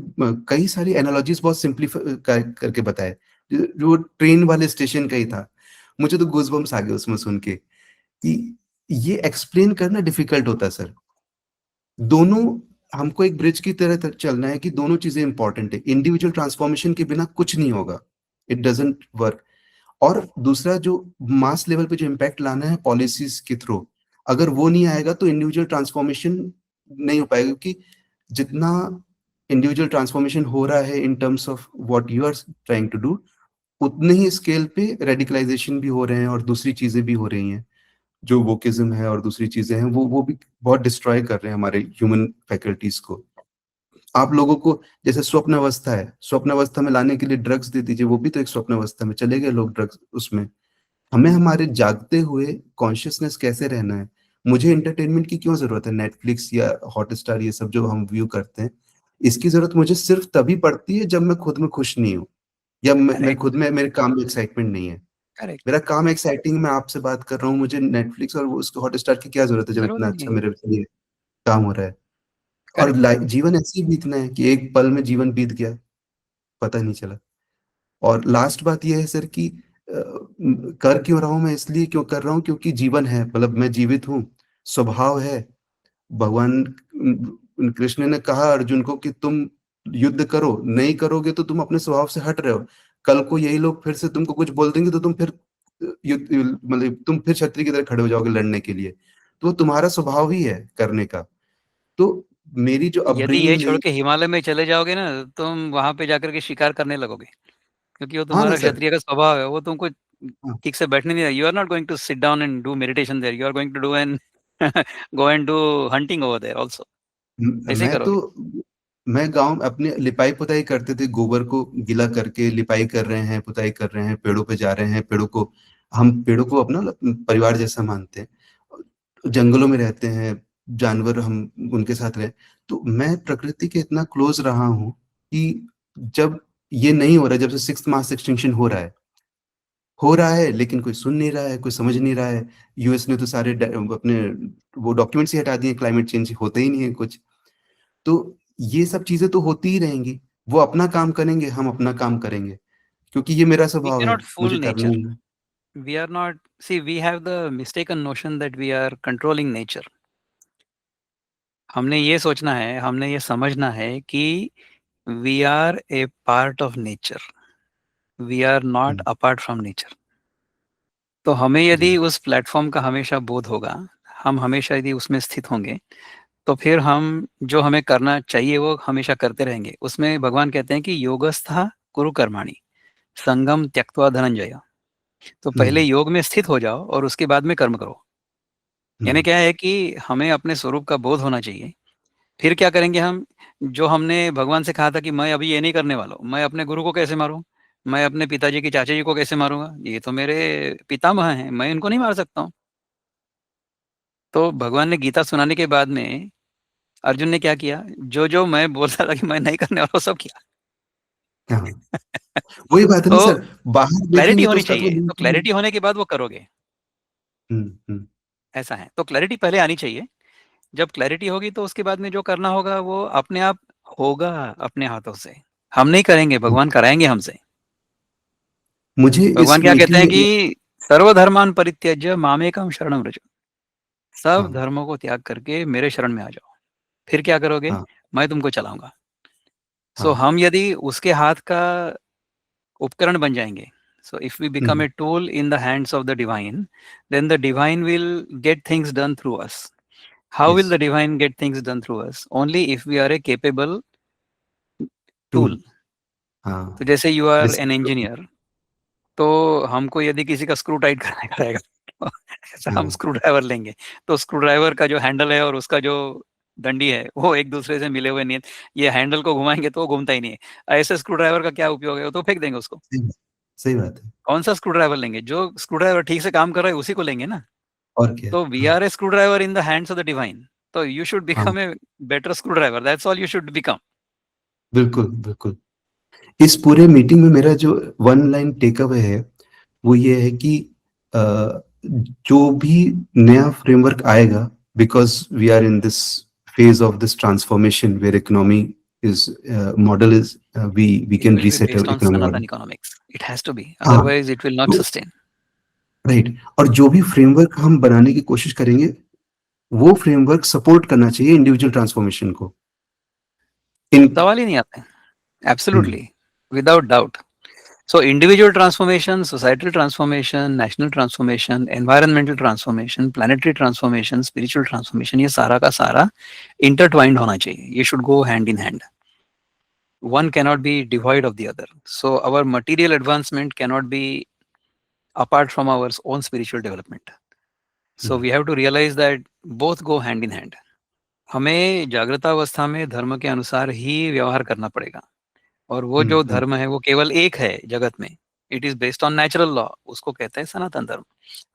कई सारी एनालॉजीज़ बहुत सिम्प्लीफाई करके बताए। जो ट्रेन वाले स्टेशन का ही था। मुझे तो गूज़बम्प्स आ गए उसमें सुन के कि ये एक्सप्लेन करना डिफ़िकल्ट होता है सर। दोनों हमको एक ब्रिज की तरह चलना है कि दोनों चीज़ें इम्पोर्टेंट है। इंडिविजुअल ट्रांसफॉर्मेशन के बिना कुछ नहीं होगा। It doesn't work. और दूसरा जो मास लेवल पे जो इम्पैक्ट लाना है पॉलिसीज़ के थ्रू, अगर वो नहीं आएगा तो इंडिविजुअल ट्रांसफॉर्मेशन नहीं हो पाएगा, क्योंकि जितना इंडिविजुअल ट्रांसफॉर्मेशन हो रहा है in terms of what you are trying to do, उतने ही स्केल पे रेडिकलाइजेशन भी हो रहे हैं और दूसरी चीज़ें भी हो रही हैं। जो वोकिज़्म है और दूसरी चीज़ें हैं, वो भी बहुत डिस्ट्रॉय कर रहे हैं हमारे ह्यूमन फैकल्टीज़ को। आप लोगों को जैसे स्वप्न अवस्था है, स्वप्न अवस्था में लाने के लिए ड्रग्स दे दीजिए, वो भी तो एक स्वप्न अवस्था में चले गए लोग ड्रग्स उसमें। हमें हमारे जागते हुए कॉन्शियसनेस कैसे रहना है? मुझे एंटरटेनमेंट की क्यों ज़रूरत है? नेटफ्लिक्स या हॉटस्टार ये सब जो हम व्यू करते हैं, इसकी ज़रूरत मुझे सिर्फ़ तभी पड़ती है जब मैं खुद में खुश नहीं हूँ या मैं करेक्ट, खुद में मेरे काम में एक्साइटमेंट नहीं है। करेक्ट। मेरा काम एक्साइटिंग, मैं आपसे बात कर रहा हूँ, मुझे नेटफ्लिक्स और वो उसको हॉटस्टार की क्या ज़रूरत है जब ज़रूरत इतना ही नहीं अच्छा है। मेरे लिए काम हो रहा है। और करेक्ट। जीवन ऐसे ही बीतना है कि एक पल में जीवन बीत गया, पता नहीं चला। और लास्ट बात ये है सर कि कर क्यों रहा हूँ मैं, इसलिए क्यों कर रहा हूँ क्योंकि जीवन है, मतलब मैं जीवित हूँ, स्वभाव है। भगवान कृष्ण ने कहा अर्जुन को कि तुम युद्ध करो, नहीं करोगे तो तुम अपने स्वभाव से हट रहे हो। कल को यही लोग फिर से तुमको कुछ बोल देंगे तो तुम फिर युद्ध मतलब तुम फिर क्षत्रिय की तरह खड़े हो जाओगे लड़ने के लिए। तो वो तुम्हारा स्वभाव ही है करने का। तो मेरी जो यदि ये अपब्रिंगिंग छोड़ रही। के हिमालय में चले जाओगे ना, तुम वहाँ पे जाकर के शिकार करने लगोगे, क्योंकि वो हाँ ना तुम्हारा सर। क्षत्रिय का स्वभाव है, वो तुमको हाँ। ठीक से बैठने नहीं देगा। You are not going to sit down and do meditation there, you are going to do and go and do hunting over there also. ऐसे ही मैं तो करोगे। मैं गाँव अपने लिपाई-पुताई करते थे, गोबर को गीला करके लिपाई कर रहे हैं, पुताई कर रहे हैं, पेड़ों पे जा रहे हैं, हम पेड़ों को अपना परिवार जैसा मानते हैं। जंगलों में रहते हैं, जानवर हम उनके साथ रहे। तो मैं प्रकृति के इतना क्लोज़ रहा हूँ कि जब ये नहीं हो रहा है, जब से सिक्स्थ मास एक्सटिंक्शन हो रहा है लेकिन कोई सुन नहीं रहा है, कोई समझ नहीं रहा है। यूएस ने तो सारे अपने वो डॉक्यूमेंट्स ही हटा दिए, क्लाइमेट चेंज होता ही नहीं है कुछ। तो ये सब चीज़ें तो होती ही रहेंगी। वो अपना काम करेंगे, हम अपना काम करेंगे, क्योंकि ये मेरा वी स्वभाव कैन है, नॉट मुझे फूल करना नेचर। ही है। We are not, see we have the mistaken notion that we are controlling nature. हमने ये सोचना है, हमने ये समझना है कि we are a part of nature, we are not hmm, apart from nature. तो हमें यदि जी, उस प्लेटफॉर्म का हमेशा बोध होगा, हम हमेशा यदि उसमें स्थित होंगे, तो फिर हम जो हमें करना चाहिए वो हमेशा करते रहेंगे। उसमें भगवान कहते हैं कि योगस्था कुरु कर्माणि संगम त्यक्त्वा धनंजय। तो हुँ, पहले योग में स्थित हो जाओ और उसके बाद में कर्म करो। यानी हुँ, क्या है कि हमें अपने स्वरूप का बोध होना चाहिए। फिर क्या करेंगे हम, जो हमने भगवान से कहा था कि मैं अभी ये नहीं करने वाला हूँ, मैं अपने गुरु को कैसे मारूँ, मैं अपने पिताजी की चाचा जी को कैसे मारूंगा, ये तो मेरे पितामह हैं, मैं इनको नहीं मार सकता हूँ। तो भगवान ने गीता सुनाने के बाद में अर्जुन ने क्या किया, जो जो मैं बोलता था कि मैं नहीं करने वाला वो सब किया। हाँ। वही बात है ना तो सर, बाहर क्लैरिटी देखेंगे तो होनी उसका तो चाहिए, लिंक तो ही नहीं। क्लैरिटी होने के बाद वो करोगे। हुँ, हुँ, ऐसा है, तो क्लैरिटी पहले आनी चाहिए। जब क्लैरिटी होगी तो उसके बाद में जो करना होगा वो अपने आप होगा, अपने हाथों से। हम नहीं करेंगे, हुँ। भगवान कराएंगे हमसे। मुझे इस भगवान क्या कहते मीटिंग हैं में कि सर्वधर्मान परित्यज्य मामेकम शरणम व्रज। सब हाँ, धर्मों को त्याग करके मेरे शरण में आ जाओ। फिर क्या करोगे, हाँ, मैं तुमको चलाऊंगा। सो हाँ, हम यदि उसके हाथ का उपकरण बन जाएंगे, so if we become hmm, a tool in the hands of the divine, then the divine will get things done through us. How will yes, the divine get things done through us? Only if we are a capable tool, tool. तो हाँ, जैसे you are an reciprocal, engineer, तो हमको यदि किसी का screw tight करने का रहेगा, तो ऐसा हम हाँ, स्क्रू ड्राइवर लेंगे, तो स्क्रू ड्राइवर का जो हैंडल है और उसका जो डंडी है वो एक दूसरे से मिले हुए नहीं है। ये हैंडल को घुमाएंगे तो वो घूमता ही नहीं है। ऐसे स्क्रू ड्राइवर का क्या उपयोग है, वो तो फेंक देंगे उसको। सही सही बात है। कौन सा स्क्रू ड्राइवर लेंगे, जो स्क्रू ड्राइवर ठीक से काम कर रहा है उसी को लेंगे ना। और क्या? तो वी हाँ, are a screwdriver in the hands of the divine. तो यू शुड हाँ, become a better screwdriver, that's all you should become. बिल्कुल, बिल्कुल। इस पूरे मीटिंग में मेरा जो वन लाइन टेक अवे है, वो ये है कि अ, जो भी नया फ्रेमवर्क आएगा, because we are in this phase of this transformation where economy is model is we It can will be reset our based on economic Sanatan model. economics. It has to be. हाँ, Otherwise, it will not तो sustain. Right, और जो भी framework हम बनाने की कोशिश करेंगे वो फ्रेमवर्क सपोर्ट करना चाहिए इंडिविजुअल ट्रांसफॉर्मेशन को। इन सवाल ही नहीं आते. Absolutely, without doubt. So individual transformation, societal transformation, national transformation, environmental transformation, planetary transformation, spiritual transformation, ये सारा का सारा intertwined होना चाहिए. ये should go hand in hand. One cannot be devoid of the other. So our material advancement cannot be apart from our own spiritual development. So we have to realize that both go hand in hand. हमें जागृतावस्था में धर्म के अनुसार ही व्यवहार करना पड़ेगा, और वो जो धर्म है वो केवल एक है जगत में. It is based on natural law, उसको कहते हैं सनातन धर्म.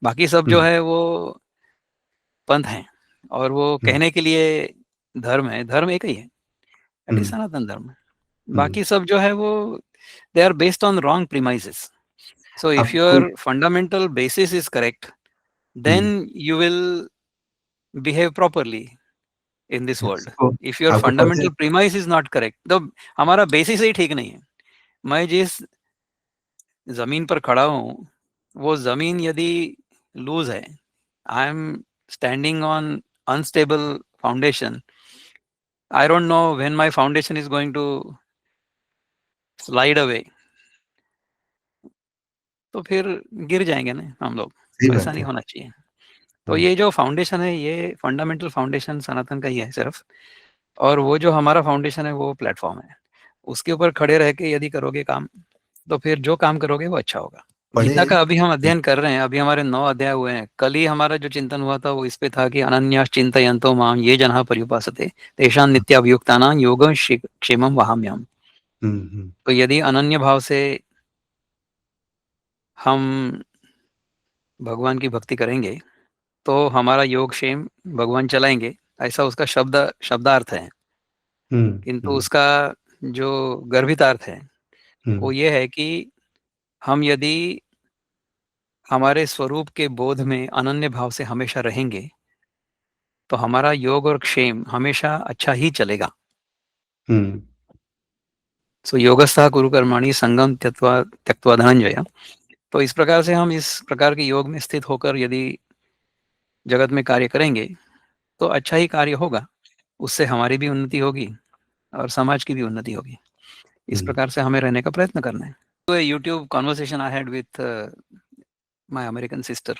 बाकी सब जो है वो पंथ है, और वो कहने के लिए धर्म है, धर्म एक ही है, दैट इज सनातन धर्म. बाकी सब जो है वो they are based on wrong premises. So if आपको your fundamental basis is correct, then you will behave properly in this world. आपको If your आपको पता है fundamental premise is not correct, तो हमारा बेसिस ही ठीक नहीं है. मैं जिस जमीन पर खड़ा हूँ वो जमीन यदि लूज है, I am standing on unstable foundation, I don't know when my foundation is going to slide away, तो फिर गिर जाएंगे ना हम लोग. सही ऐसा बात नहीं है। होना चाहिए. तो ये जो फाउंडेशन है, ये फंडामेंटल फाउंडेशन सनातन का ही है सिर्फ, और वो जो हमारा फाउंडेशन है वो प्लेटफॉर्म है. उसके ऊपर खड़े रह के यदि करोगे काम, तो फिर जो काम करोगे वो अच्छा होगा. गीता का अभी हम अध्ययन कर रहे हैं, अभी हमारे 9 अध्याय हुए हैं. कल ही हमारा जो चिंतन हुआ था वो इस पे था कि अनन्यास चिंतयन्तो माम ये जनाः पर्युपासते तेषां नित्याभियुक्तानां योगं क्षेमं वहाम्यहम्. तो यदि अनन्य भाव से हम भगवान की भक्ति करेंगे तो हमारा योग क्षेम भगवान चलाएंगे, ऐसा उसका शब्दार्थ है. किंतु उसका जो गर्भितार्थ है वो ये है कि हम यदि हमारे स्वरूप के बोध में अनन्य भाव से हमेशा रहेंगे तो हमारा योग और क्षेम हमेशा अच्छा ही चलेगा. सो योगस्थः कुरु कर्माणि संगम त्यक्त्वा धनंजय. तो इस प्रकार से हम इस प्रकार के योग में स्थित होकर यदि जगत में कार्य करेंगे तो अच्छा ही कार्य होगा. उससे हमारी भी उन्नति होगी और समाज की भी उन्नति होगी. इस प्रकार से हमें रहने का प्रयत्न करना है. तो YouTube conversation I had with my American sister,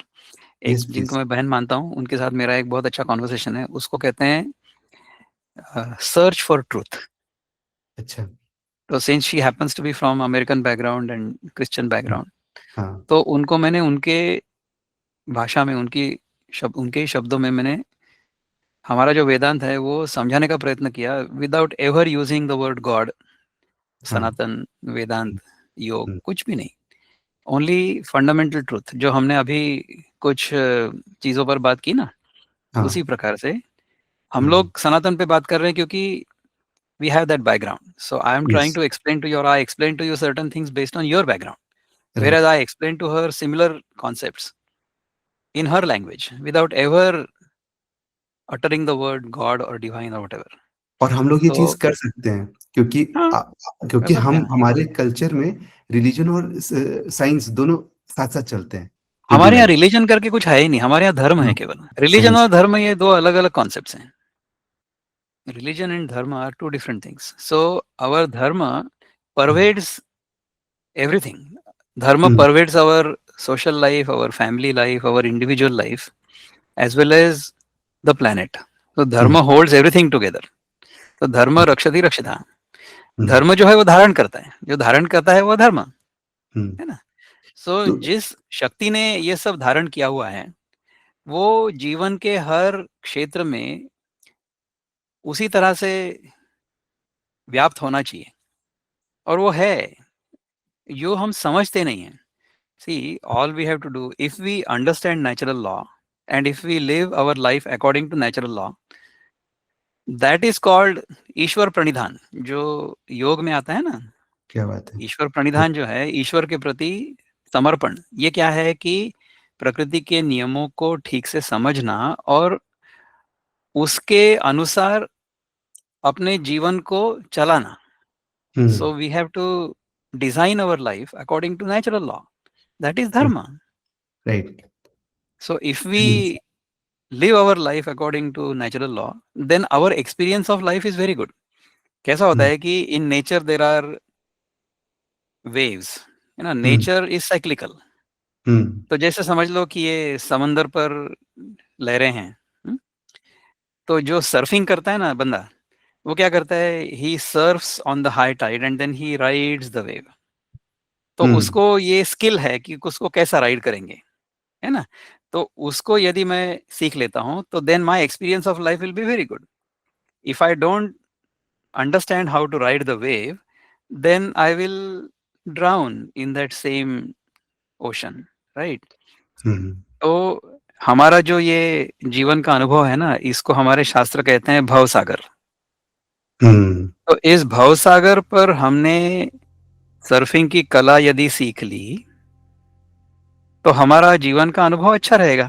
एक जिनको मैं बहन मानता हूँ, उनके साथ मेरा एक बहुत अच्छा कॉन्वर्सेशन है. उसको कहते हैं सर्च फॉर ट्रूथ. अच्छा. तो since she happens to be from American background and Christian background, तो उनको मैंने उनके भाषा में, उनके शब्दों में मैंने हमारा जो वेदांत है वो समझाने का प्रयत्न किया, without ever using the word God, Sanatan, Vedanta, yoga, कुछ भी नहीं. ओनली फंडामेंटल ट्रूथ, जो हमने अभी कुछ चीजों पर बात की ना, उसी प्रकार से हम लोग सनातन पे बात कर रहे हैं क्योंकि we have that background. So I am trying to explain to you, or I explain to you certain things based on your background, whereas I explain to her similar concepts in her language without ever uttering the word God or divine or whatever. और हम लोग ये चीज कर सकते हैं क्योंकि हम हमारे कल्चर में रिलीजन और साइंस दोनों साथ साथ चलते हैं. हमारे यहाँ रिलीजन करके कुछ है ही नहीं, हमारे यहाँ धर्म है केवल. रिलीजन और धर्म ये दो अलग अलग कॉन्सेप्ट्स हैं. Religion and dharma are two different things. So our dharma pervades everything. Dharma pervades our social life, our family life, our individual life, as well as the planet. So dharma holds everything together. तो धर्म रक्षति रक्षिता. धर्म जो है वो धारण करता है, जो धारण करता है वो धर्म है ना. सो जिस शक्ति ने ये सब धारण किया हुआ है वो जीवन के हर क्षेत्र में उसी तरह से व्याप्त होना चाहिए, और वो है, जो हम समझते नहीं हैं. See, all we have to do, if we understand natural law and if we live our life according to natural law, that is called ईश्वर प्रणिधान, जो योग में आता है ना. क्या बात है. ईश्वर प्रणिधान जो है, ईश्वर के प्रति समर्पण. ये क्या है कि प्रकृति के नियमों को ठीक से समझना और उसके अनुसार अपने जीवन को चलाना। हम्म, So we have to design our life according to natural law. That is dharma. Right. So if we live our life according to natural law, then our experience of life is very good. कैसा होता है कि in nature there are waves, है ना, nature is cyclical. तो जैसे समझ लो कि ये समंदर पर लहरें हैं, तो जो सर्फिंग करता है ना बंदा, वो क्या करता है, he surfs on the high tide and then he rides the wave. तो उसको ये स्किल है कि उसको कैसा राइड करेंगे, है ना। तो उसको यदि मैं सीख लेता हूँ तो then my experience of life will be very good. If I don't understand how to ride the wave, then I will drown in that same ocean, right. तो हमारा जो ये जीवन का अनुभव है ना, इसको हमारे शास्त्र कहते हैं भव सागर। तो इस भव सागर पर हमने सर्फिंग की कला यदि सीख ली तो हमारा जीवन का अनुभव अच्छा रहेगा।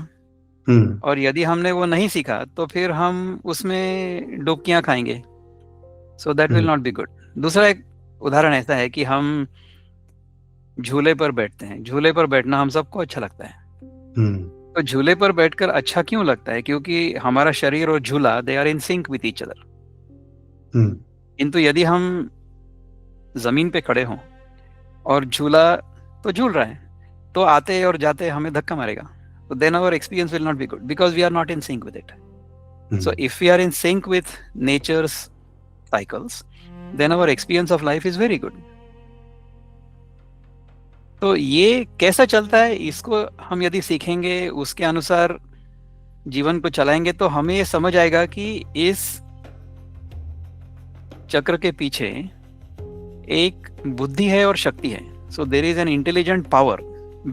और यदि हमने वो नहीं सीखा तो फिर हम उसमें डुबकियां खाएंगे। So that will not be good. दूसरा एक उदाहरण ऐसा है कि हम झूले पर बैठते हैं। झूले पर बैठना हम सबको अच्छा लगता है। तो झूले पर बैठकर अच्छा क्यों लगता है? क्योंकि हमारा शरीर और झूला they are in sync with each other. किंतु यदि हम जमीन पे खड़े हों और झूला तो झूल रहा है, तो आते और जाते हमें धक्का मारेगा, तो then our experience will not be good because we are not in sync with it. So if we are in sync with nature's cycles, then our experience of life is very good. तो ये कैसा चलता है, इसको हम यदि सीखेंगे, उसके अनुसार जीवन को चलाएंगे, तो हमें ये समझ आएगा कि इस चक्र के पीछे एक बुद्धि है और शक्ति है। So there is an intelligent power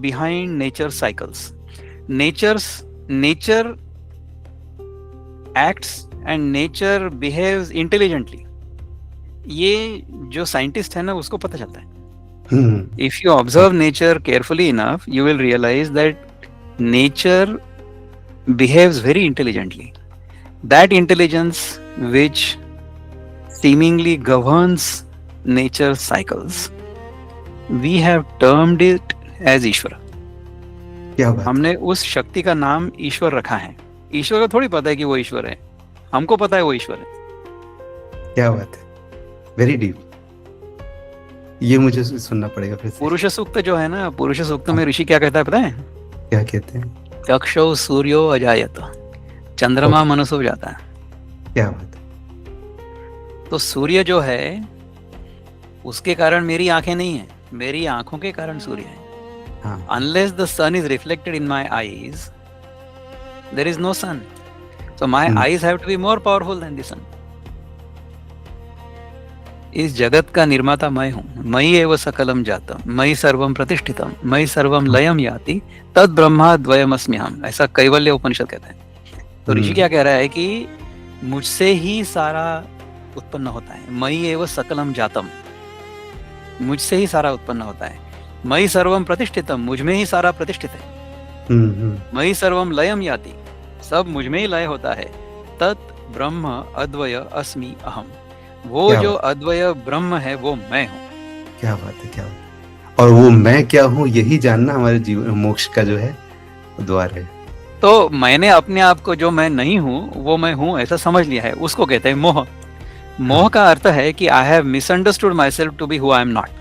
behind nature's cycles. Nature acts and nature behaves intelligently. ये जो साइंटिस्ट है ना, उसको पता चलता है। If you observe nature carefully enough, you will realize that nature behaves very intelligently. That intelligence which seemingly governs nature's cycles, we have termed it as ईश्वर। हमने उस शक्ति का नाम ईश्वर रखा है। ईश्वर को थोड़ी पता है कि वो ईश्वर है, हमको पता है वो ईश्वर है। क्या बात है, वेरी डीप। ये मुझे सुनना पड़ेगा फिर से। पुरुष सूक्त जो है ना, पुरुष सूक्त में ऋषि क्या कहता है पता है? क्या कहते हैं? चक्षु सूर्यो अजायत, चंद्रमा मनसो जाता है। क्या बात है। तो सूर्य जो है उसके कारण मेरी आंखें नहीं है, मेरी आंखों के कारण सूर्य है। Unless the sun is reflected in my eyes, there is no sun. So my eyes have to be more powerful than the sun. इस जगत का निर्माता मैं हूँ। मयि एव सकलम जातम, मयि सर्वम प्रतिष्ठितम, मयि सर्वम लयम याति, तद ब्रह्मा द्वयमस्म्यहम्। ऐसा कैवल्य उपनिषद कहता है। तो ऋषि क्या कह रहा है कि मुझसे ही सारा उत्पन्न होता है। मयि एव सकलम जातम, मुझसे ही सारा उत्पन्न होता है। मयि सर्वम प्रतिष्ठितम, मुझ में ही सारा प्रतिष्ठित है। मयि सर्वम लयम याति, सब मुझ में ही लय होता है। तत् ब्रह्म अद्वय अस्मि अहम, वो जो अद्वय ब्रह्म है वो मैं हूँ। क्या बात है, क्या बात है। और वो मैं क्या हूँ, यही जानना हमारे जीवन मोक्ष का जो है द्वार है। तो मैंने अपने आप को जो मैं नहीं हूँ वो मैं हूँ ऐसा समझ लिया है, उसको कहते हैं मोह। मोह का अर्थ है कि I have misunderstood myself to be who I am not.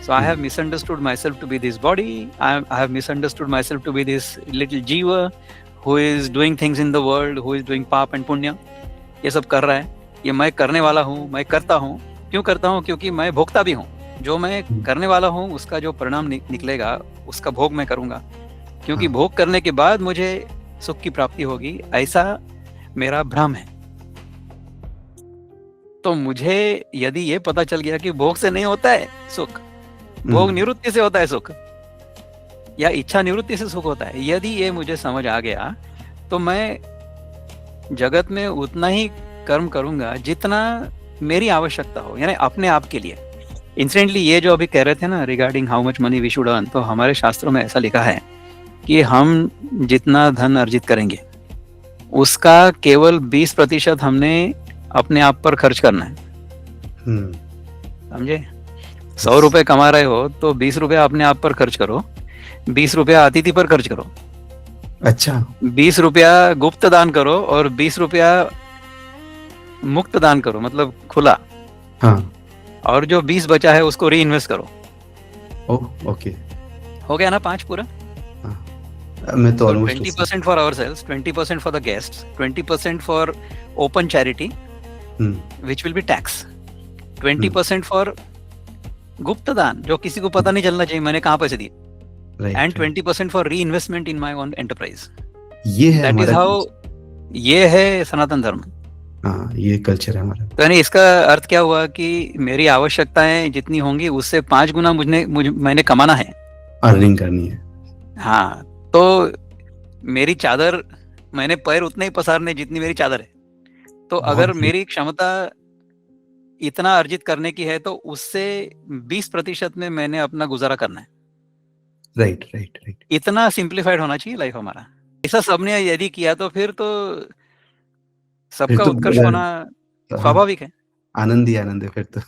So I have misunderstood myself to be this body. I have misunderstood myself to be this little jiva who is doing things in the world, who is doing पाप and पुण्य। ये सब कर रहा है, ये मैं करने वाला हूँ, मैं करता हूँ। क्यों करता हूँ? क्योंकि मैं भोगता भी हूँ। जो मैं करने वाला हूँ उसका जो परिणाम निकलेगा उसका भोग मैं करूँगा, क्योंकि भोग करने के बाद मुझे सुख की प्राप्ति होगी, ऐसा मेरा भ्रम है। तो मुझे यदि ये पता चल गया कि भोग से नहीं होता है सुख, भोग निवृत्ति से होता है सुख, या इच्छा निवृत्ति से सुख होता है, यदि ये मुझे समझ आ गया तो मैं जगत में उतना ही कर्म करूंगा जितना मेरी आवश्यकता हो, यानी अपने आप के लिए। इंसिडेंटली ये जो अभी कह रहे थे ना regarding how much money we should earn, तो हमारे शास्त्रों में ऐसा लिखा है कि हम जितना धन अर्जित करेंगे उसका केवल 20% हमने अपने आप पर खर्च करना है, हम्म, समझे? 100 रुपए कमा रहे हो तो 20 रुपया अपने आप पर खर्च करो, 20 रुपया अतिथि पर खर्च करो, अच्छा 20 रुपया गुप्त दान करो और 20 रुपया मुक्त दान करो, मतलब खुला, हाँ और जो 20 बचा है उसको री इन्वेस्ट करो। ओके हो गया ना 5 पूरा? मैं तो So almost 20% for ourselves, 20% for the guests, 20% for open charity, which will be tax, 20% for गुप्त दान जो किसी को पता नहीं चलना चाहिए मैंने कहाँ पैसे दिए, and 20% for reinvestment in my own enterprise. ये है That is हमारा how, ये है सनातन धर्म। हाँ ये कल्चर है हमारा। तो यानी इसका अर्थ क्या हुआ कि मेरी आवश्यकताएं जितनी होंगी उससे 5 गुना मैंने कमाना है, अर्निंग करनी है। हाँ, तो मेरी चादर मैंने पैर उतने ही पसारने जितनी मेरी चादर है, तो अगर मेरी क्षमता इतना अर्जित करने की है तो उससे 20% में मैंने अपना गुजारा करना है। राइट इतना सिंप्लीफाइड होना चाहिए लाइफ हमारा। ऐसा सबने यदि किया तो फिर तो सबका उत्कर्ष होना स्वाभाविक है। आनंद ही आनंद है फिर तो।